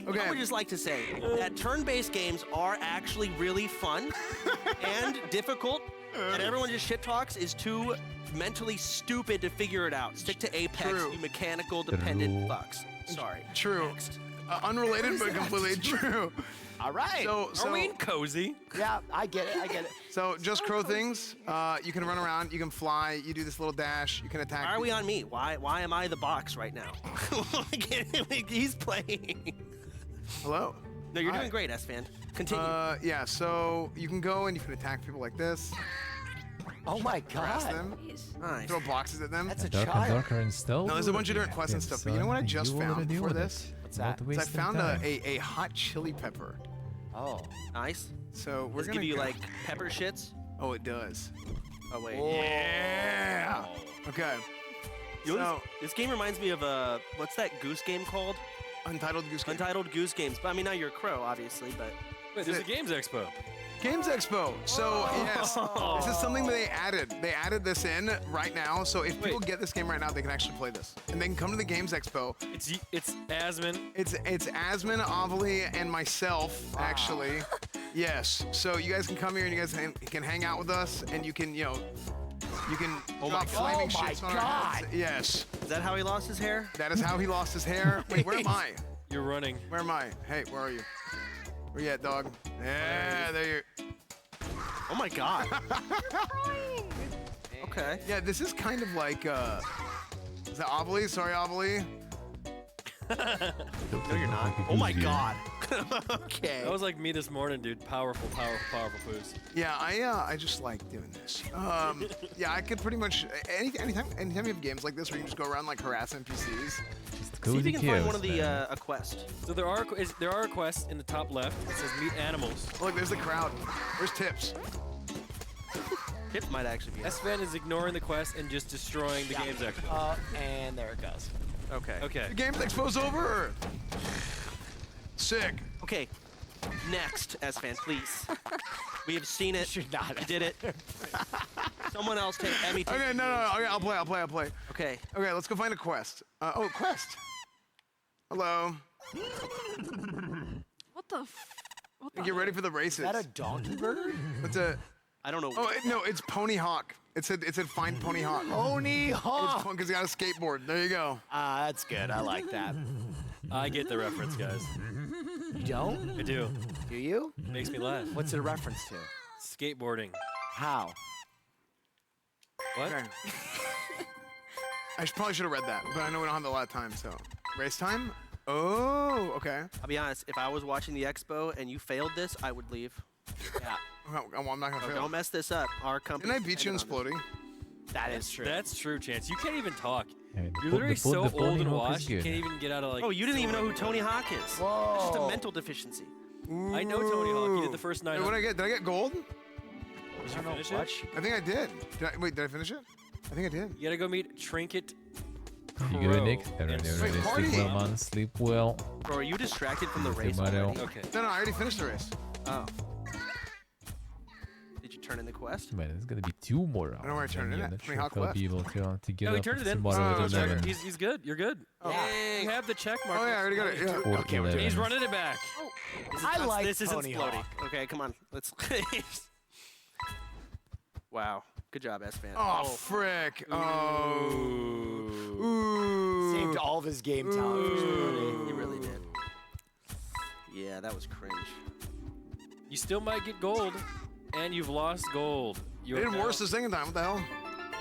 Okay. I would just like to say that turn-based games are actually really fun and difficult, and everyone just shit talks is too mentally stupid to figure it out. Stick to Apex, you mechanical dependent fucks. Sorry. True. Unrelated, but completely true. All right. So are we in cozy? Yeah, I get it. So Just Crow Things. You can run around. You can fly. You do this little dash. You can attack. Why are we on me? Why am I the box right now? He's playing. Hello. No, you're doing great, S-Fan. Continue. Yeah. So you can go and you can attack people like this. Oh my Harass God. them. Nice. Throw boxes at them. That's a Darker child. and darker and still. No, there's a bunch of different quests and stuff. But you know what I just found for this? What's that? I found a hot chili pepper. Oh, nice. So we're Does it gonna give you like pepper shits? Oh, it does. Oh wait. Yeah. Okay. This game reminds me of what's that goose game called? Untitled Goose Game. Untitled Goose Games. But I mean, now you're a crow, obviously. But wait, there's a Games Expo. Games Expo. So yes, this is something that they added. They added this in right now. So if people get this game right now, they can actually play this, and they can come to the Games Expo. It's Asmin. It's Asmin, Avali, and myself actually. Yes. So you guys can come here and you guys can hang out with us, and you can drop flaming shits on our heads. Yes. Is that how he lost his hair? That is how he lost his hair. Wait, where am I? You're running. Where am I? Hey, where are you? Where you at, dog? Yeah, there you. Oh my God. Okay. Yeah, this is kind of like, is that Avali? Sorry, Avali. No, you're not. Oh my God. Okay. That was like me this morning, dude. Powerful poos. Yeah, I just like doing this. Yeah, I could pretty much anytime you have games like this where you can just go around like harass NPCs. See if you can find one of the a quest. So there are quests in the top left. It says meet animals. Look, there's the crowd. Where's Tips? Tips might actually be. S-Fan is ignoring the quest and just destroying the Games Expo. And there it goes. Okay. The Games Expo's over. Sick. Okay. Next, S-Fan, please. We have seen it. Should not. We did it. Someone else take Emmy. Okay, no. Okay, I'll play. Okay. Okay, let's go find a quest. Quest. Hello. What the? Get ready for the races. Is that a donkey bird? What's a? I don't know. Oh no, it's Pony Hawk. It said find Pony Hawk. Pony Hawk. It's fun because he got a skateboard. There you go. That's good. I like that. I get the reference, guys. You don't? I do. Do you? It makes me laugh. What's it a reference to? Skateboarding. How? What? Okay. I probably should have read that, but I know we don't have a lot of time, so. Race time? Oh, okay. I'll be honest, if I was watching the expo and you failed this, I would leave. Yeah. I'm not gonna fail. Don't mess this up. Our company. Didn't I beat you in Splody? That is true. That's true, Chance. You can't even talk. You're literally so old and washed, you can't even get out of like... Oh, you didn't even know who Tony Hawk is. Whoa. It's just a mental deficiency. I know Tony Hawk. He did the first 9. What did I get? Did I get gold? Did you finish it? I think I did. Wait, did I finish it? I think I did. You gotta go meet Trinket. You good, Nick? Sleep well, man. Sleep well. Bro, are you distracted from the race already? Okay. No, I already finished the race. Oh. Did you turn in the quest? Man, there's gonna be 2 more rounds. I don't know where I turned it at. Sure I'll be able to get No, he up turned it in. tomorrow at 11. He's good. You're good. Oh. Yeah. You have the check mark. Oh, yeah, I already got it. Yeah. Okay, he's running it back. Oh. This isn't Splody. Okay, come on. Let's... Wow. Good job, S-Fan. Oh, frick. Oh. Ooh. Saved all of his game talent. He really did. Yeah, that was cringe. You still might get gold, and you've lost gold. You didn't worse this second time. What the hell? All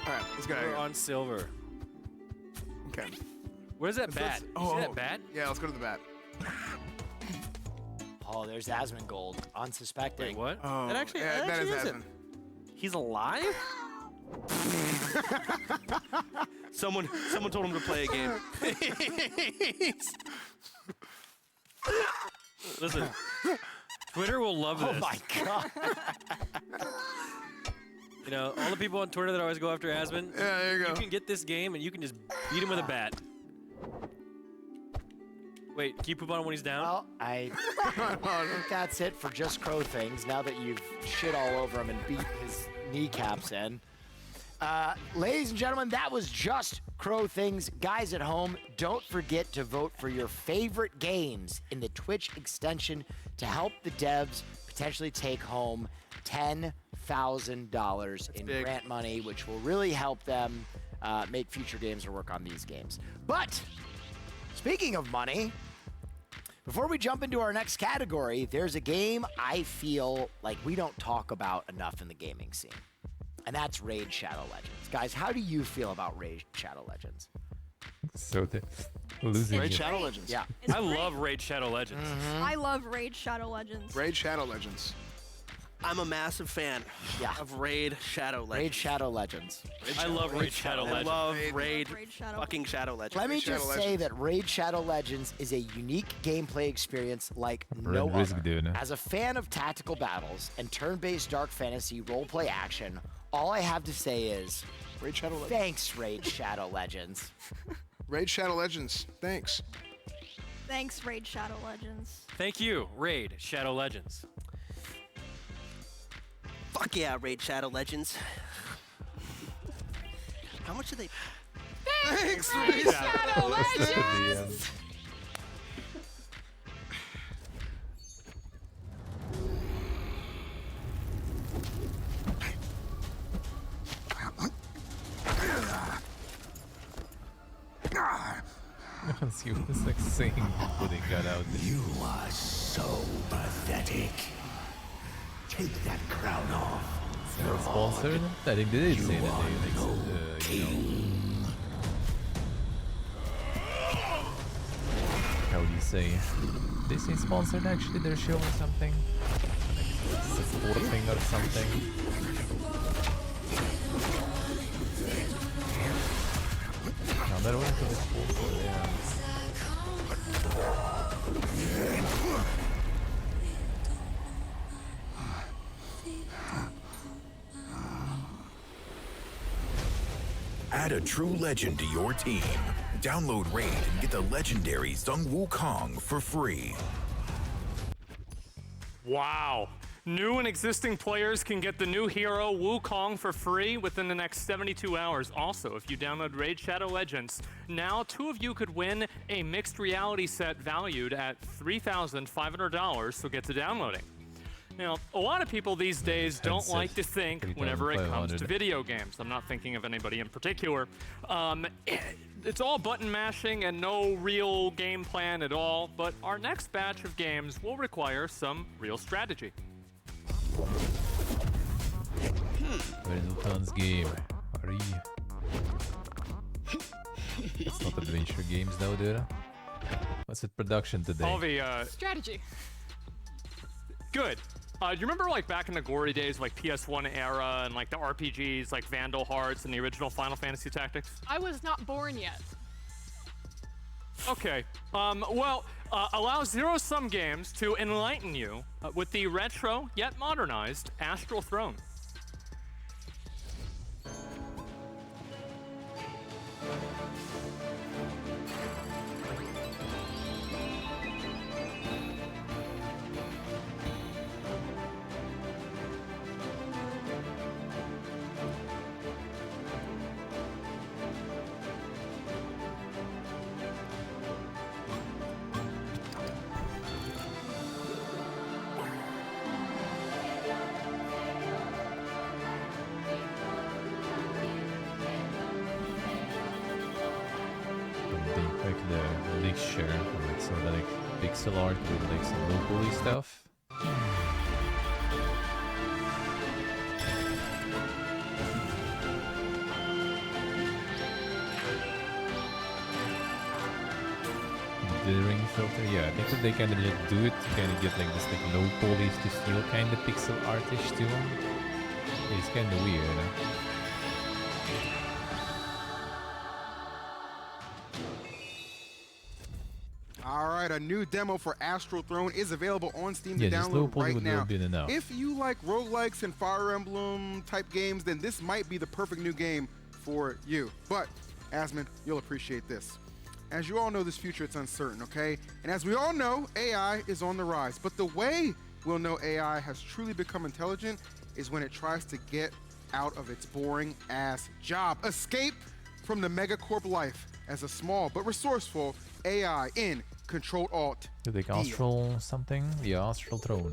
right, let's go. You're on silver. Okay. Where's that bat? You see that bat? Yeah, let's go to the bat. Oh, there's Asmon gold. Unsuspecting. Wait, what? Oh, that actually that is isn't. He's alive? Someone told him to play a game. Listen, Twitter will love this. Oh my god. You know, all the people on Twitter that always go after Asmon. Yeah, there you go. You can get this game and you can just beat him with a bat. Wait, can you poop on him when he's down? Well, I think that's it for Just Crow Things, now that you've shit all over him and beat his kneecaps in. Ladies and gentlemen, that was Just Crow Things. Guys at home, don't forget to vote for your favorite games in the Twitch extension to help the devs potentially take home $10,000 in grant money, which will really help them make future games or work on these games. But speaking of money, before we jump into our next category, there's a game I feel like we don't talk about enough in the gaming scene, and that's Raid Shadow Legends. Guys, how do you feel about Raid Shadow Legends? So losing Raid Shadow Legends. Yeah. I love Raid Shadow Legends. I love Raid Shadow Legends. Raid Shadow Legends. I'm a massive fan of Raid Shadow Legends. Raid Shadow Legends. I love Raid Shadow Legends. I love Raid fucking Shadow Legends. Let me just say that Raid Shadow Legends is a unique gameplay experience like no other. As a fan of tactical battles and turn-based dark fantasy roleplay action, all I have to say is, Raid Shadow Legends. Thanks, Raid Shadow Legends. Raid Shadow Legends. Thanks. Thanks, Raid Shadow Legends. Thank you, Raid Shadow Legends. Fuck yeah, Raid Shadow Legends. How much do they... Thanks, Raid Shadow Legends! Let's see what this like saying before they got out there. You are so pathetic. Take that crown off. Is that sponsored? I think they did say that they you know. How would you say? They say sponsored actually their show or something? Like supporting or something? No, that wasn't the sponsor, yeah. Add a true legend to your team. Download Raid and get the legendary Zheng Wukong for free. Wow. New and existing players can get the new hero Wukong for free within the next 72 hours. Also, if you download Raid Shadow Legends, now 2 of you could win a mixed reality set valued at $3,500, so get to downloading. Now, a lot of people these days don't like to think whenever it comes to video games. I'm not thinking of anybody in particular. It's all button mashing and no real game plan at all, but our next batch of games will require some real strategy. Where is Utan's game? Hurry. It's not adventure games though, dude. What's it production today? All the strategy. Good. Do you remember like back in the glory days, like PS1 era and like the RPGs like Vandal Hearts and the original Final Fantasy Tactics? I was not born yet. Okay, allow zero-sum games to enlighten you with the retro yet modernized Astral Throne. The mixture of like sort of like pixel art with like some low poly stuff. Ring filter, yeah, I think that they kind of just do it to kind of get like this like low poly to feel kind of pixel artish to them. It's kind of weird. All right, a new demo for Astral Throne is available on Steam to download right now. If you like roguelikes and Fire Emblem type games, then this might be the perfect new game for you. But, Asmund, you'll appreciate this. As you all know, this future, it's uncertain, okay? And as we all know, AI is on the rise. But the way we'll know AI has truly become intelligent is when it tries to get out of its boring-ass job. Escape from the megacorp life as a small but resourceful AI in Control-Alt. Do they Astral something? Yeah, Astral Throne.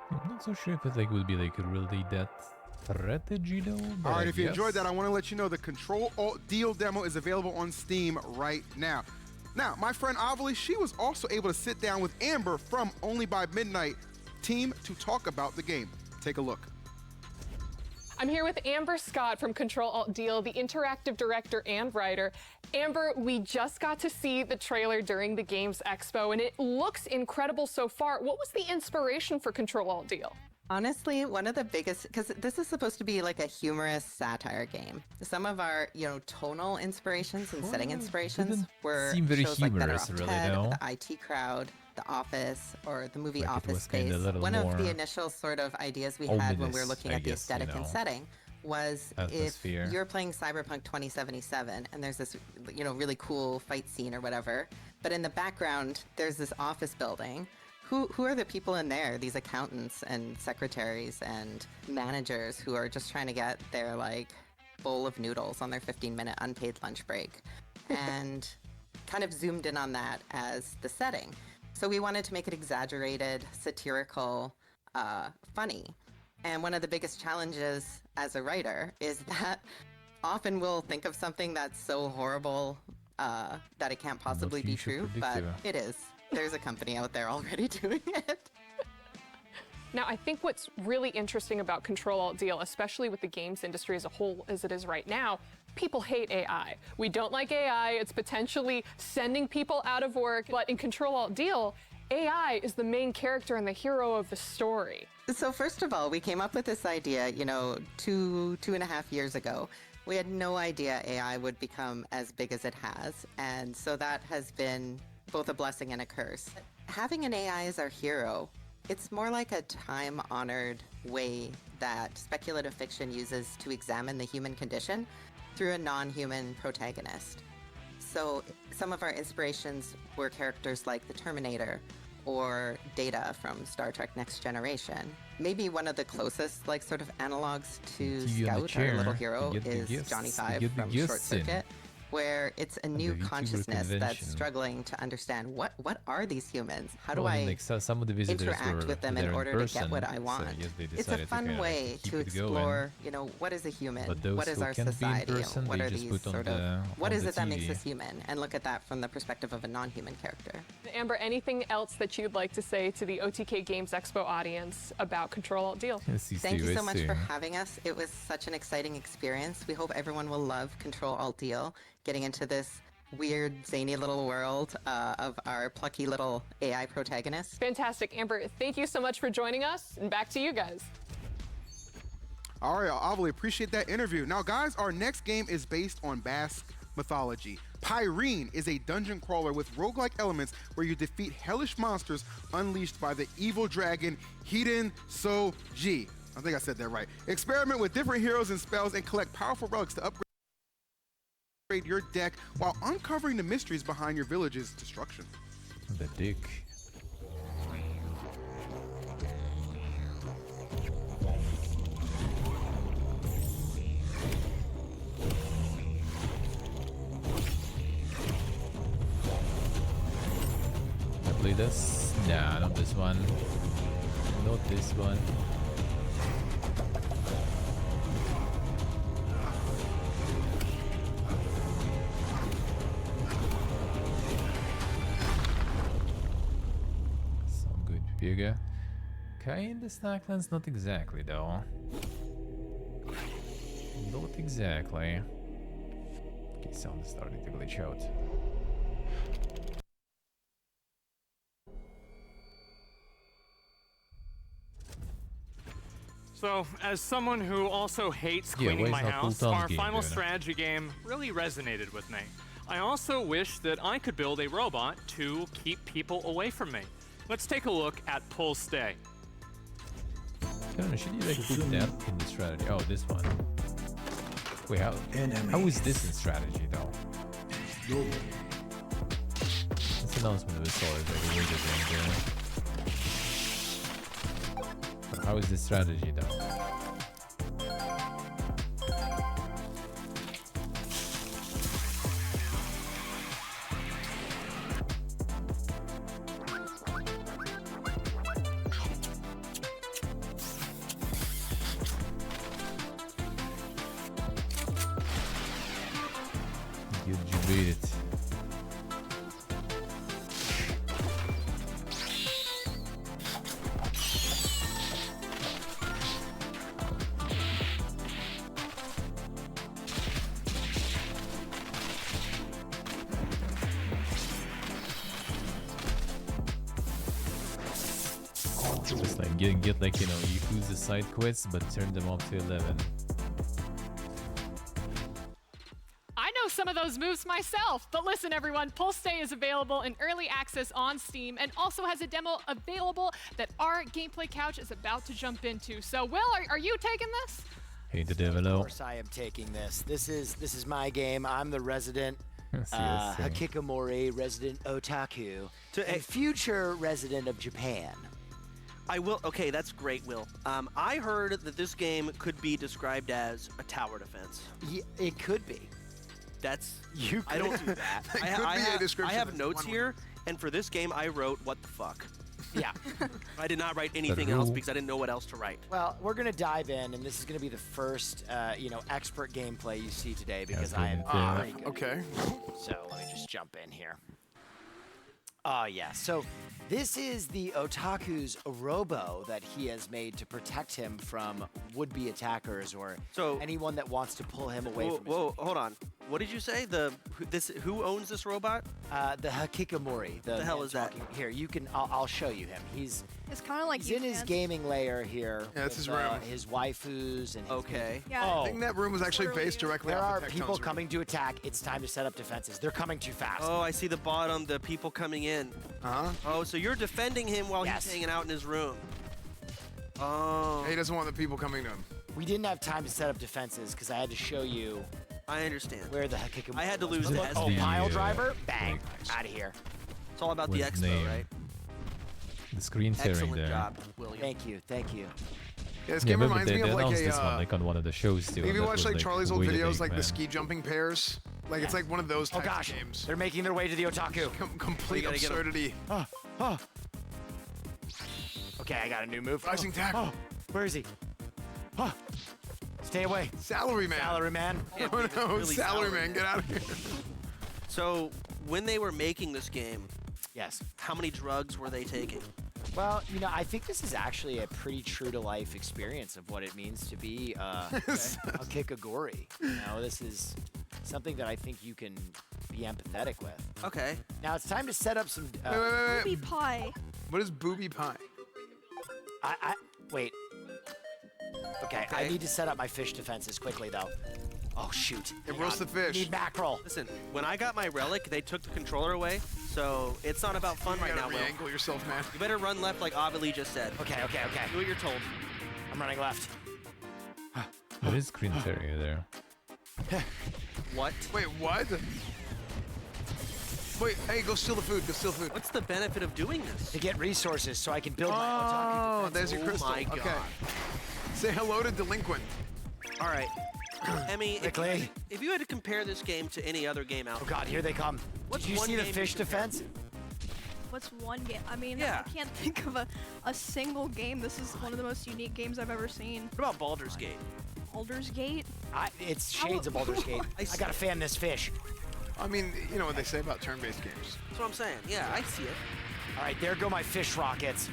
I'm not so sure if it like would be like really that strategy though. All right, if you enjoyed that, I want to let you know the Control-Alt-Deal demo is available on Steam right now. Now, my friend Avali, she was also able to sit down with Amber from Only by Midnight team to talk about the game. Take a look. I'm here with Amber Scott from Control-Alt-Deal, the interactive director and writer. Amber, we just got to see the trailer during the Games Expo, and it looks incredible so far. What was the inspiration for Control-Alt-Deal? Honestly, one of the biggest, because this is supposed to be like a humorous satire game. Some of our, tonal inspirations and setting inspirations were shows like Better Off Ted, the IT Crowd, The Office, or the movie Office Space. One of the initial sort of ideas we had when we were looking at the aesthetic and setting was if you're playing Cyberpunk 2077 and there's this, really cool fight scene or whatever, but in the background there's this office building. Who are the people in there? These accountants and secretaries and managers who are just trying to get their bowl of noodles on their 15-minute unpaid lunch break, and kind of zoomed in on that as the setting. So we wanted to make it exaggerated, satirical, funny. And one of the biggest challenges as a writer is that often we'll think of something that's so horrible that it can't possibly be true, but it is. There's a company out there already doing it. Now, I think what's really interesting about Control-Alt-Deal, especially with the games industry as a whole as it is right now, people hate AI. We don't like AI. It's potentially sending people out of work. But in Control-Alt-Deal, AI is the main character and the hero of the story. So first of all, we came up with this idea, 2.5 years ago. We had no idea AI would become as big as it has. And so that has been both a blessing and a curse. Having an AI as our hero, it's more like a time-honored way that speculative fiction uses to examine the human condition through a non-human protagonist. So some of our inspirations were characters like the Terminator or Data from Star Trek Next Generation. Maybe one of the closest sort of analogs to Scout, our little hero, is Johnny Five from Short Circuit, where it's a new consciousness that's struggling to understand what are these humans? How do I interact with them in order to get what I want? It's a fun way to explore, what is a human? What is our society? What are these what is it that makes us human? And look at that from the perspective of a non-human character. Amber, anything else that you'd like to say to the OTK Games Expo audience about Control-Alt-Deal? Thank you so much for having us. It was such an exciting experience. We hope everyone will love Control-Alt-Deal, getting into this weird, zany little world of our plucky little AI protagonist. Fantastic. Amber, thank you so much for joining us, and back to you guys. All right, I really appreciate that interview. Now, guys, our next game is based on Basque mythology. Pyrene is a dungeon crawler with roguelike elements where you defeat hellish monsters unleashed by the evil dragon Hiden So-ji. I think I said that right. Experiment with different heroes and spells and collect powerful relics to upgrade your deck while uncovering the mysteries behind your village's destruction. The dick. I play this? Nah, not this one. Not this one. Bigger. Kinda Stacklands, not exactly though. Not exactly. Okay, sound is starting to glitch out. So, as someone who also hates cleaning my house, our final strategy game really resonated with me. I also wish that I could build a robot to keep people away from me. Let's take a look at Pull Stay. I don't know, should you put that in the strategy? Oh, this one. Wait, how is this in strategy though? This announcement was solid, but how is this strategy though? Just like get like, you use the side quests but turn them up to 11. I know some of those moves myself, but listen everyone, Pull Stay is available in early access on Steam and also has a demo available that our Gameplay Couch is about to jump into. So Will, are you taking this? Hey, the devil. Of course I am taking this. This is my game. I'm the resident Hikikomori, resident otaku, and future resident of Japan. I will. Okay, that's great, Will. I heard that this game could be described as a tower defense. Yeah, it could be. That's you. I don't do that. I have notes here, and for this game, I wrote "What the fuck." Yeah. I did not write anything else because I didn't know what else to write. Well, we're gonna dive in, and this is gonna be the first, expert gameplay you see today because I am very good. Okay. So let me just jump in here. Oh yeah. So This is the Otaku's robo that he has made to protect him from would-be attackers or anyone that wants to pull him away from his... Whoa, hold on. What did you say? Who owns this robot? The Hakikomori. What the hell is that? Here, you can. I'll show you him. It's kind of like he's in his gaming lair here. Yeah, that's his room. His waifus and. Yeah. I think that room was actually based directly. There are people coming to attack. It's time to set up defenses. They're coming too fast. Oh, I see the bottom. The people coming in. Oh, so you're defending him while he's hanging out in his room. Oh. He doesn't want the people coming to him. We didn't have time to set up defenses because I had to show you. I understand. Where the Hakikomori. I had to lose it. Oh, pile driver, bang, out of here. It's all about the Expo, right? The screen sharing there. Excellent job, William. Thank you. Yeah, this game reminds me of like this one, like on one of the shows too. Have you watched like Charlie's old videos, like the ski jumping pairs? Like it's like one of those types of games. They're making their way to the Otaku. Complete absurdity. Okay, I got a new move. Rising tackle. Where is he? Stay away. Salary man. Salary man. Oh no, really salary man, get out of here. So, when they were making this game, yes, how many drugs were they taking? Well, I think this is actually a pretty true-to-life experience of what it means to be a Kikagori. This is something that I think you can be empathetic with. Okay. Now it's time to set up some... wait. Booby pie. What is booby pie? Wait. Okay, I need to set up my fish defenses quickly, though. Oh, shoot. Roast the fish. Need mackerel. Listen, when I got my relic, they took the controller away, so it's not about fun right now, Will. Re-angle yourself, man. You better run left like Avilee just said. Okay. Do what you're told. I'm running left. What is screen sharing there? What? Wait, what? Wait, hey, go steal the food. What's the benefit of doing this? To get resources so I can build my Otaku defense. There's your crystal. My God. Okay. Say hello to delinquent. All right. Emmy, if you had to compare this game to any other game out there. Oh God, here they come. Did you see the fish defense? What's one game? I mean, I can't think of a single game. This is one of the most unique games I've ever seen. What about Baldur's Gate? Baldur's Gate? It's shades of Baldur's Gate. I gotta fan this fish. I mean, you know what they say about turn-based games. That's what I'm saying. Yeah, I see it. All right, there go my fish rockets.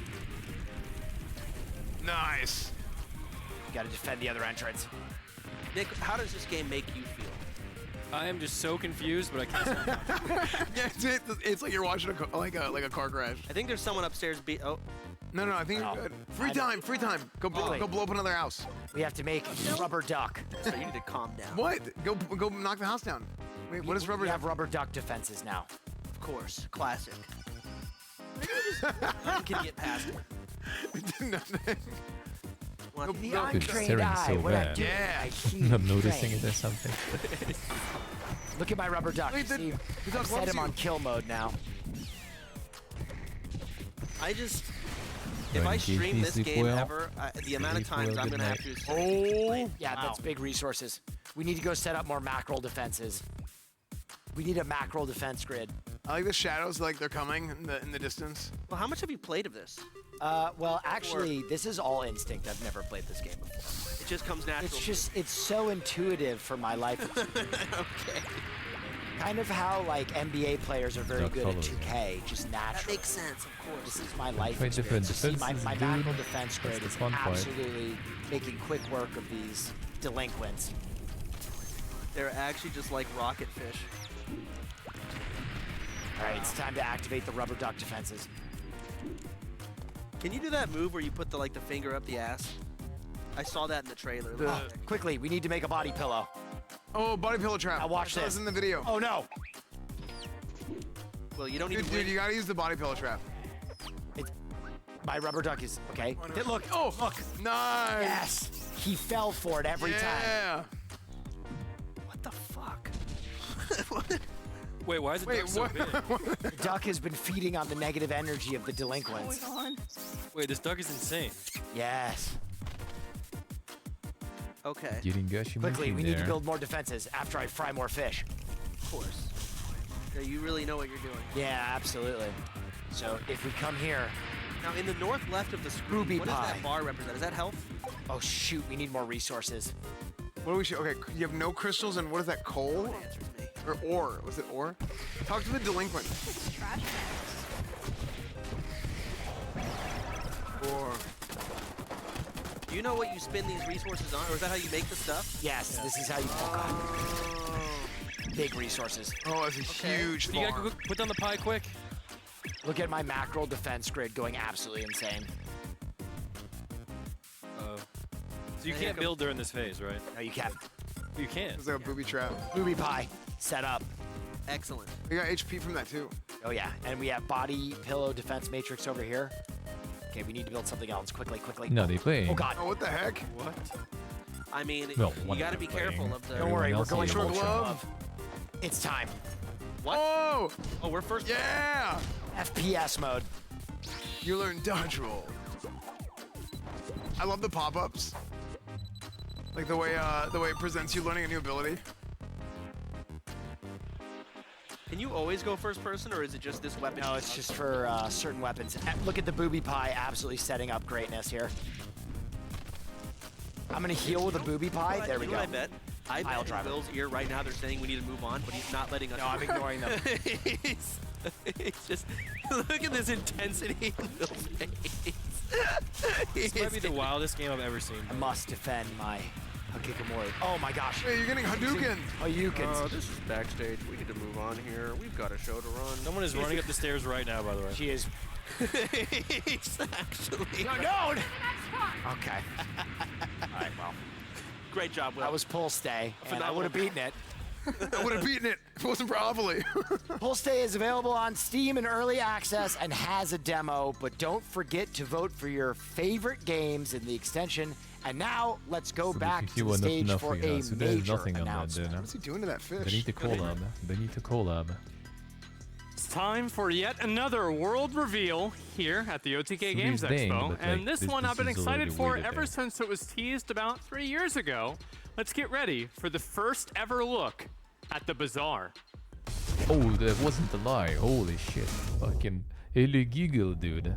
Nice. Gotta defend the other entrance. Nick, how does this game make you feel? I am just so confused, but I can't Yeah, it's like you're watching a car crash. I think there's someone upstairs. No, I think you're good. Free time. Go blow up another house. We have to make rubber duck. So you need to calm down. What? Go knock the house down. Wait, what is rubber? We have rubber duck defenses now. Of course, classic. You can get past it. It's staring so bad. I'm not noticing it or something. Look at my rubber duck. I've set him on kill mode now. If I stream this game ever, the amount of times I'm gonna have to. Yeah, that's big resources. We need to go set up more mackerel defenses. We need a mackerel defense grid. I like the shadows, like they're coming in the distance. Well, how much have you played of this? Well, actually, this is all instinct. I've never played this game before. It just comes natural. It's so intuitive for my life. Okay. Kind of how like NBA players are very good at 2K, just naturally. That makes sense, of course. This is my life Quite different experience. defenses, My mackerel defense grid That's is the fun part. absolutely making quick work of these delinquents. They're actually just like rocket fish. All right, it's time to activate the rubber duck defenses. Can you do that move where you put the finger up the ass? I saw that in the trailer. Quickly, we need to make a body pillow. Oh, body pillow trap. Now watch this. That's in the video. Oh no. Well, you don't need to Dude, you gotta use the body pillow trap. My rubber duck is okay. Oh, no. Look, look. Nice. Yes, he fell for it every time. What the fuck? Wait, why is the duck so big? The duck has been feeding on the negative energy of the delinquents. What's going on? Wait, this duck is insane. Yes. Okay. Quickly, we need to build more defenses after I fry more fish. Of course. Yeah, you really know what you're doing. Yeah, absolutely. So if we come here. Now, in the north left of the screen, what does that bar represent? Is that health? Oh, shoot, we need more resources. What do we show? Okay, you have no crystals, and what is that, coal? Or ore? Was it ore? Talk to the delinquent. Trash bags. Do you know what you spend these resources on, or is that how you make the stuff? Yes, this is how you. Big resources. Oh, that's a huge farm. You gotta put down the pie quick. Look at my mackerel defense grid going absolutely insane. So you can't build during this phase, right? No, you can't. You can. It's like a booby trap. Booby pie set up. Excellent. We got HP from that too. Oh yeah, and we have body pillow defense matrix over here. Okay, we need to build something else quickly. No, they play. Oh god. Oh, what the heck? What? I mean, Well, you got to be careful of the. Don't worry, we're going for ultra glove. love. It's time. What? Oh! Oh, we're first. Yeah! FPS mode. You learn dodge roll. I love the pop-ups. Like the way it presents you learning a new ability. Can you always go first person, or is it just this weapon? No, it's just for certain weapons. Look at the booby pie absolutely setting up greatness here. I'm gonna heal with a booby pie. There we go. I bet in Will's ear right now they're saying we need to move on, but he's not letting us. No, I'm ignoring them. He's just look at this intensity in Will's face. This might be the wildest game I've ever seen. I must defend my Hakikomori. Oh my gosh. Hey, you're getting Hadouken. Hadoukens. This is backstage. We need to move on here. We've got a show to run. Someone is running up the stairs right now, by the way. She is. He's actually. No. Okay. All right, well. Great job, Will. That was pull stay, and I would have beaten it. I would have beaten it if it wasn't for Ovally. Pull Stay is available on Steam in early access and has a demo, but don't forget to vote for your favorite games in the extension. And now, let's go back to the stage for a major announcement. What's he doing to that fish? They need to collab. They need to collab. It's time for yet another world reveal here at the OTK Games Expo. And this one I've been excited for ever since it was teased about 3 years ago. Let's get ready for the first ever look at the Bazaar. Oh, that wasn't a lie. Holy shit. Fucking illegal, dude.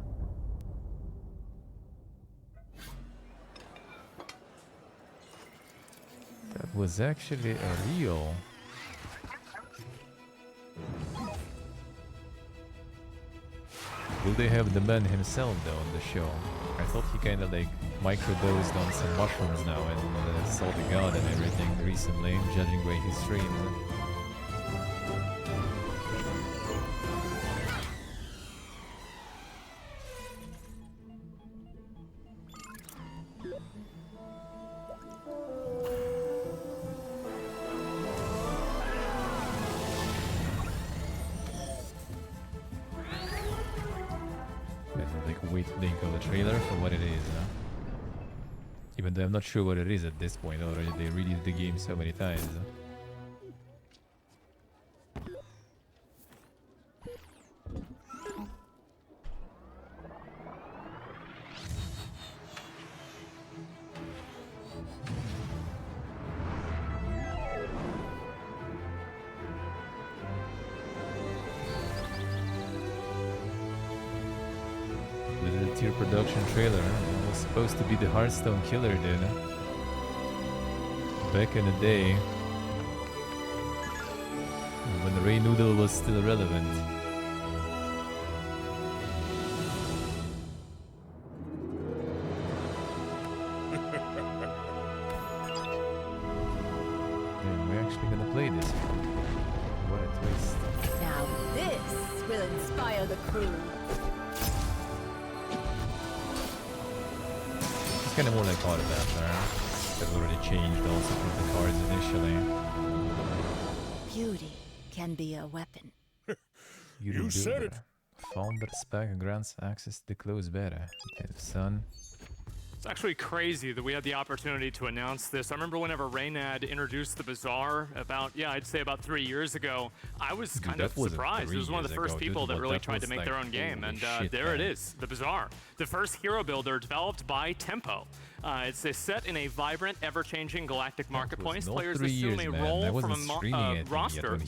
That was actually a real. Will they have the man himself though on the show? I thought he kind of like microdosed on some mushrooms now and saw the god and everything recently, judging by his streams. Wait to think of the trailer for what it is. Even though I'm not sure what it is at this point already, they released the game so many times. Tier production trailer. It was supposed to be the Hearthstone killer, dude. Back in the day, when the Ray Noodle was still relevant. Then we're actually gonna play this. What a twist. Now this will inspire the crew. Kind of more like Autobot there. They've already changed also from the cards initially. Beauty can be a weapon. You said it. Founder spec grants access to the close beta. Son. It's actually crazy that we had the opportunity to announce this. I remember whenever Reynad introduced the Bazaar about, I'd say about 3 years ago, I was kind of surprised. It was one of the first people that really tried to make their own game, and there it is, the Bazaar. The first hero builder developed by Tempo. It's set in a vibrant, ever-changing galactic marketplace. Players assume a role from a roster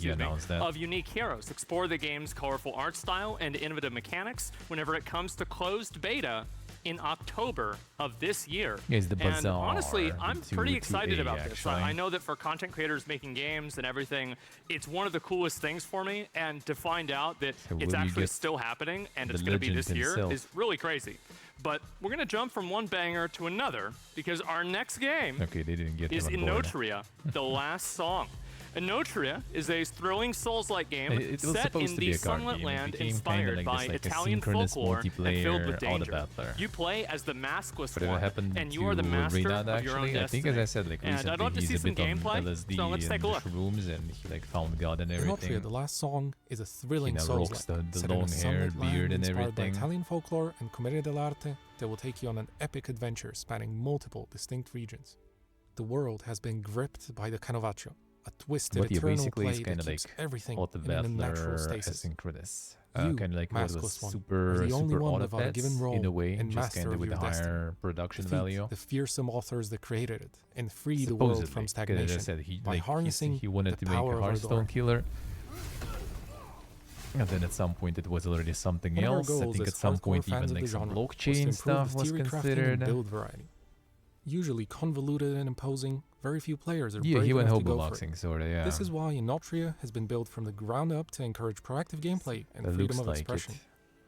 of unique heroes. Explore the game's colorful art style and innovative mechanics whenever it comes to closed beta in October of this year. Yes, the and Bazaar, honestly, I'm pretty excited 2A, about this. actually. I know that for content creators making games and everything, it's one of the coolest things for me. And to find out that So it's will you actually get still happening and the it's going to be legend this year himself? is really crazy. But we're going to jump from one banger to another because our next game Okay, they didn't get is him on board. Inotria, The Last Song. Inotria is a thrilling Souls-like game It was set supposed in to be the a card sunlit game. It land became inspired kinda by like this, like, Italian asynchronous folklore and filled with multiplayer danger. auto-battler. You play as the maskless But it one, happened and you to are the master Reynad, of your own actually. I think, as destiny. I said, like And I'd recently love to see he's a some bit on gameplay, LSD so let's take a and look. shrooms, and he like found God and everything. Inotria, The Last Song is a thrilling He now Souls rocks like, the set in a long hair, sunlit land beard, and inspired by everything. Italian folklore and commedia dell'arte that will take you on an epic adventure spanning multiple distinct regions. The world has been gripped by the Canovaccio, a twisted But yeah, eternal basically play it's kind that of keeps like everything auto in an unnatural battler stasis. asynchronous. You, Kind of like what was maskless one, super are the only super one auto without a given pets role in a way, and just master kind of of with your a higher destiny. production Defeat value. the fearsome authors that created it and free the world Supposedly, from 'cause stagnation as I said, he, by like, harnessing he wanted the to make power a of our Hearthstone door. killer. And then at some point it was already something One of our else. I goals think as at some hardcore point fans even of like the some genre was to blockchain improve stuff the was theory crafting considered. and build variety. Usually convoluted and imposing, very few players are Yeah, brave he went enough to hobo go for boxing, it. sorta, yeah. This is why Inotria has been built from the ground up to encourage proactive gameplay and That freedom looks of like expression. it.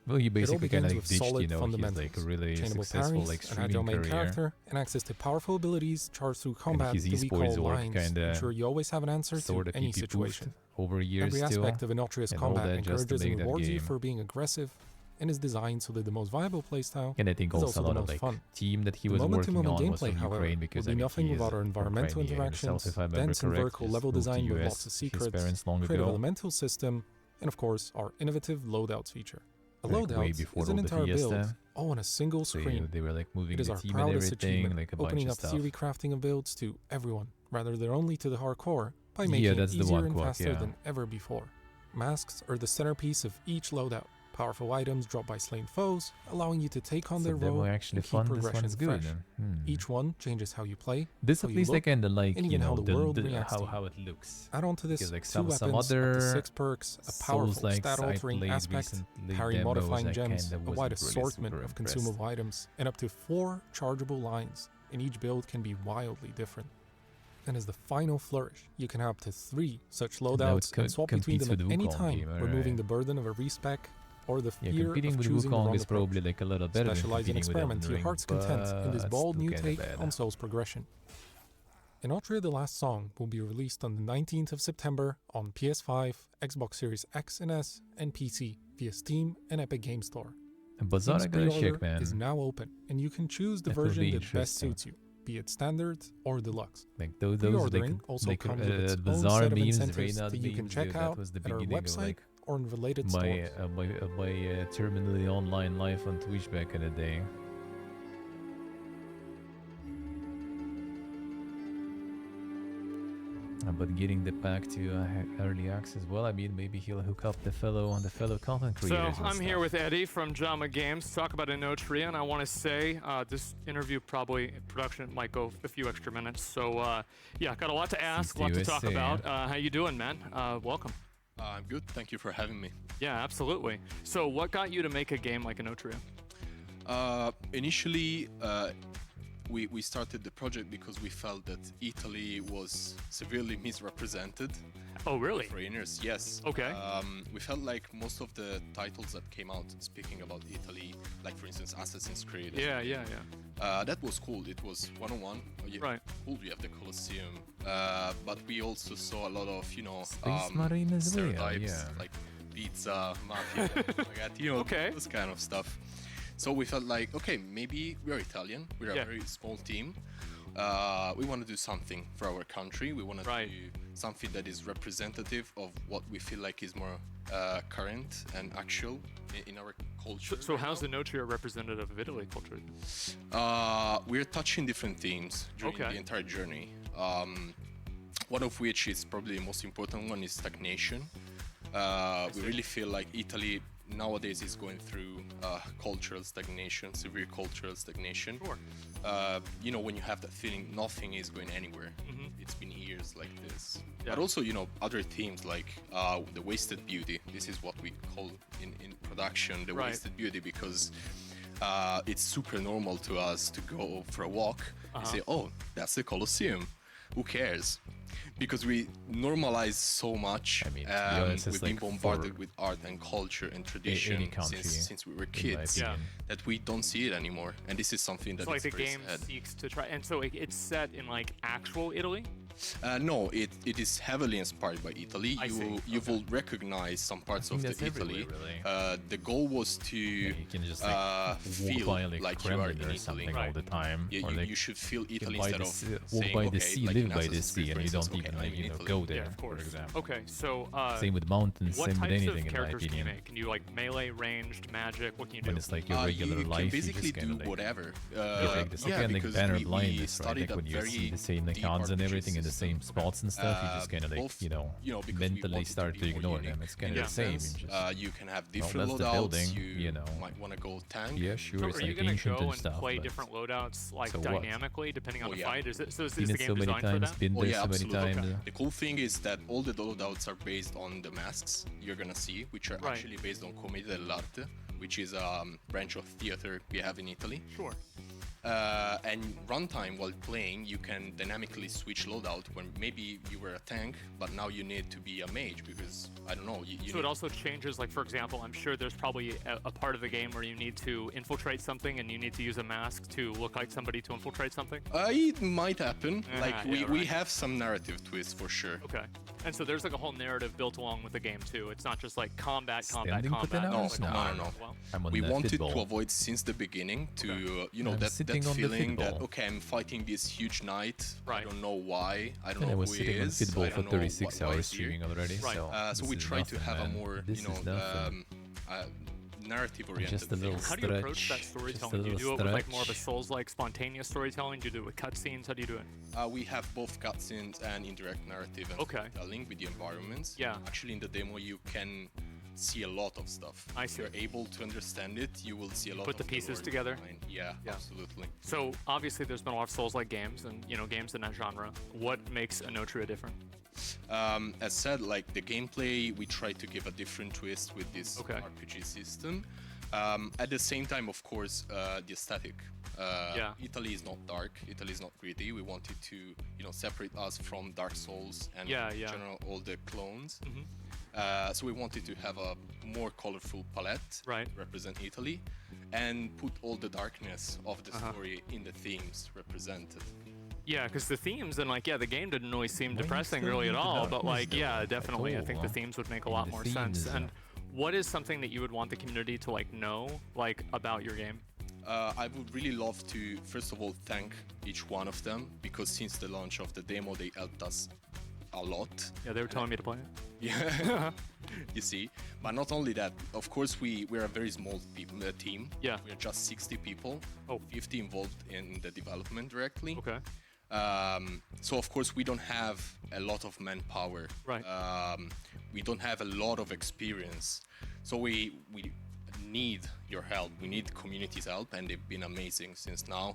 Well, you It all basically kind of begins like with ditched, solid you know, his fundamentals, like a really chainable successful parries, like an agile streaming main career. character, and access to powerful abilities charged through combat his that we esports call org lines, kinda ensure you always have an answer to sorta any PP-poofed situation. over years Every still, aspect of Inotria's and all combat that just to encourages make and that rewards you game. for being aggressive and is designed so that the most viable playstyle And I think is also a the lot of most like fun. team that he The was working moment-to-moment on was gameplay, from however, Ukraine, because will I be mean, nothing he is without our from environmental Crimea interactions, himself, if I remember dense and correct. vertical He's level moved to design with US, lots of his secrets, parents long creative ago. elemental system, and of course our innovative loadouts feature. A Like, way loadout before is an all the entire build, Fiesta. all on a single screen. They were like moving It is the our team and proudest everything, achievement, like a bunch opening of up stuff. theory crafting of builds to everyone, rather than only to the hardcore, by Yeah, making that's it the easier one and quirk, faster yeah. than ever before. Masks are the centerpiece of each loadout. Powerful items dropped by slain foes, allowing you to take on Is their the demo role actually and keep fun? This one progression is good. fresh. Hmm. Each one changes how you play, This how at you least I look, kinda like, and you even know, how the world the reacts to you. how it looks. Add on to this Because, like, 2 some weapons, other up to 6 perks, a powerful Souls-likes I stat-altering played aspect, recently, parry demos, modifying I gems, kinda a wasn't wide really assortment super of impressed. consumable items, and up to 4 chargeable lines, and each build can be wildly different. And as the final flourish, you can have up to 3 such now it loadouts and swap between competes them with at any Wukong time, game, removing alright. the burden of a respec or the Yeah, fear competing of with choosing the Wukong wrong is probably approach. like a little better than Specialize and competing with experiment to your Elden heart's Ring, content in this but bold still new kinda take bad. on Souls progression. Inotria: The Last Song will be released on the 19th of September on PS5, Xbox Series X and S, and PC via Steam and Epic Game Store. And Bazaar, I Steam's gotta pre-order check, man. is now open, and you can choose the That will version be that best interesting. suits you, be it standard or deluxe. Like those Pre-ordering like, also like comes with its own Bazaar set of memes, incentives Reynad that you can memes, check that out was the at our beginning of website like or in related my stores. my terminally online life on Twitch back in the day. But getting the pack to early access, well, I mean, maybe he'll hook up the fellow content creators. So I'm here with Eddie from JAMA Games to talk about Inotria, and I want to say this interview probably production might go a few extra minutes. So yeah, got a lot to ask, a lot to talk about. How you doing, man? Welcome. I'm good. Thank you for having me. Yeah, absolutely. So what got you to make a game like Inotria? Initially, we started the project because we felt that Italy was severely misrepresented. Oh, really? Foreigners, yes. Okay. We felt like most of the titles that came out speaking about Italy, like for instance Assassin's Creed. Yeah. That was cool. It was one-on-one. Right. Cool. We have the Colosseum, but we also saw a lot of Space Marine as well, stereotypes yeah. like pizza, mafia, like that, this kind of stuff. So we felt like, okay, maybe we're Italian. We're a very small team. We want to do something for our country. We want to do something that is representative of what we feel like is more current and actual in our culture. So how's Inotria representative of Italy culture? We're touching different themes during the entire journey. One of which is probably the most important one is stagnation. We really feel like Italy nowadays is going through cultural stagnation, severe cultural stagnation. Sure. When you have that feeling nothing is going anywhere. It's been years like this. Yeah. But also, other themes like the wasted beauty. This is what we call in production the wasted beauty, because it's super normal to us to go for a walk and say, oh, that's the Colosseum. Who cares? Because we normalize so much. I mean, to be honest, we've been bombarded with art and culture and tradition since we were kids that we don't see it anymore. And this is something that like the game seeks to try. And so it's set in like actual Italy? No, it is heavily inspired by Italy. You will recognize some parts of the Italy. Really. The goal was to you can just feel by, like you are in Italy all the time. You should feel Italy instead of walk saying, by the okay, sea, like live by the sea, and you don't even go there. Yeah, of course. For example. Okay, so same with mountains, same with anything in my characters opinion. Can you make? Can you like melee, ranged, magic? What can you do? When it's like your regular life, you basically just do like, whatever. It's like banner blindness, right? Like when you see the same icons and everything in the same spots and stuff, you just kind of like, mentally start to ignore them. It's kind of the same. You can have different loadouts. You might want to go tank. Yeah, sure. So it's are you like going to go and stuff, play different loadouts like dynamically depending on the fight? Is the seen game it so many designed times, for that? been there so many absolutely. times. The cool thing is that all the loadouts are based on the masks you're gonna see, which are actually based on Commedia dell'arte, which is a branch of theater we have in Italy. Sure. And runtime while playing, you can dynamically switch loadout when maybe you were a tank, but now you need to be a mage because, I don't know. So it also changes, like for example, I'm sure there's probably a part of the game where you need to infiltrate something and you need to use a mask to look like somebody to infiltrate something? It might happen. We have some narrative twists for sure. Okay. And so there's like a whole narrative built along with the game too. It's not just like combat. No. We wanted to avoid since the beginning to, that feeling that, okay, I'm fighting this huge knight. I don't know why. I don't know who he is. I was sitting on Fitball for 36 hours streaming already. So we try to have a more, narrative-oriented How do you approach that storytelling? Do you do it with like more of a Souls-like spontaneous storytelling? Do you do it with cutscenes? How do you do it? We have both cutscenes and indirect narrative and storytelling with the environments. Yeah. Actually, in the demo, you can see a lot of stuff. If you're able to understand it, you will see a lot of the pieces together. Yeah, absolutely. So obviously, there's been a lot of Souls-like games and games in that genre. What makes Anotria different? As said, like the gameplay, we try to give a different twist with this RPG system. At the same time, of course, the aesthetic. Italy is not dark. Italy is not gritty. We wanted to, separate us from Dark Souls and in general all the clones. So we wanted to have a more colorful palette, represent Italy, and put all the darkness of the story in the themes represented. Yeah, because the themes and the game didn't really seem depressing really at all, but definitely I think the themes would make a lot more sense. And what is something that you would want the community to know about your game? I would really love to, first of all, thank each one of them, because since the launch of the demo, they helped us a lot. Yeah, they were telling me to play it. Yeah, you see. But not only that, of course, we're a very small team. Yeah. We're just 60 people, 50 involved in the development directly. Okay. So, of course, we don't have a lot of manpower. Right. We don't have a lot of experience. So we need your help. We need the community's help, and they've been amazing since now.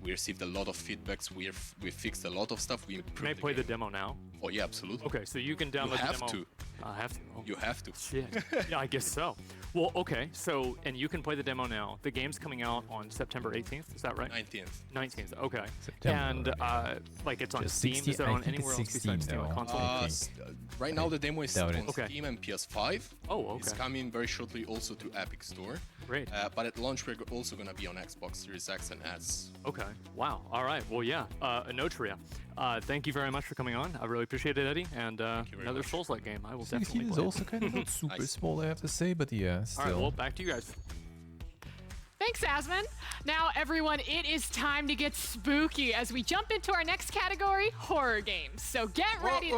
We received a lot of feedbacks. We fixed a lot of stuff. We Can I play the demo now? Oh yeah, absolutely. Okay, so you can download the demo. I have to. Oh. You have to. Shit. Yeah, I guess so. Well, okay. So, and you can play the demo now. The game's coming out on September 18th. Is that right? 19th. Okay. September, and it's on Steam. Is it on anywhere else besides Steam and console? Right now, the demo is on Steam and PS5. Oh, okay. It's coming very shortly also to Epic Store. Great. But at launch, we're also going to be on Xbox Series X and S. Okay. Wow. All right. Well, yeah. Anotria. Thank you very much for coming on. I really appreciate it, Eddie. And another Souls-like game. I will definitely play. It's also kind of not super small, I have to say, but yeah, still. All right. Well, back to you guys. Thanks, Asmon. Now, everyone, it is time to get spooky as we jump into our next category, horror games. So get ready.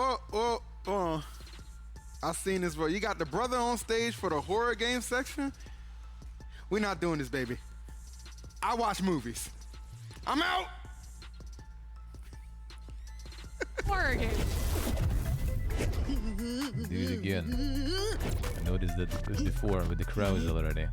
I seen this, bro. You got the brother on stage for the horror game section? We're not doing this, baby. I watch movies. I'm out. Horror game. Do it again. I noticed that before with the crowds already.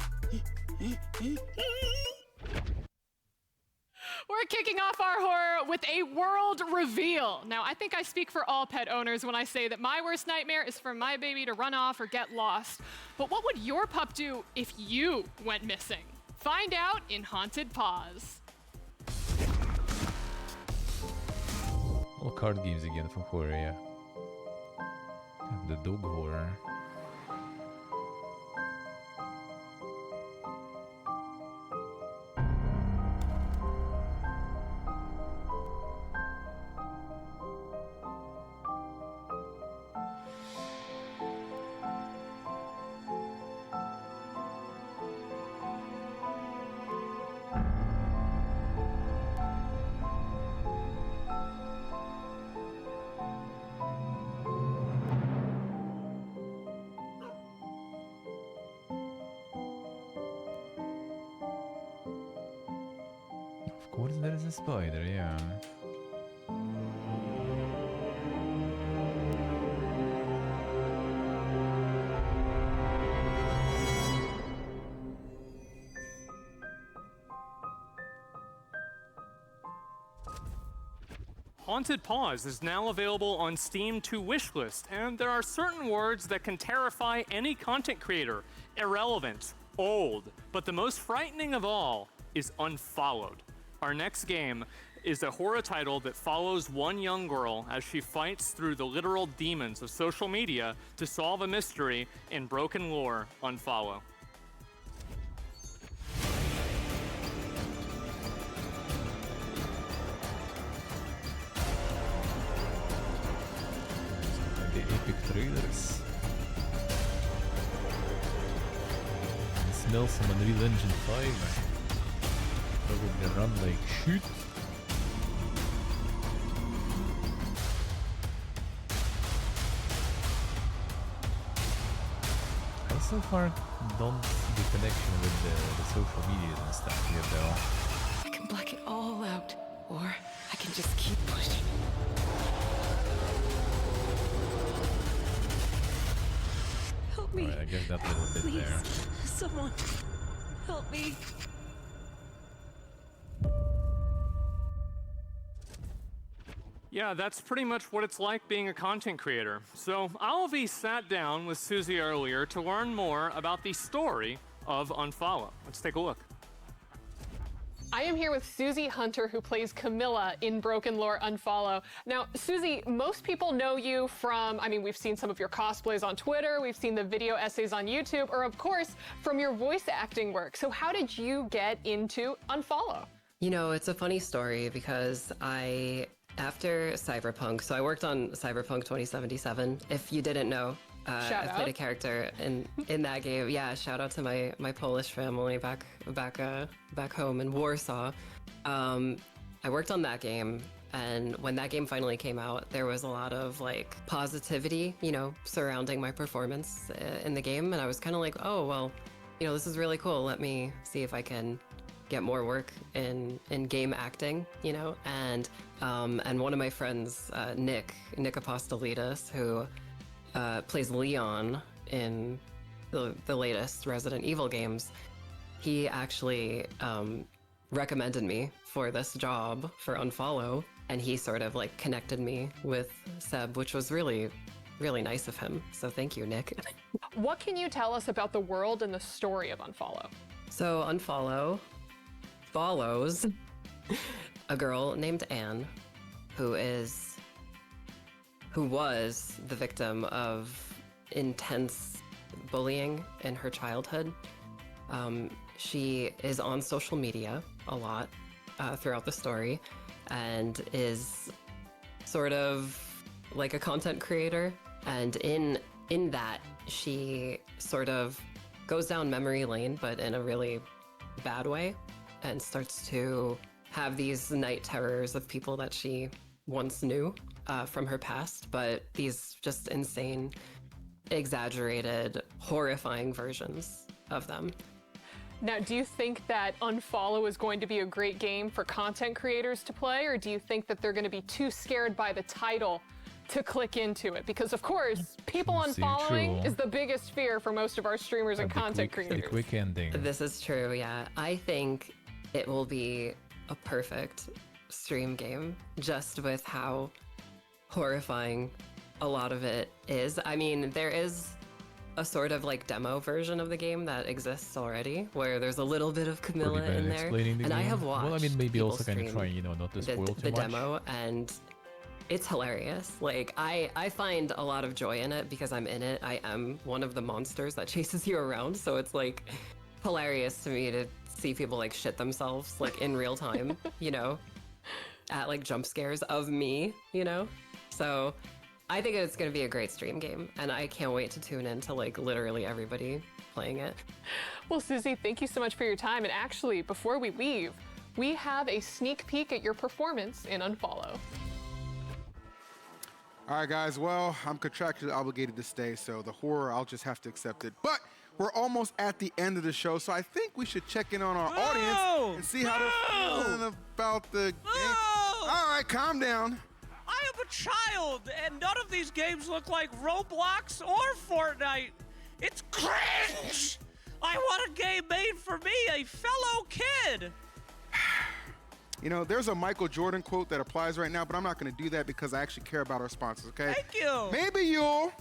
We're kicking off our horror with a world reveal. Now, I think I speak for all pet owners when I say that my worst nightmare is for my baby to run off or get lost. But what would your pup do if you went missing? Find out in Haunted Paws. All card games again from Korea. The dog horror. Of course there is a spider, yeah. Haunted Paws is now available on Steam to Wishlist, and there are certain words that can terrify any content creator. Irrelevant, old, but the most frightening of all is Unfollowed. Our next game is a horror title that follows one young girl as she fights through the literal demons of social media to solve a mystery in broken lore. Unfollow. The epic trailers. It smells some Unreal Engine 5. Probably run like shoot. I so far don't see the connection with the social media and stuff here though. I can black it all out, or I can just keep pushing. Help me. Alright, I guess that little bit Please, there. someone, help me. Yeah, that's pretty much what it's like being a content creator. So Alvi sat down with Susie earlier to learn more about the story of Unfollow. Let's take a look. I am here with Susie Hunter, who plays Camilla in Broken Lore Unfollow. Now, Susie, most people know you from, I mean, we've seen some of your cosplays on Twitter, we've seen the video essays on YouTube, or of course, from your voice acting work. So how did you get into Unfollow? You know, it's a funny story because after Cyberpunk, so I worked on Cyberpunk 2077, if you didn't know. I played a character in that game. Yeah, shout out to my Polish family back home in Warsaw. I worked on that game, and when that game finally came out, there was a lot of like positivity, you know, surrounding my performance in the game, and I was kind of like, oh well, you know, this is really cool. Let me see if I can get more work in game acting, you know, and one of my friends, Nick Apostolides, who plays Leon in the latest Resident Evil games, he actually recommended me for this job for Unfollow, and he sort of like connected me with Seb, which was really, really nice of him. So thank you, Nick. What can you tell us about the world and the story of Unfollow? So Unfollow follows a girl named Anne, who was the victim of intense bullying in her childhood. She is on social media a lot throughout the story, and is sort of like a content creator. And in that, she sort of goes down memory lane, but in a really bad way, and starts to have these night terrors of people that she once knew from her past, but these just insane, exaggerated, horrifying versions of them. Now, do you think that Unfollow is going to be a great game for content creators to play, or do you think that they're going to be too scared by the title to click into it? Because of course, people unfollowing is the biggest fear for most of our streamers and content creators. The quick ending. This is true, yeah. I think it will be a perfect stream game, just with how horrifying a lot of it is. I mean, there is a sort of like demo version of the game that exists already, where there's a little bit of Camilla in there. And I have watched. Well, I mean, maybe also kind of trying, you know, not to spoil too much. The demo, and it's hilarious. Like I find a lot of joy in it because I'm in it. I am one of the monsters that chases you around, so it's like hilarious to me to see people like shit themselves like in real time, you know, at like jump scares of me, you know. So I think it's going to be a great stream game, and I can't wait to tune in to like literally everybody playing it. Well, Susie, thank you so much for your time. And actually, before we leave, we have a sneak peek at your performance in Unfollow. All right, guys. Well, I'm contractually obligated to stay, so the horror, I'll just have to accept it. But we're almost at the end of the show, so I think we should check in on our audience and see how they're feeling about the game. All right, calm down. I am a child, and none of these games look like Roblox or Fortnite. It's cringe! I want a game made for me, a fellow kid! You know, there's a Michael Jordan quote that applies right now, but I'm not going to do that because I actually care about our sponsors, okay? Thank you! Maybe you'll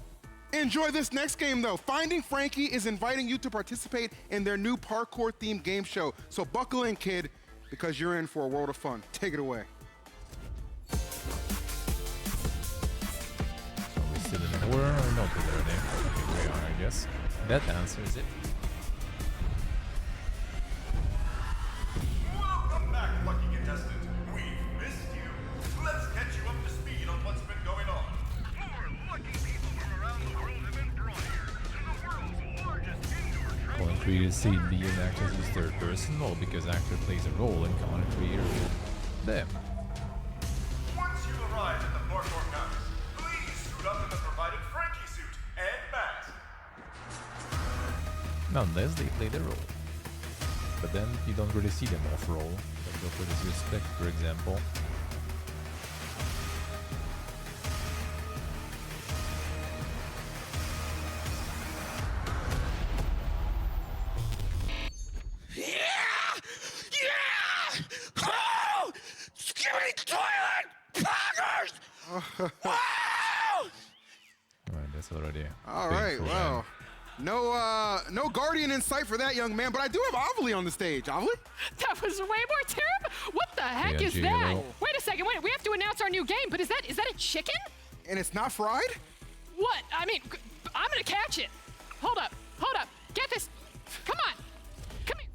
enjoy this next game, though. Finding Frankie is inviting you to participate in their new parkour-themed game show. So buckle in, kid, because you're in for a world of fun. Take it away. Still in the horror or not there? Here we are, I guess. That answers it. Welcome back, lucky contestant. We've missed you. Let's catch you up to speed on what's been going on. More lucky people from around the world have been brought here to the world's largest indoor travel. Can't really see the actors use third person, or because actor plays a role in can't really them. Once you arrive at the parkour palace, please suit up in the provided Frankie suit and mask. Unless they play the role. But then you don't really see them off role. Like go for Disrespect, for example. Oh! Security toilet! Poggers! Wow! Alright, that's already. All right, well. No Guardian in sight for that young man, but I do have Avli on the stage. Avli? That was way more terrible. What the heck is that? Wait a second. Wait, we have to announce our new game, but is that a chicken? And it's not fried? What? I mean, I'm gonna catch it. Hold up. Get this. Come on. Come here.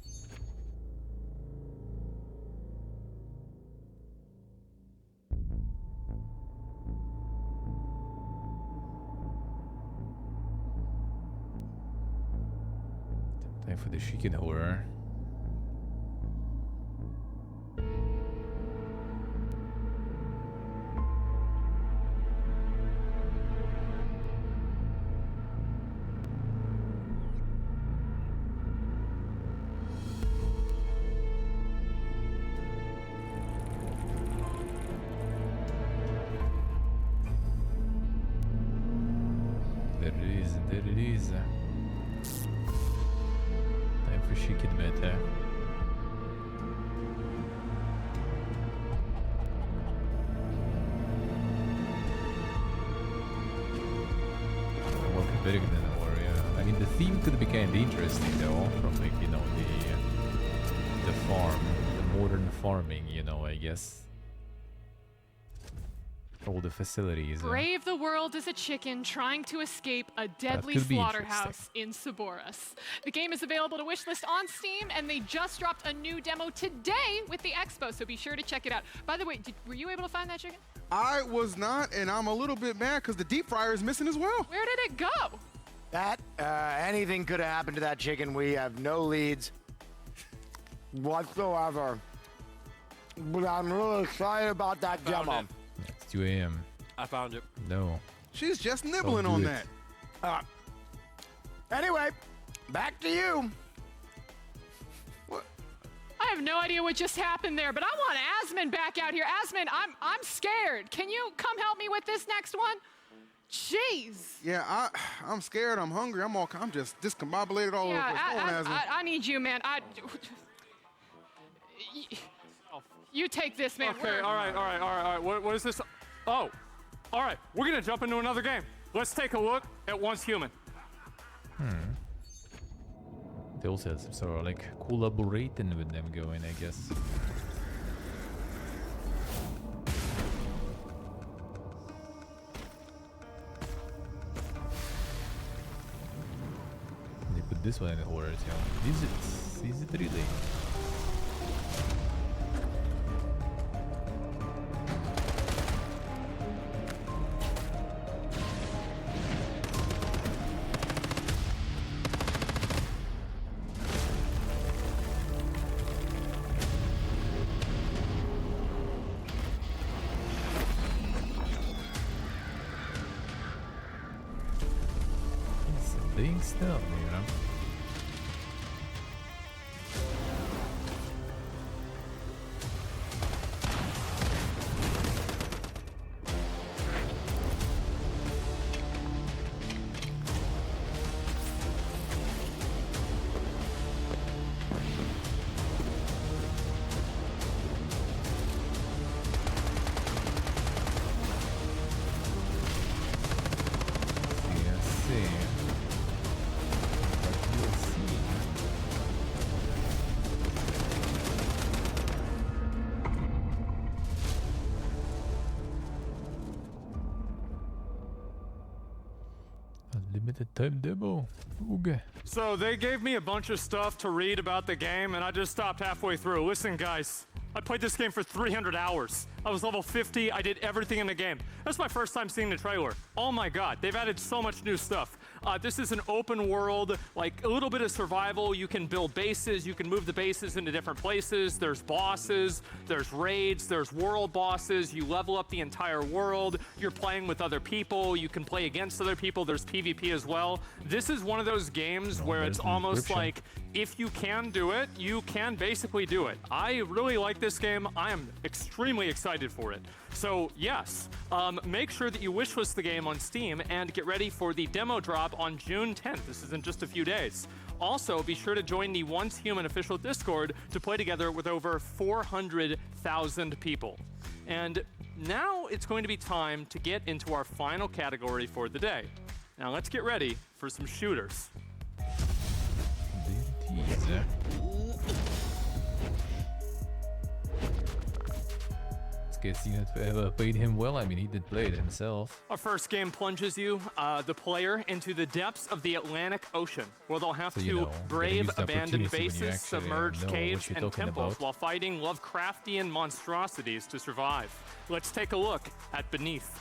Time for the chicken horror. There it is. Time for chicken meta. More competitive than a warrior. I mean, the theme could be kind of interesting though, from like, you know, the farm, the modern farming, you know, I guess. All the facilities. Brave the world as a chicken trying to escape a deadly slaughterhouse in Saboris. The game is available to wishlist on Steam, and they just dropped a new demo today with the Expo, so be sure to check it out. By the way, were you able to find that chicken? I was not, and I'm a little bit mad because the deep fryer is missing as well. Where did it go? That, anything could have happened to that chicken. We have no leads whatsoever. But I'm really excited about that demo. It's 2 a.m. I found it. No. She's just nibbling on that. Anyway, back to you. What? I have no idea what just happened there, but I want Asmon back out here. Asmon, I'm scared. Can you come help me with this next one? Jeez. Yeah, I'm scared. I'm hungry. I'm just discombobulated all over the place. I need you, man. You take this, man. Okay, all right. What is this? Oh, all right. We're gonna jump into another game. Let's take a look at Once Human. They also have some sort of like collaborating with them going, I guess. They put this one in the orders, yeah. Is it really? Big stuff, you know. Limited time demo. Okay. So they gave me a bunch of stuff to read about the game, and I just stopped halfway through. Listen, guys, I played this game for 300 hours. I was level 50. I did everything in the game. That's my first time seeing the trailer. Oh my god, they've added so much new stuff. This is an open world, like a little bit of survival. You can build bases, you can move the bases into different places. There's bosses, there's raids, there's world bosses. You level up the entire world. You're playing with other people. You can play against other people. There's PvP as well. This is one of those games where it's almost like, if you can do it, you can basically do it. I really like this game. I am extremely excited for it. So yes, make sure that you wishlist the game on Steam and get ready for the demo drop on June 10th. This is in just a few days. Also, be sure to join the Once Human official Discord to play together with over 400,000 people. And now it's going to be time to get into our final category for the day. Now let's get ready for some shooters. Guess you have ever played him well. I mean, he did play it himself. Our first game plunges you, the player, into the depths of the Atlantic Ocean, where they'll have to brave abandoned bases, submerged caves, and temples while fighting Lovecraftian monstrosities to survive. Let's take a look at Beneath.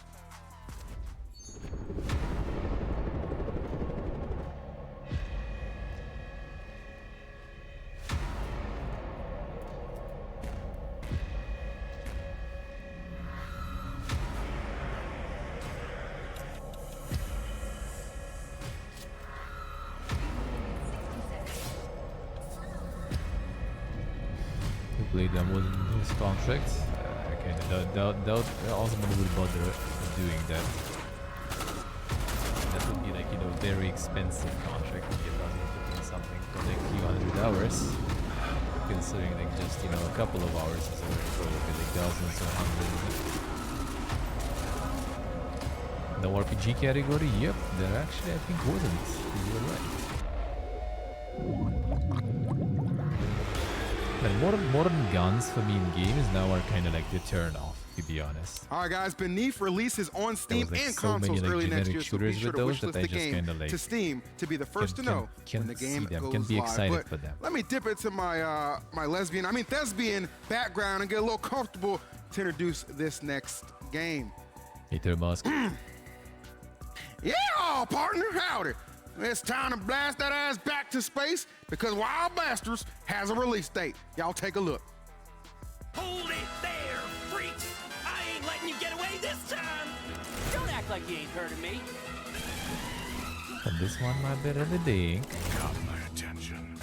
Played them with his contract. I kind of doubt Osmond would bother doing that. That would be like, you know, very expensive contract to get Osmond to do something for like a few hundred hours. Considering like just, you know, a couple of hours is already probably like dozens or hundreds. The RPG category, yep, there actually I think wasn't. You're right. Like modern guns for me in games now are kind of like the turn off, to be honest. All right, guys, Beneath releases on Steam and consoles early next year, so be sure to wishlist the game to Steam to be the first to know when the game goes can be excited live. for them. Let me dip into my my thespian background and get a little comfortable to introduce this next game. Hey, Musk. Yeah, partner, howdy. It's time to blast that ass back to space because Wild Blasters has a release date. Y'all take a look. Hold it there, freaks! I ain't letting you get away this time! Don't act like you ain't heard of me. But this one might be the day. Got my attention.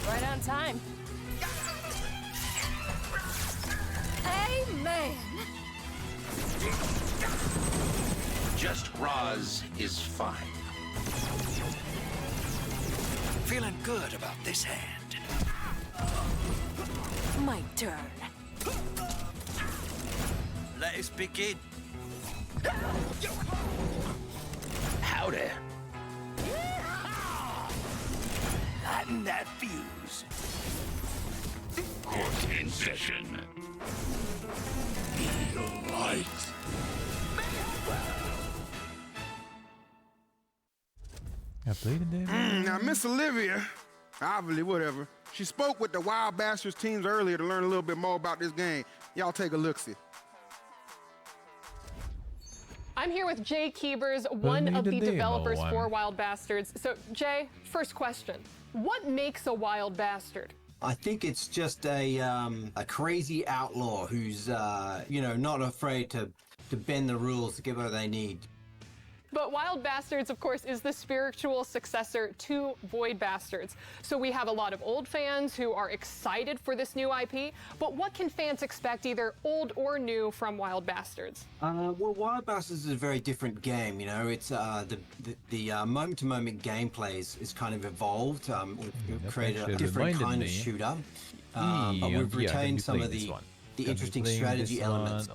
Right on time. Amen. Just Roz is fine. Feeling good about this hand. My turn. Let us begin. Howdy. Lighten that fuse. Course in session. Be the light. I played it there. Now, Miss Olivia, obviously, whatever, she spoke with the Wild Bastards teams earlier to learn a little bit more about this game. Y'all take a look-see. I'm here with Jay Keebers, one of the developers for Wild Bastards. So, Jay, first question. What makes a Wild Bastard? I think it's just a crazy outlaw who's, not afraid to bend the rules to get what they need. But Wild Bastards, of course, is the spiritual successor to Void Bastards. So we have a lot of old fans who are excited for this new IP, but what can fans expect, either old or new, from Wild Bastards? Well, Wild Bastards is a very different game, It's the moment-to-moment gameplay is kind of evolved. We've created a different kind of shooter, but we've retained some of the interesting strategy elements.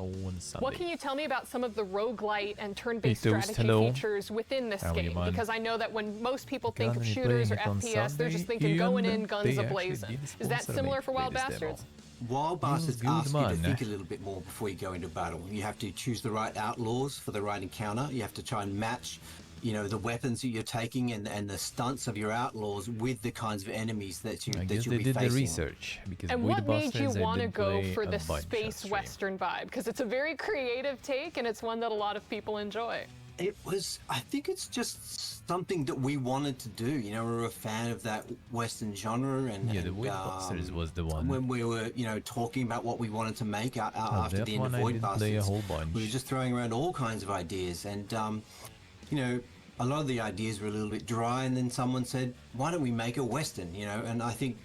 What can you tell me about some of the roguelite and turn-based strategy features within this game? Because I know that when most people think of shooters or FPS, they're just thinking going in, guns a-blazing. Is that similar for Wild Bastards? Wild Bastards asks you to think a little bit more before you go into battle. You have to choose the right outlaws for the right encounter. You have to try and match the weapons that you're taking and the stunts of your outlaws with the kinds of enemies that you'll be facing. They did the research. And what made you want to go for the space western vibe? Because it's a very creative take, and it's one that a lot of people enjoy. I think it's just something that we wanted to do. We're a fan of that Western genre, and the Void Bastards was the one. When we were, talking about what we wanted to make after the end of Void Bastards, we were just throwing around all kinds of ideas, and a lot of the ideas were a little bit dry, and then someone said, why don't we make a Western, and I think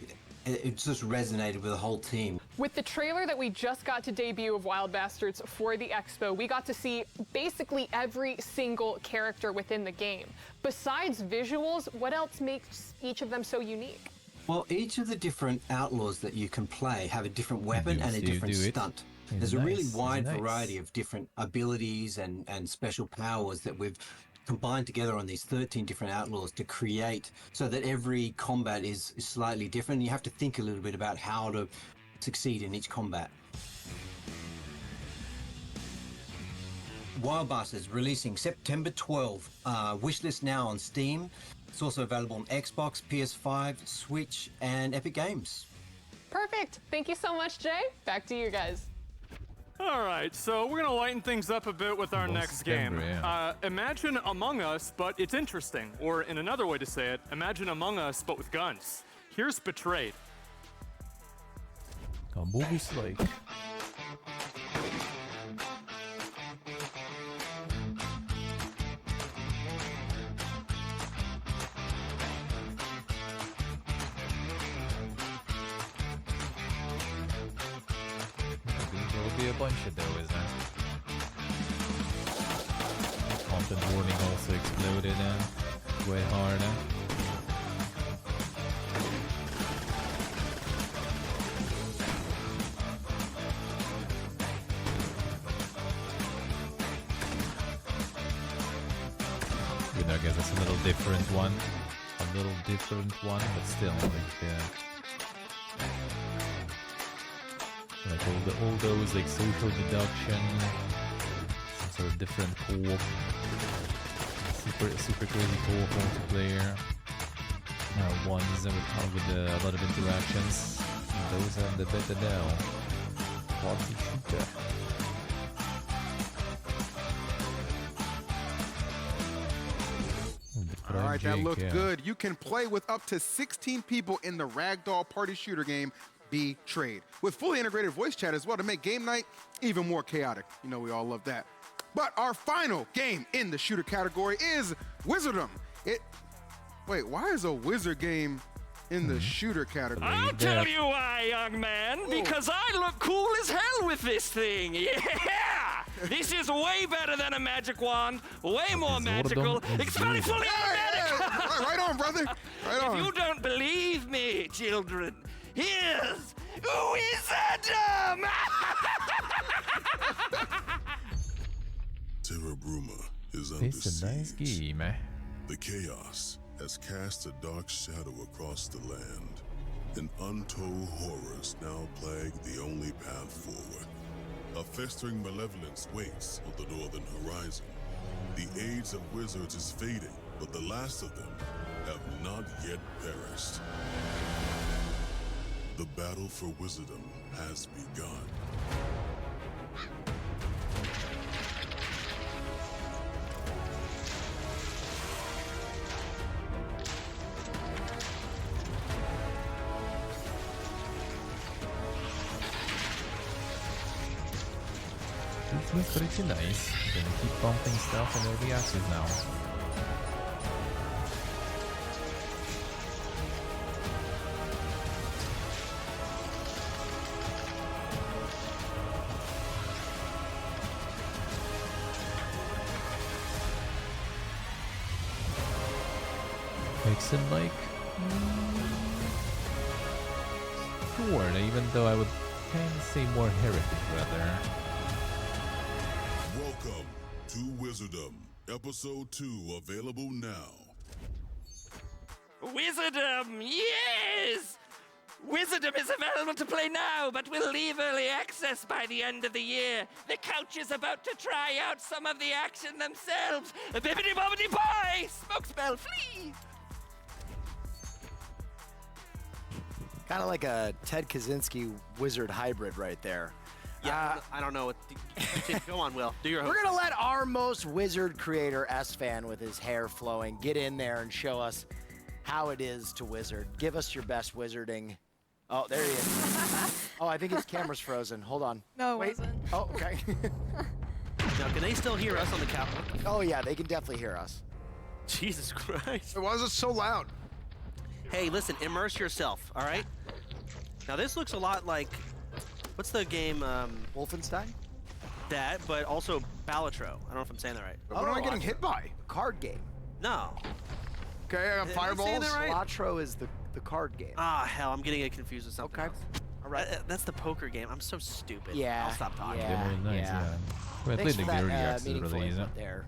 it just resonated with the whole team. With the trailer that we just got to debut of Wild Bastards for the Expo, we got to see basically every single character within the game. Besides visuals, what else makes each of them so unique? Well, each of the different outlaws that you can play have a different weapon and a different stunt. There's a really wide variety of different abilities and special powers that we've combined together on these 13 different outlaws to create so that every combat is slightly different. You have to think a little bit about how to succeed in each combat. Wild Bastards releasing September 12. Wishlist now on Steam. It's also available on Xbox, PS5, Switch, and Epic Games. Perfect. Thank you so much, Jay. Back to you guys. All right, so we're going to lighten things up a bit with our next game. Imagine Among Us, but it's interesting. Or in another way to say it, imagine Among Us, but with guns. Here's Betrayed. Be a bunch of those, isn't there? Content warning also exploded way harder. I guess it's a little different one. But still, like all those like social deduction, some sort of different co-op, super crazy co-op multiplayer ones with a lot of interactions. And those are the better now. Party shooter. All right, that looks good. You can play with up to 16 people in the Ragdoll Party Shooter game, Betrayed, with fully integrated voice chat as well to make game night even more chaotic. We all love that. But our final game in the shooter category is Wizardom. Wait, why is a wizard game in the shooter category? I'll tell you why, young man. Whoa. Because I look cool as hell with this thing. Yeah! This is way better than a magic wand. Way more magical. It's fully automatic. Right on, brother. Right on. If you don't believe me, children, here's Wizardom! Terra Bruma is under It's a nice siege. game. The chaos has cast a dark shadow across the land, and untold horrors now plague the only path forward. A festering malevolence waits on the northern horizon. The age of wizards is fading, but the last of them have not yet perished. The battle for wizardom has begun. This looks pretty nice. Gonna keep bumping stuff in early access now. Vixen like? Sure, even though I would kind of say more heretic rather. Welcome to Wizardom, Episode 2, available now. Wizardom, yes! Wizardom is available to play now, but will leave early access by the end of the year. The couch is about to try out some of the action themselves. Bibbidi bobbidi boy! Smoke spell, flee! Kind of like a Ted Kaczynski wizard hybrid right there. Yeah, I don't know. Go on, Will. Do your host. We're going to let our most wizard creator, S-Fan, with his hair flowing, get in there and show us how it is to wizard. Give us your best wizarding. Oh, there he is. Oh, I think his camera's frozen. Hold on. No, it wasn't. Oh, okay. Now, can they still hear us on the couch? Oh, yeah, they can definitely hear us. Jesus Christ. Why is it so loud? Hey, listen, immerse yourself, all right? Now, this looks a lot like, what's the game? Wolfenstein? That, but also Balatro. I don't know if I'm saying that right. What am I getting hit by? Card game. No. Okay, I got fireballs. Right? Balatro is the card game. Ah, hell, I'm getting it confused with something else. All right. That's the poker game. I'm so stupid. Yeah. I'll stop talking. Yeah. Well, I Thanks played for the early that access meaningful release. input there.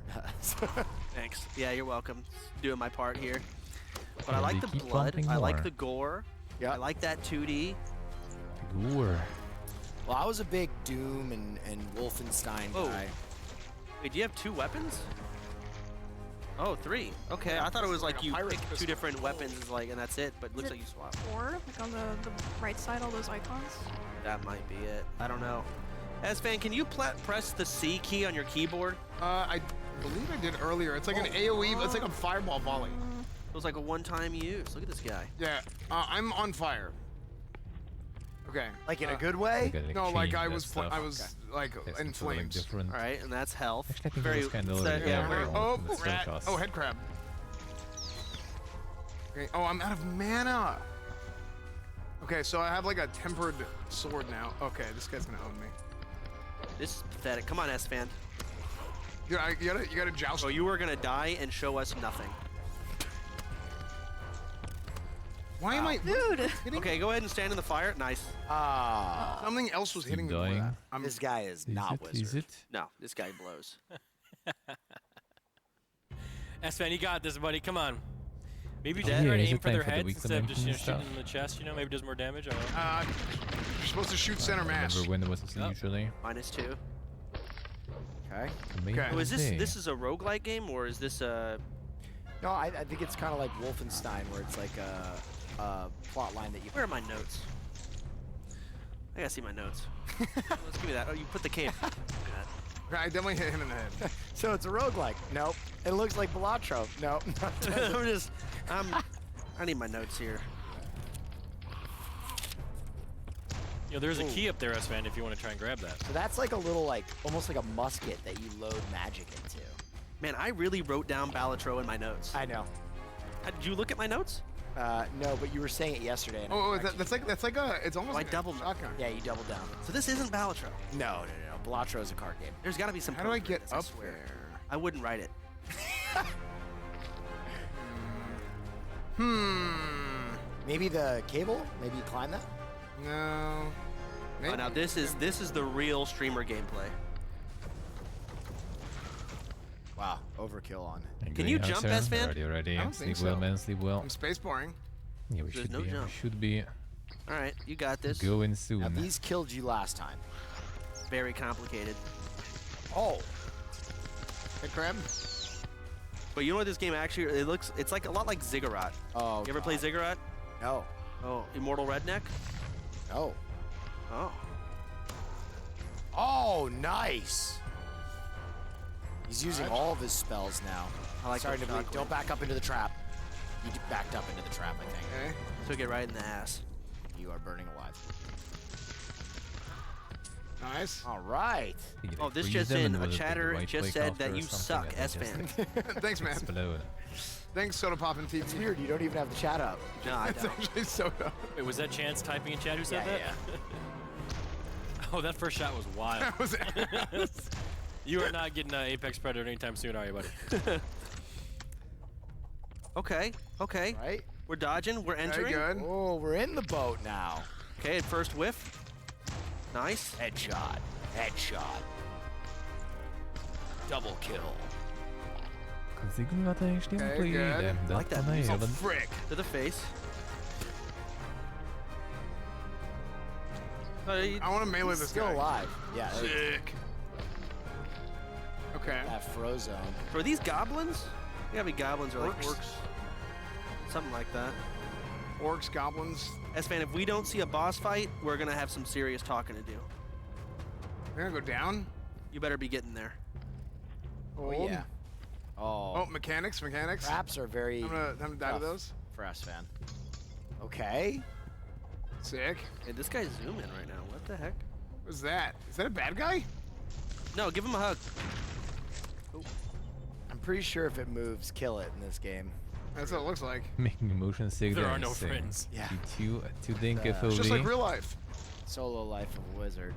Thanks. Yeah, you're welcome. Doing my part here. But Yeah, I like they the keep blood. bumping I like more. the gore. Yeah. I like that 2D. Gore. Well, I was a big Doom and Wolfenstein guy. Wait, do you have 2 weapons? Oh, 3. Okay, Yeah, I thought it was like like a you pirate pick 2 pistol. different weapons, like, and that's it. But it looks Is like you swap. 4, like on the right side, all those icons. That might be it. I don't know. S-Fan, can you press the C key on your keyboard? I believe I did earlier. It's like an AoE. It's like a fireball volley. It was like a one-time use. Look at this guy. Yeah, I'm on fire. Okay. Like in a good way? No, like I was like in flames. Different. All right, and that's health. Actually, I think Very, it was kind of that- yeah, very, Oh, but still rat. costs. Oh, head crab. Okay. Oh, I'm out of mana. Okay, so I have like a tempered sword now. Okay, this guy's gonna own me. This is pathetic. Come on, S-Fan. You gotta joust. So you are gonna die and show us nothing. Why am I? Dude. Okay, go ahead and stand in the fire. Nice. Something else was hitting me. dying. This guy is not wizard. Is it? No, this guy blows. S-Man, you got this, buddy. Come on. Maybe Yeah, try to is aim it for their time for the heads weak instead of just dimension shooting stuff? in the chest, maybe does more damage. I don't know. You're supposed to shoot center mass. Remember when it was usually? -2. Okay. Okay. Oh, is this is a roguelike game or is this a? No, I think it's kind of like Wolfenstein, where it's like a plot line that you. Where are my notes? I gotta see my notes. Let's give me that. Oh, you put the cave. I definitely hit him in the head. So it's a roguelike. Nope. It looks like Balatro. Nope. I need my notes here. There's a key up there, S-Man, if you want to try and grab that. So that's like a little, like, almost like a musket that you load magic into. Man, I really wrote down Balatro in my notes. I know. Did you look at my notes? No, but you were saying it yesterday. And that's like a. It's almost like double a shotgun. Yeah, you double down. So this isn't Balatro. No. Balatro is a card game. There's got to be some. How do I get I up swear. there? I wouldn't write it. Maybe the cable? Maybe you climb that? No. Oh, now this is the real streamer gameplay. overkill on. Can you jump, S-Fan? Ready. I don't think Sleep well, so. man. Sleep well. I'm space boring. Yeah, we should be. We should be. All right, you got this. Going soon. Now, these killed you last time. Very complicated. Oh. Hey, Crab. But you know what this game actually, it's like a lot like Ziggurat. Oh, you ever play Ziggurat? No. Oh, Immortal Redneck? No. Oh. Oh, nice. He's using all of his spells now. I like Sorry, those Nabli, don't back up into the trap. You backed up into the trap, I think. Okay. Took it right in the ass. You are burning alive. Nice. All right. Oh, this just in. A chatter just said that you suck, S-Fan. Thanks, man. Explode. Thanks, Soda Pop and TV. It's weird. You don't even have the chat up. No, I It's don't. actually Soda. Wait, was that Chance typing in chat who said that? Yeah. Oh, that first shot was wild. That was You are not getting Apex Predator anytime soon, are you, buddy? Okay. Right? We're dodging. We're entering. Very good. Oh, we're in the boat now. Okay, first whiff. Nice. Headshot. Double kill. Okay, good. I like that. Oh, frick. To the face. I want to melee this still guy. alive. Yeah. Sick. Okay. That froze zone. So are these goblins? They gotta be goblins or like Orcs. orcs. Something like that. Orcs, goblins. S-Fan, if we don't see a boss fight, we're gonna have some serious talking to do. We're gonna go down. You better be getting there. Oh, yeah. Oh, mechanics. Traps are very I'm gonna die to those. for S-Fan. Okay. Sick. Hey, this guy's zooming right now. What the heck? What's that? Is that a bad guy? No, give him a hug. I'm pretty sure if it moves, kill it in this game. That's what it looks like. Making motion signals. There are no friends. Yeah. To think It's just like real life. Solo life of a wizard.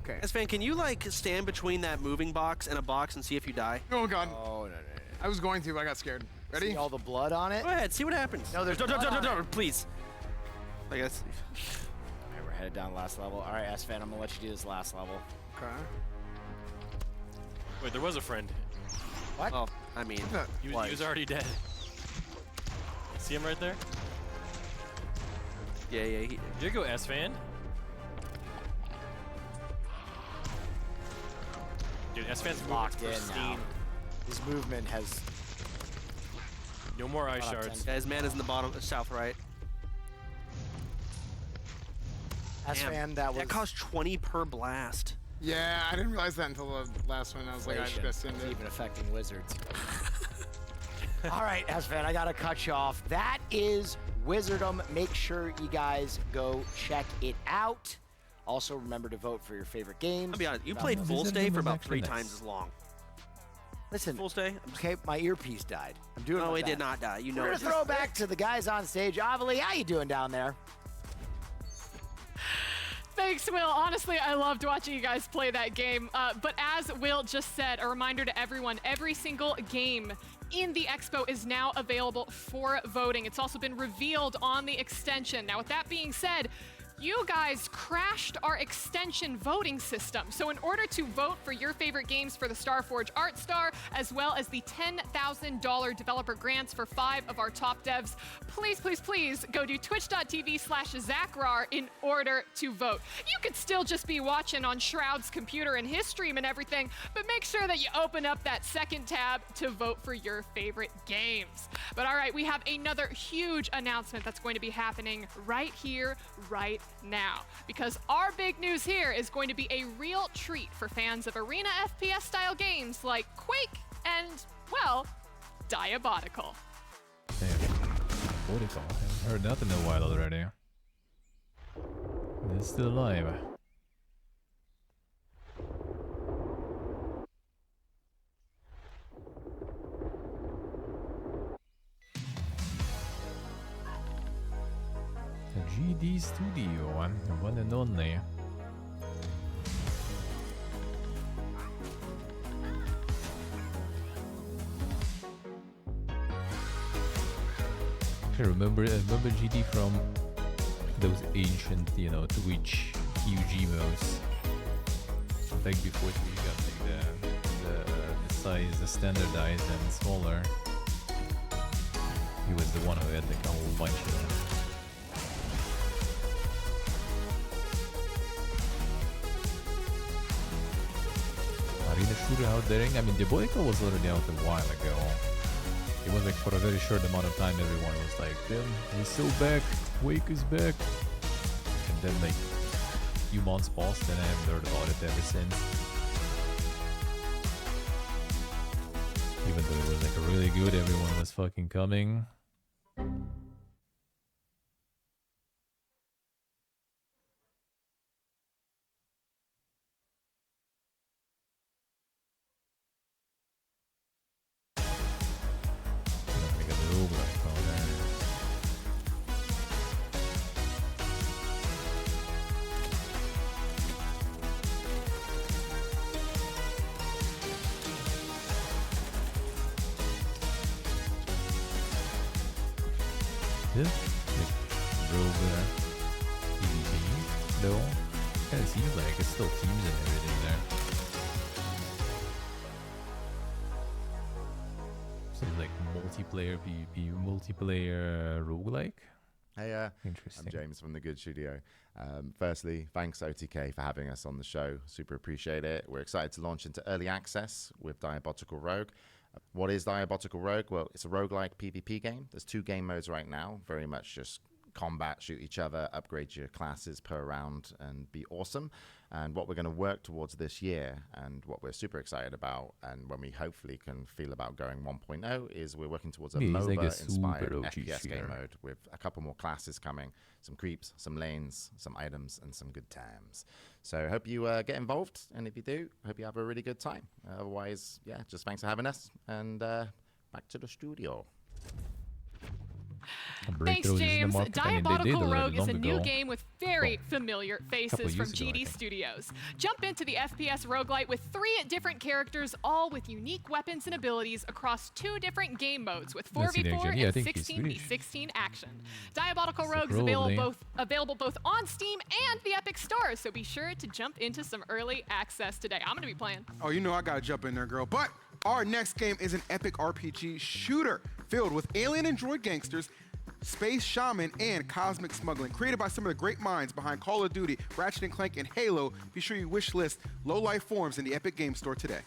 Okay. S-Fan, can you like stand between that moving box and a box and see if you die? Oh god. Oh, no. I was going to, but I got scared. Ready? See all the blood on it? Go ahead, see what happens. No, there's don't, please. I guess. Alright, we're headed down last level. Alright, S-Fan, I'm gonna let you do this last level. Okay. Wait, there was a friend. What? Oh, I mean, He was already dead. See him right there? yeah. Did you go S-Fan? Dude, S-Fan's locked in pristine. now. His movement has... No more ice shards. Yeah, his man is in the bottom, south right. S-Fan, that cost 20 per blast. Yeah, I didn't realize that until the last one. I was like, I just It's assumed it. even affecting wizards. All right, S-Fan, I gotta cut you off. That is Wizardom. Make sure you guys go check it out. Also, remember to vote for your favorite games. I'll be honest, you played Full Stay for about 3 times as long. Listen, Full Stay? Okay, my earpiece died. I'm doing No, my it did best. not die. You know We're it. gonna throw back to the guys on stage. Avali, how you doing down there? Thanks, Will. Honestly, I loved watching you guys play that game. But as Will just said, a reminder to everyone, every single game in the Expo is now available for voting. It's also been revealed on the extension. Now, with that being said, you guys crashed our extension voting system. So in order to vote for your favorite games for the Starforge Art Star, as well as the $10,000 developer grants for 5 of our top devs, please go to twitch.tv/Zachrar in order to vote. You could still just be watching on Shroud's computer and his stream and everything, but make sure that you open up that second tab to vote for your favorite games. But all right, we have another huge announcement that's going to be happening right here, right now, because our big news here is going to be a real treat for fans of arena FPS style games like Quake and, well, Diabolical. Diabolical. I haven't heard that in a while already. It's still alive. GD Studio, one and only. I remember GD from those ancient, Twitch huge emos. Back before Twitch got like the size standardized and smaller. He was the one who had like a whole bunch of them. Arena shooter out there. I mean, Diabolical was already out a while ago. It was like for a very short amount of time, everyone was like, damn, he's so back, Wake is back. And then like a few months passed and I haven't heard about it ever since. Even though it was like really good, everyone was fucking coming. Multiplayer roguelike. Hey, interesting. I'm James from The Good Studio. Firstly, thanks OTK for having us on the show. Super appreciate it. We're excited to launch into early access with Diabolical Rogue. What is Diabolical Rogue? Well, it's a roguelike PvP game. There's 2 game modes right now, very much just combat, shoot each other, upgrade your classes per round, and be awesome. And what we're going to work towards this year, and what we're super excited about, and when we hopefully can feel about going 1.0, is we're working towards a MOBA-inspired FPS game mode with a couple more classes coming, some creeps, some lanes, some items, and some good times. So hope you get involved, and if you do, hope you have a really good time. Otherwise, yeah, just thanks for having us, and back to the studio. Thanks, James. Diabolical Rogue is a new game with very familiar faces from GD Studios. Jump into the FPS roguelite with 3 different characters, all with unique weapons and abilities across 2 different game modes with 4v4 and 16v16 action. Diabolical Rogue is available both on Steam and the Epic Store, so be sure to jump into some early access today. I'm going to be playing. Oh, you know I got to jump in there, girl. But our next game is an epic RPG shooter filled with alien and droid gangsters, space shaman, and cosmic smuggling. Created by some of the great minds behind Call of Duty, Ratchet & Clank, and Halo. Be sure you wishlist Low Life Forms in the Epic Game Store today.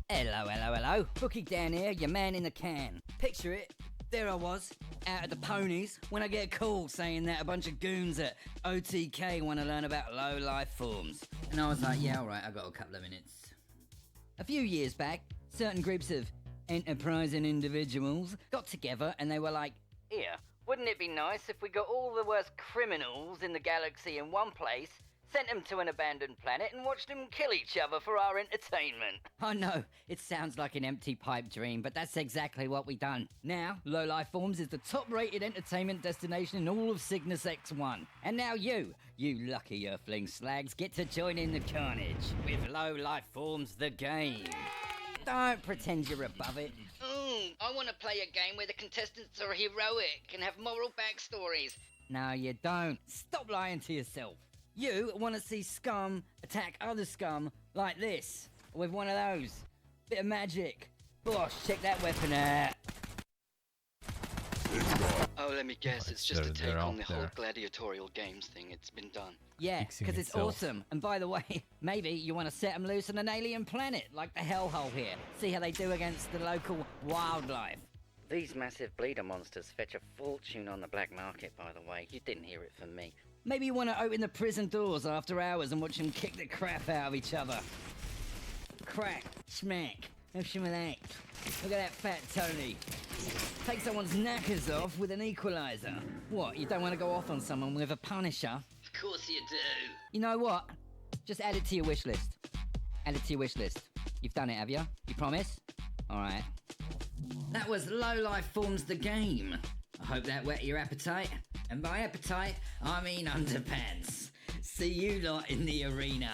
Hello. Bookie down here, your man in the can. Picture it. There I was, out of the ponies, when I get a call saying that a bunch of goons at OTK want to learn about low life forms. And I was like, yeah, all right, I've got a couple of minutes. A few years back, certain groups of enterprising individuals got together and they were like, here, wouldn't it be nice if we got all the worst criminals in the galaxy in one place, sent them to an abandoned planet and watched them kill each other for our entertainment? I know, it sounds like an empty pipe dream, but that's exactly what we done. Now, Low Life Forms is the top-rated entertainment destination in all of Cygnus X1. And now you lucky Earthling slags, get to join in the carnage with Low Life Forms the game. Don't pretend you're above it. I want to play a game where the contestants are heroic and have moral backstories. No, you don't. Stop lying to yourself. You want to see scum attack other scum like this, with one of those. Bit of magic. Boss, check that weapon out. Oh, let me guess, it's just a take on the whole gladiatorial games thing. It's been done. Yeah, because it's awesome. And by the way, maybe you want to set them loose on an alien planet, like the hellhole here. See how they do against the local wildlife. These massive bleeder monsters fetch a fortune on the black market, by the way. You didn't hear it from me. Maybe you want to open the prison doors after hours and watch them kick the crap out of each other. Crack, smack, have some of that. Look at that fat Tony. Take someone's knackers off with an equalizer. What, you don't want to go off on someone with a Punisher? Of course you do. You know what? Just add it to your wish list. Add it to your wish list. You've done it, have you? You promise? Alright. That was Low Life Forms the game. I hope that whet your appetite. And by appetite, I mean underpants. See you lot in the arena.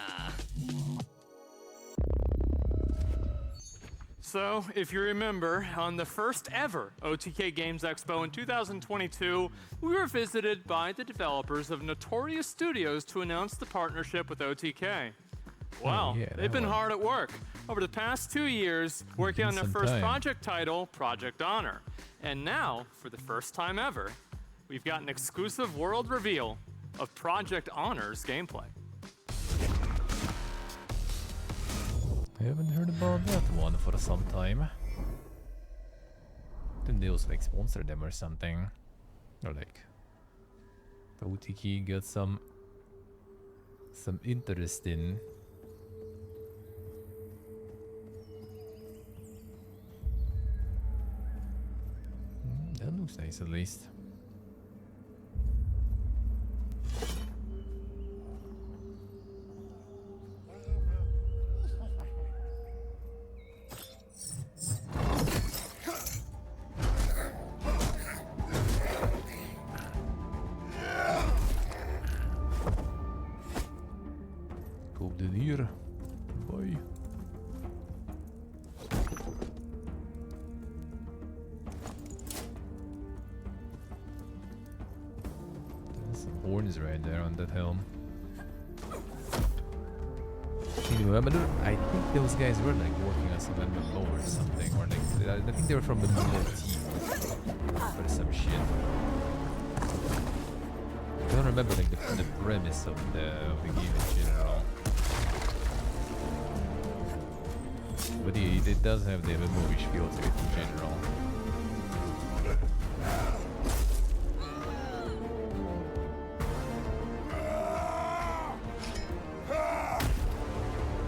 So, if you remember, on the first ever OTK Games Expo in 2022, we were visited by the developers of Notorious Studios to announce the partnership with OTK. Well, they've been hard at work over the past 2 years working on their first project title, Project Honor. And now, for the first time ever, we've got an exclusive world reveal of Project Honor's gameplay. I haven't heard about that one for some time. Didn't they also like sponsor them or something? Or like the OTK got some interest in. That looks nice at least. Kom hier. Boy. There's some horns right there on that helm. Anyway, I think those guys were like working on some MMO or something, or like I think they were from the Milo team or some shit. I don't remember like the premise of the game in general. But it does have the MMO-ish feel to it in general.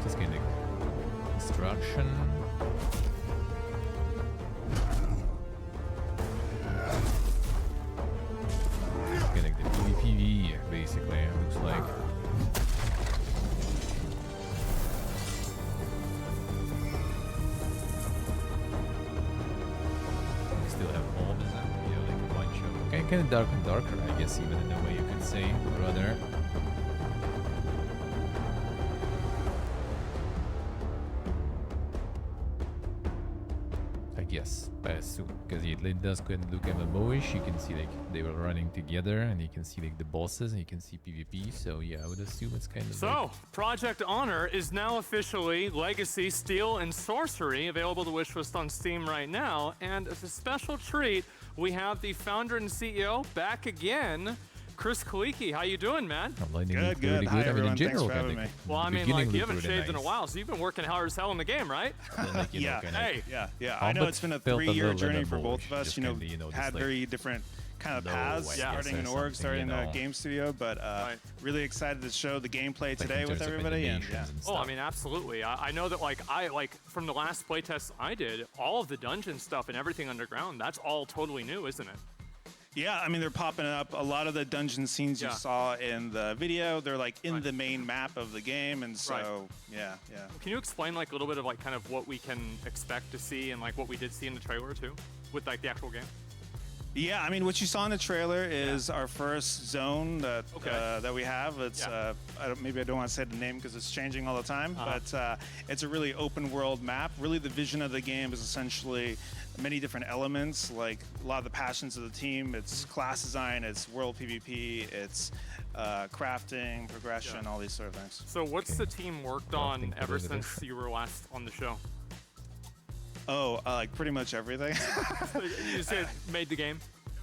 Just getting construction. Just getting the PvP basically, it looks like. Kind of dark and darker, I guess, even in a way you could say, brother. I guess, I assume, because it does kind of look MMO-ish. You can see like they were running together, and you can see like the bosses, and you can see PvP. So yeah, I would assume it's kind of. So, like... Project Honor is now officially Legacy, Steel, and Sorcery, available to wishlist on Steam right now. And as a special treat, we have the founder and CEO back again, Chris Kaliki. How you doing, man? Good, good. Hi, everyone. Thanks for having me. Well, I mean, like, you haven't shaved in a while, so you've been working hard as hell in the game, right? Yeah. I know it's been a 3-year journey for both of us. Had very different kind of paths, starting in org, starting in a game studio, but really excited to show the gameplay today with everybody. And oh, I mean, absolutely. I know that like from the last playtest I did, all of the dungeon stuff and everything underground, that's all totally new, isn't it? Yeah, I mean, they're popping up. A lot of the dungeon scenes you saw in the video, they're like in the main map of the game, and so yeah. Can you explain like a little bit of like kind of what we can expect to see and like what we did see in the trailer too, with like the actual game? Yeah, I mean, what you saw in the trailer is our first zone that that we have. It's maybe I don't want to say the name because it's changing all the time, but it's a really open world map. Really, the vision of the game is essentially many different elements, like a lot of the passions of the team. It's class design, it's world PvP, it's crafting, progression, all these sort of things. So what's the team worked on ever since you were last on the show? Oh, like pretty much everything. You said made the game?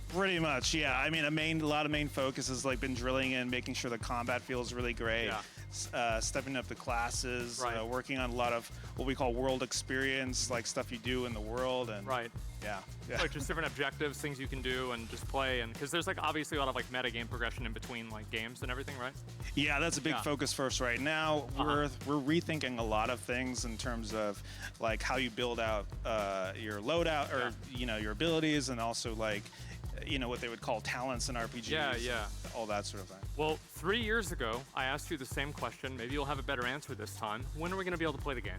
Pretty much, yeah. I mean, a lot of main focus has like been drilling in, making sure the combat feels really great. Stepping up the classes, working on a lot of what we call world experience, like stuff you do in the world, and yeah. Like just different objectives, things you can do, and just play, and because there's like obviously a lot of like meta game progression in between like games and everything, right? Yeah, that's a big focus for us right now. We're rethinking a lot of things in terms of like how you build out your loadout or your abilities, and also like what they would call talents in RPGs. All that sort of thing. Well, 3 years ago, I asked you the same question. Maybe you'll have a better answer this time. When are we going to be able to play the game?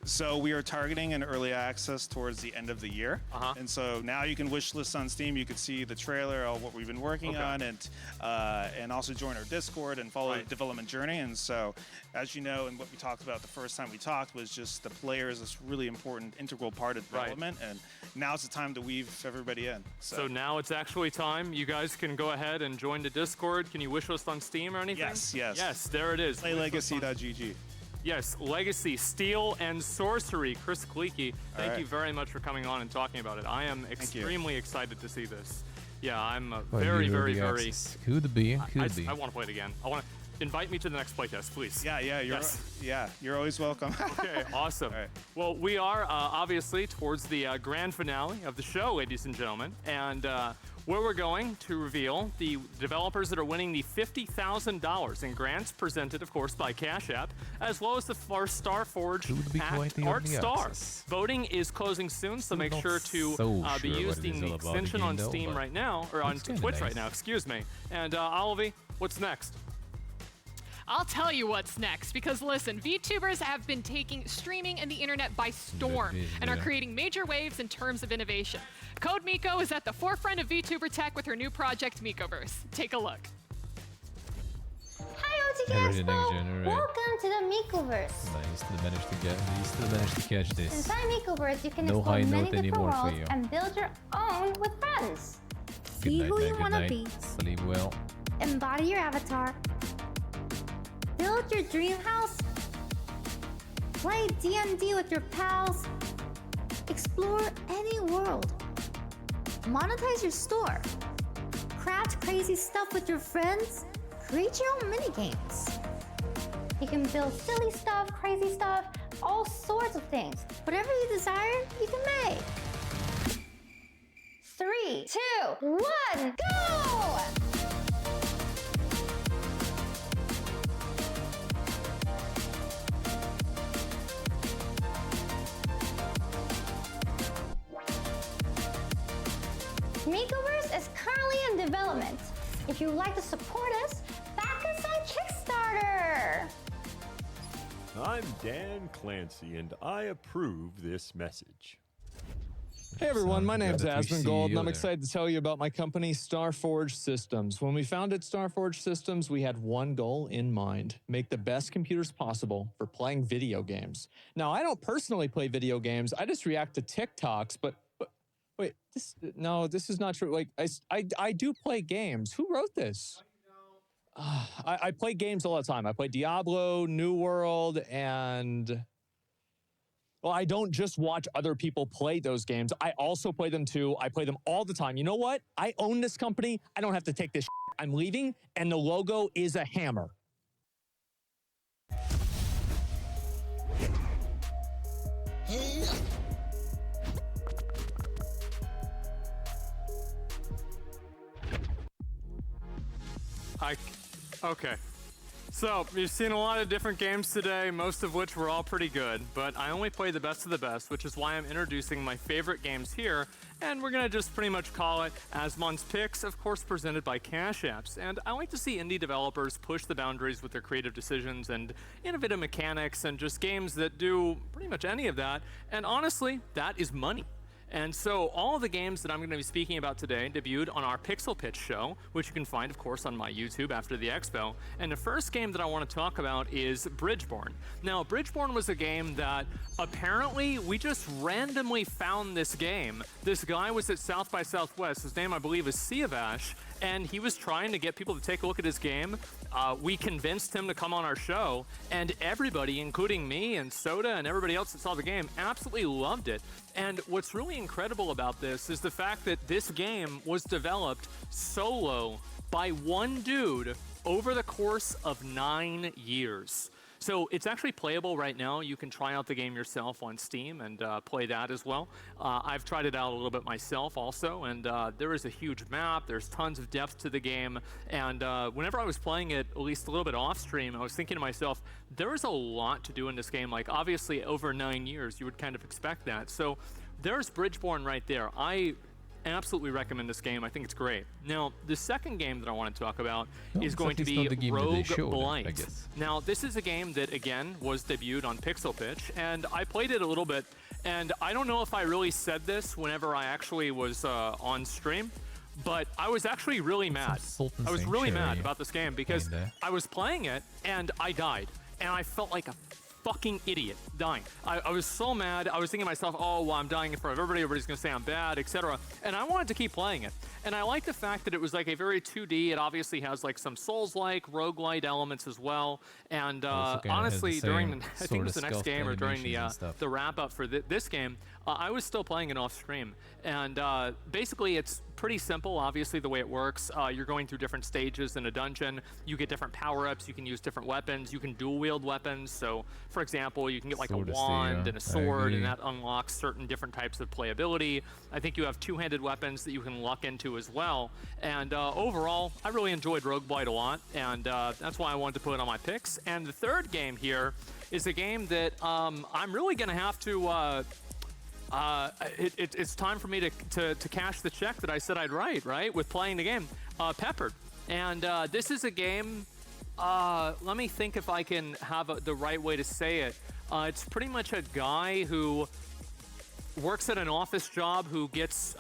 So we are targeting an early access towards the end of the year. And so now you can wish list on Steam. You can see the trailer of what we've been working on, and also join our Discord and follow the development journey. And so, as you know, and what we talked about the first time we talked was just the player is this really important, integral part of development. And now it's the time to weave everybody in. So now it's actually time. You guys can go ahead and join the Discord. Can you wish list on Steam or anything? Yes. Yes, there it is. Playlegacy.gg. Yes, Legacy, Steel, and Sorcery. Chris Gleeky, thank you very much for coming on and talking about it. I am extremely excited to see this. Yeah, I'm very. Could be. I want to play it again. I want to invite me to the next playtest, please. You're always welcome. Okay, awesome. Right. Well, we are obviously towards the grand finale of the show, ladies and gentlemen, and where we're going to reveal the developers that are winning the $50,000 in grants presented, of course, by Cash App, as well as the first StarForge Art Star. Voting is closing soon, so make sure to be using the extension on Steam right now, or on Twitch right now, excuse me. And Olive, what's next? I'll tell you what's next, because listen, VTubers have been taking streaming and the internet by storm and are creating major waves in terms of innovation. Code Miko is at the forefront of VTuber tech with her new project, Mikoverse. Take a look. Hi, OTK Expo! Welcome to the Mikoverse. You still managed to catch this. Inside Mikoverse, you can explore many different worlds and build your own with friends. Be who you want to be. Sleep well. Embody your avatar. Build your dream house. Play D&D with your pals. Explore any world. Monetize your store. Craft crazy stuff with your friends. Create your own minigames. You can build silly stuff, crazy stuff, all sorts of things. Whatever you desire, you can make. 3, 2, 1, go! Mikoverse is currently in development. If you'd like to support us, back us on Kickstarter! I'm Dan Clancy, and I approve this message. Hey everyone, my name's Asmongold, and I'm excited to tell you about my company, StarForge Systems. When we founded StarForge Systems, we had one goal in mind: make the best computers possible for playing video games. Now, I don't personally play video games, I just react to TikToks, but wait, this is not true. Like, I do play games. Who wrote this? I play games all the time. I play Diablo, New World, and... Well, I don't just watch other people play those games. I also play them too. I play them all the time. You know what? I own this company. I don't have to take this shit. I'm leaving, and the logo is a hammer. Okay. So, you've seen a lot of different games today, most of which were all pretty good, but I only play the best of the best, which is why I'm introducing my favorite games here, and we're gonna just pretty much call it Asmon's Picks, of course presented by Cash Apps. And I like to see indie developers push the boundaries with their creative decisions and innovative mechanics and just games that do pretty much any of that, and honestly, that is money. And so all of the games that I'm going to be speaking about today debuted on our Pixel Pitch show, which you can find, of course, on my YouTube after the Expo. And the first game that I want to talk about is Bridgeborn. Now, Bridgeborn was a game that apparently we just randomly found this game. This guy was at South by Southwest. His name, I believe, is Siavash, and he was trying to get people to take a look at his game. We convinced him to come on our show, and everybody, including me and Soda and everybody else that saw the game, absolutely loved it. And what's really incredible about this is the fact that this game was developed solo by one dude over the course of 9 years. So it's actually playable right now. You can try out the game yourself on Steam and play that as well. I've tried it out a little bit myself also, and there is a huge map. There's tons of depth to the game. And whenever I was playing it, at least a little bit off stream, I was thinking to myself, there is a lot to do in this game. Like, obviously, over 9 years, you would kind of expect that. So there's Bridgeborn right there. I absolutely recommend this game. I think it's great. Now, the second game that I want to talk about is going to be Rogue Blight. Now, this is a game that, again, was debuted on Pixel Pitch, and I played it a little bit, and I don't know if I really said this whenever I actually was on stream, but I was actually really mad. I was really mad about this game because I was playing it, and I died, and I felt like a fucking idiot dying. I was so mad. I was thinking to myself, oh, well, I'm dying in front of everybody. Everybody's going to say I'm bad, etc. And I wanted to keep playing it. And I like the fact that it was like a very 2D. It obviously has like some Souls-like, roguelite elements as well. And honestly, during I think it was the next game or during the wrap-up for this game, I was still playing it off stream. And basically, it's pretty simple, obviously, the way it works. You're going through different stages in a dungeon. You get different power-ups. You can use different weapons. You can dual-wield weapons. So, for example, you can get like a wand and a sword, and that unlocks certain different types of playability. I think you have two-handed weapons that you can luck into as well. And overall, I really enjoyed Roguelite a lot, and that's why I wanted to put it on my picks. And the third game here is a game that I'm really going to have to... it's time for me to cash the check that I said I'd write, right? With playing the game, Peppered. And this is a game, let me think if I can have the right way to say it. It's pretty much a guy who works at an office job who gets,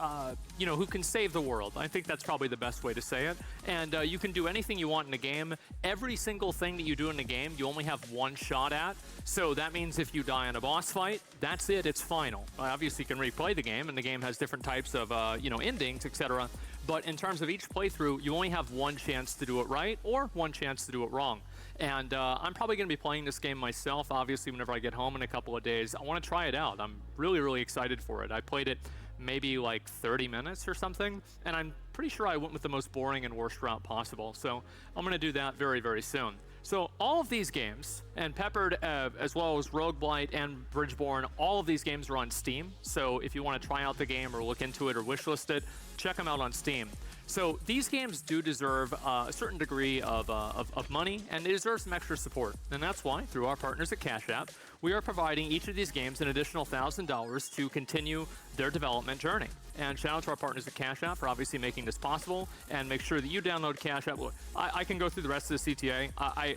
who can save the world. I think that's probably the best way to say it. And you can do anything you want in the game. Every single thing that you do in the game, you only have one shot at. So that means if you die in a boss fight, that's it, it's final. Obviously, you can replay the game, and the game has different types of, endings, etc. But in terms of each playthrough, you only have one chance to do it right or one chance to do it wrong. And I'm probably going to be playing this game myself, obviously, whenever I get home in a couple of days. I want to try it out. I'm really, really excited for it. I played it maybe like 30 minutes or something, and I'm pretty sure I went with the most boring and worst route possible. So I'm going to do that very, very soon. So all of these games, and Peppered, as well as Roguelite and Bridgeborne, all of these games are on Steam. So if you want to try out the game or look into it or wishlist it, check them out on Steam. So these games do deserve a certain degree of money, and they deserve some extra support. And that's why, through our partners at Cash App, we are providing each of these games an additional $1,000 to continue their development journey. And shout out to our partners at Cash App for obviously making this possible. And make sure that you download Cash App. I can go through the rest of the CTA. I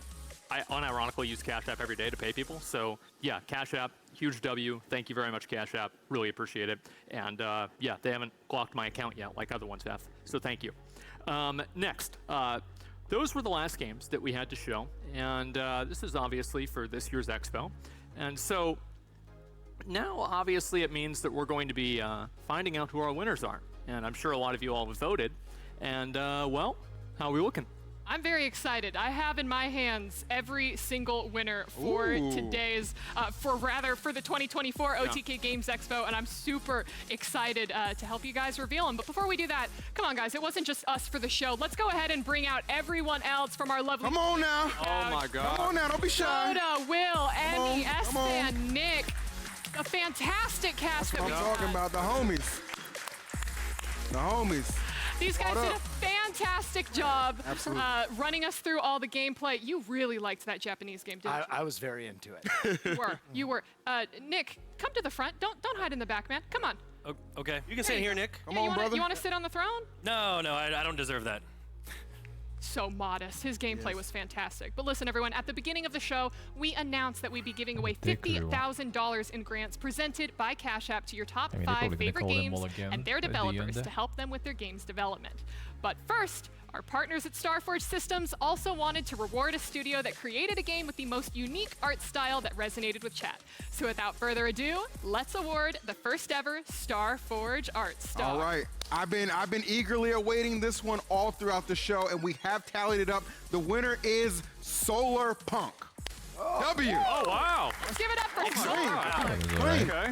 unironically use Cash App every day to pay people. So yeah, Cash App, huge W. Thank you very much, Cash App. Really appreciate it. And yeah, they haven't blocked my account yet like other ones have. So thank you. Next, those were the last games that we had to show. And this is obviously for this year's Expo. And so now obviously it means that we're going to be finding out who our winners are. And I'm sure a lot of you all have voted. And well, how are we looking? I'm very excited. I have in my hands every single winner for today's, for the 2024 OTK Games Expo, and I'm super excited to help you guys reveal them. But before we do that, come on, guys, it wasn't just us for the show. Let's go ahead and bring out everyone else from our lovely. Come on now. Oh my God. Come on now, don't be shy. Soda, Will, Emmy, Estan, Nick, a fantastic cast that we I'm talking about, the homies. The homies. These guys did a fantastic job running us through all the gameplay. You really liked that Japanese game, didn't you? I was very into it. You were. Nick, come to the front. Don't hide in the back, man. Come on. Okay. You can sit here, Nick. Come on, brother. You want to sit on the throne? No, I don't deserve that. So modest. His gameplay was fantastic. But listen, everyone, at the beginning of the show, we announced that we'd be giving away $50,000 in grants presented by Cash App to your top 5 favorite games and their developers to help them with their games development. But first, our partners at StarForge Systems also wanted to reward a studio that created a game with the most unique art style that resonated with chat. So without further ado, let's award the first ever StarForge Art Star. All right. I've been eagerly awaiting this one all throughout the show, and we have tallied it up. The winner is Solar Punk. W. Oh, wow. Let's give it up for Clean. Okay.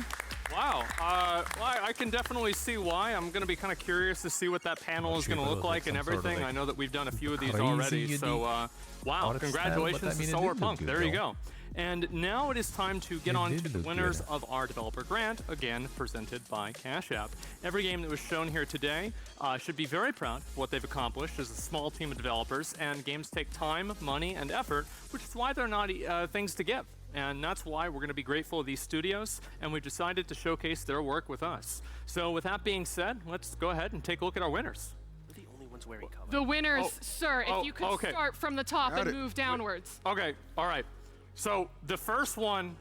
Wow. I can definitely see why. I'm going to be kind of curious to see what that panel is going to look like and everything. I know that we've done a few of these already. So, wow. Congratulations to Solar Punk. There you go. And now it is time to get on to the winners of our developer grant, again, presented by Cash App. Every game that was shown here today should be very proud of what they've accomplished as a small team of developers, and games take time, money, and effort, which is why they're not things to give. And that's why we're going to be grateful of these studios, and we've decided to showcase their work with us. So with that being said, let's go ahead and take a look at our winners. We're the only ones wearing color. The winners, sir, if you could start from the top and move downwards. Okay, all right. So the first one,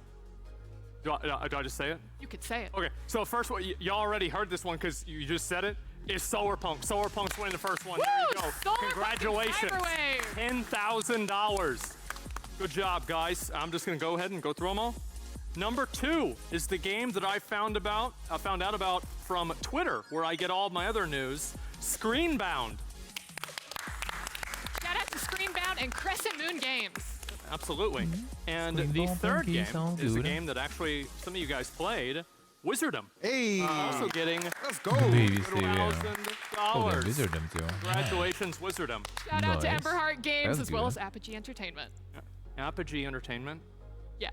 do I just say it? You could say it. Okay, so first one, y'all already heard this one because you just said it, is Solar Punk. Solar Punk's winning the first one. Woo! There you go. Congratulations. $10,000. Good job, guys. I'm just going to go ahead and go through them all. Number 2 is the game that I found out about from Twitter, where I get all of my other news. Screenbound. Shout out to Screenbound and Crescent Moon Games. Absolutely. And the third game is a game that actually some of you guys played, Wizardom. Hey! Also getting let's go. $1,000. Wizardom too. Congratulations, Wizardom. Shout out to Emberheart Games as well as Apogee Entertainment. Apogee Entertainment? Yeah.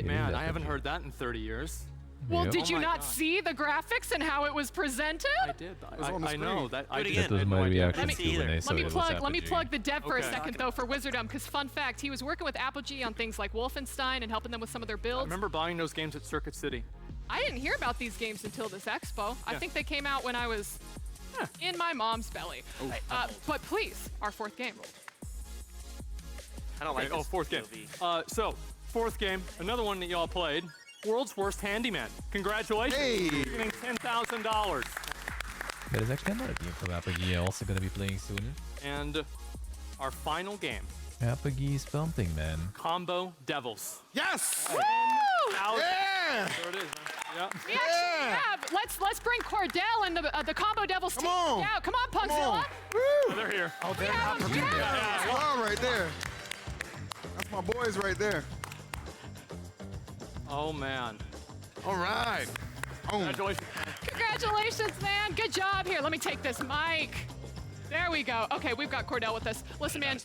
Man, I haven't heard that in 30 years. Well, did you not see the graphics and how it was presented? I did. I know that. That was my reaction too when I saw it was Let me Apogee. plug the dev for a second, though, for Wizardom, because fun fact, he was working with Apogee on things like Wolfenstein and helping them with some of their I builds. remember buying those games at Circuit City. I didn't hear about these games until this expo. I think they came out when I was in my mom's belly. But please, our 4th game. I don't like this. 4th game. So, 4th game, another one that y'all played. World's Worst Handyman. Congratulations. Hey. You're getting $10,000. There is actually another game from Apogee also gonna be playing soon. And our final game. Apogee's pumping, man. Combo Devils. Yes! Woo! Yeah! There it is, man. Yeah. We actually have. Let's bring Cordell and the Combo Devils team out. Come on, Punkzilla. Oh, they're here. Oh, they're not prepared. That's wild right there. That's my boys right there. Oh, man. All right. Congratulations. Congratulations, man. Good job. Here, let me take this mic. There we go. Okay, we've got Cordell with us. Listen, man,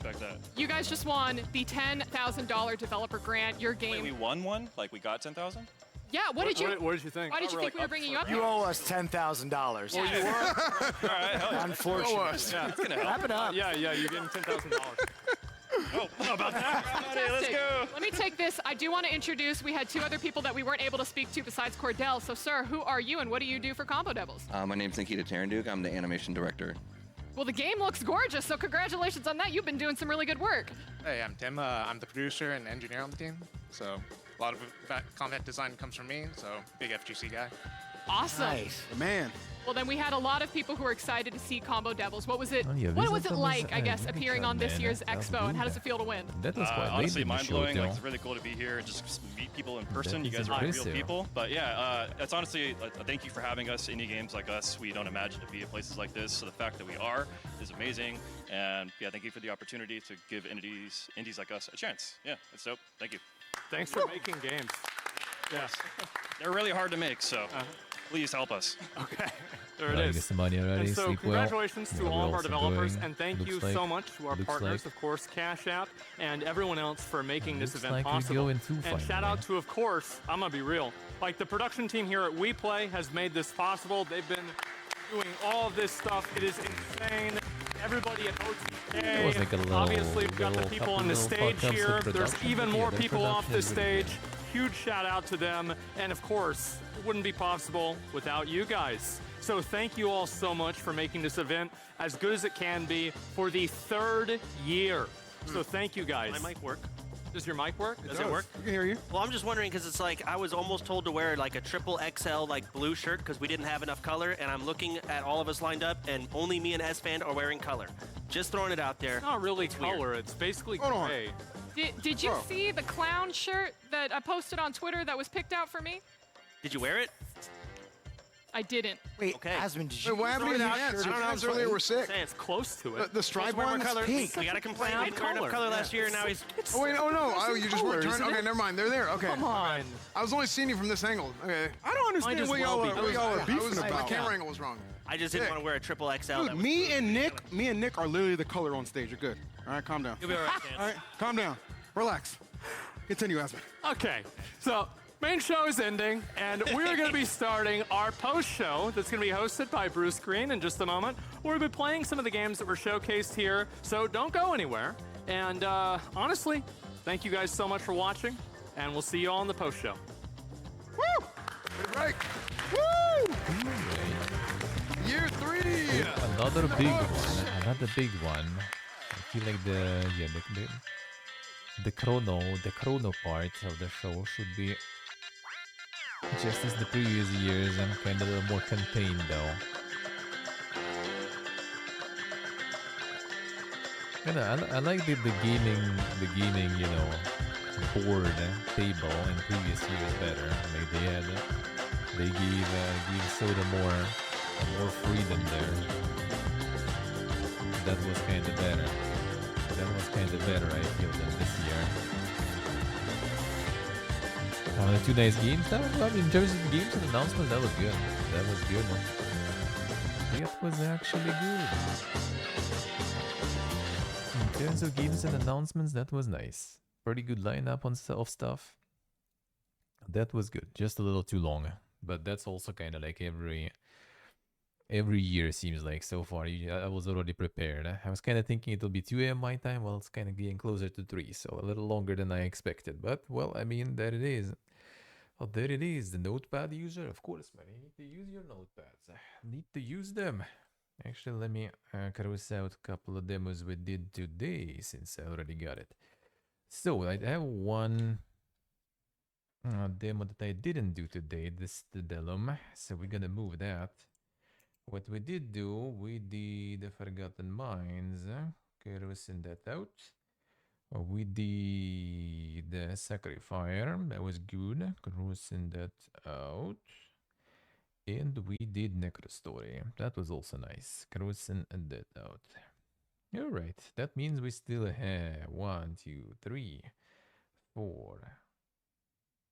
you guys just won the $10,000 developer grant. Your game. Wait, we won one? Like we got 10,000? Yeah, what did you think? Why did you think we were bringing you up here? You owe us $10,000. Well, you were. All right, hell yeah. Unfortunately. Yeah, it's gonna help. Wrap it up. Yeah, you're getting $10,000. Oh, how about that? Let's go. Let me take this. I do want to introduce, we had 2 other people that we weren't able to speak to besides Cordell. So, sir, who are you and what do you do for Combo Devils? My name's Nikita Taranduk. I'm the animation director. Well, the game looks gorgeous, so congratulations on that. You've been doing some really good work. Hey, I'm Tim. I'm the producer and engineer on the team. So a lot of content design comes from me, so big FGC guy. Awesome. Nice. Man. Well, then we had a lot of people who were excited to see Combo Devils. What was it? yeah, What was it Wizardom like, is, I guess, appearing on this man. year's That was Expo, and how good. does it feel to win? That was quite Honestly, late in the show, mind-blowing. Like, though. it's really cool to be here and just meet people in person. That You guys is are real impressive. people. But yeah, it's honestly a thank you for having us. Indie games like us, we don't imagine to be at places like this. So the fact that we are is amazing. And yeah, thank you for the opportunity to give indies like us a chance. Yeah, it's dope. Thank you. Thanks for making games. Yes. They're really hard to make, so please help us. Okay. There it Right, is. get some money already, And so sleep well. congratulations to Yeah, all of we're our also developers, doing- and thank you looks so like- much to our looks partners, like- of course, Cash App, and everyone else for making this Looks event like we're possible. going through And shout finally. out to, of course, I'm gonna be real, like the production team here at We Play has made this possible. They've been doing all of this stuff. It is insane. Everybody at OTK. It was like a little- Obviously, we've got the little people couple on the little stage podcasts here. with There's production, even but more yeah, their people off the production is really stage. Huge shout out to them. And of course, it wouldn't be possible without you guys. So thank you all so much for making this event as good as it can be for the 3rd year. So thank you guys. My mic work. Does your mic work? Does it work? I can hear you. Well, I'm just wondering because it's like I was almost told to wear like a triple XL like blue shirt because we didn't have enough color, and I'm looking at all of us lined up, and only me and S-Fan are wearing color. Just throwing it out there. It's not really color. It's basically gray. Did you see the clown shirt that I posted on Twitter that was picked out for me? Did you wear it? I didn't. Wait, Okay. Asmund, did Wait, you what happened to throw the it out? ants? Your Your pants ants earlier were sick. Say it's close to it. The stripe Wearing one? color. pink. We gotta complain. We didn't wear enough color last year, and now he's. Oh, wait, oh no. Oh, you just color, were turned. isn't Okay, it? never mind. They're there. Okay. Come on. I was only seeing you from this angle. Okay. I don't understand as what well y'all be. are beefing My about. camera angle was wrong. I just didn't Sick. want to wear a triple XL. Dude, that was me blue. and Nick are literally the color on stage. You're good. All right, calm down. You'll be all right, Chance. All right, calm down. Relax. Continue, Asmund. Okay, so main show is ending, and we're going to be starting our post show that's going to be hosted by Bruce Green in just a moment. We'll be playing some of the games that were showcased here, so don't go anywhere. And honestly, thank you guys so much for watching, and we'll see you all in the post show. Woo! Good break. Woo! Year 3. Another big one. Another big one. I feel like the chrono part of the show should be just as the previous years and kind of a little more contained though. And I like the gaming, you know, board table in previous years better. Like they gave Soda more freedom there. That was kind of better. That was kind of better, I feel, than this year. The 2 nice games. That was, I mean, in terms of games and announcements, that was good. That was good. That was actually good. In terms of games and announcements, that was nice. Pretty good lineup of stuff. That was good. Just a little too long. But that's also kind of like every year seems like so far. I was already prepared. I was kind of thinking it'll be 2 a.m. my time. Well, it's kind of getting closer to 3, so a little longer than I expected. But, well, I mean, there it is. Oh, there it is. The notepad user. Of course, man. You need to use your notepads. Need to use them. Actually, let me cruise out a couple of demos we did today, since I already got it. So, I have one demo that I didn't do today. This is the Delum. So, we're gonna move that. What we did do, we did the Forgotten Mines. Cruising that out. We did the Sacrifier. That was good. Cruising that out. And we did Necrostory. That was also nice. Cruising that out. Alright, that means we still have 1, 2, 3, 4,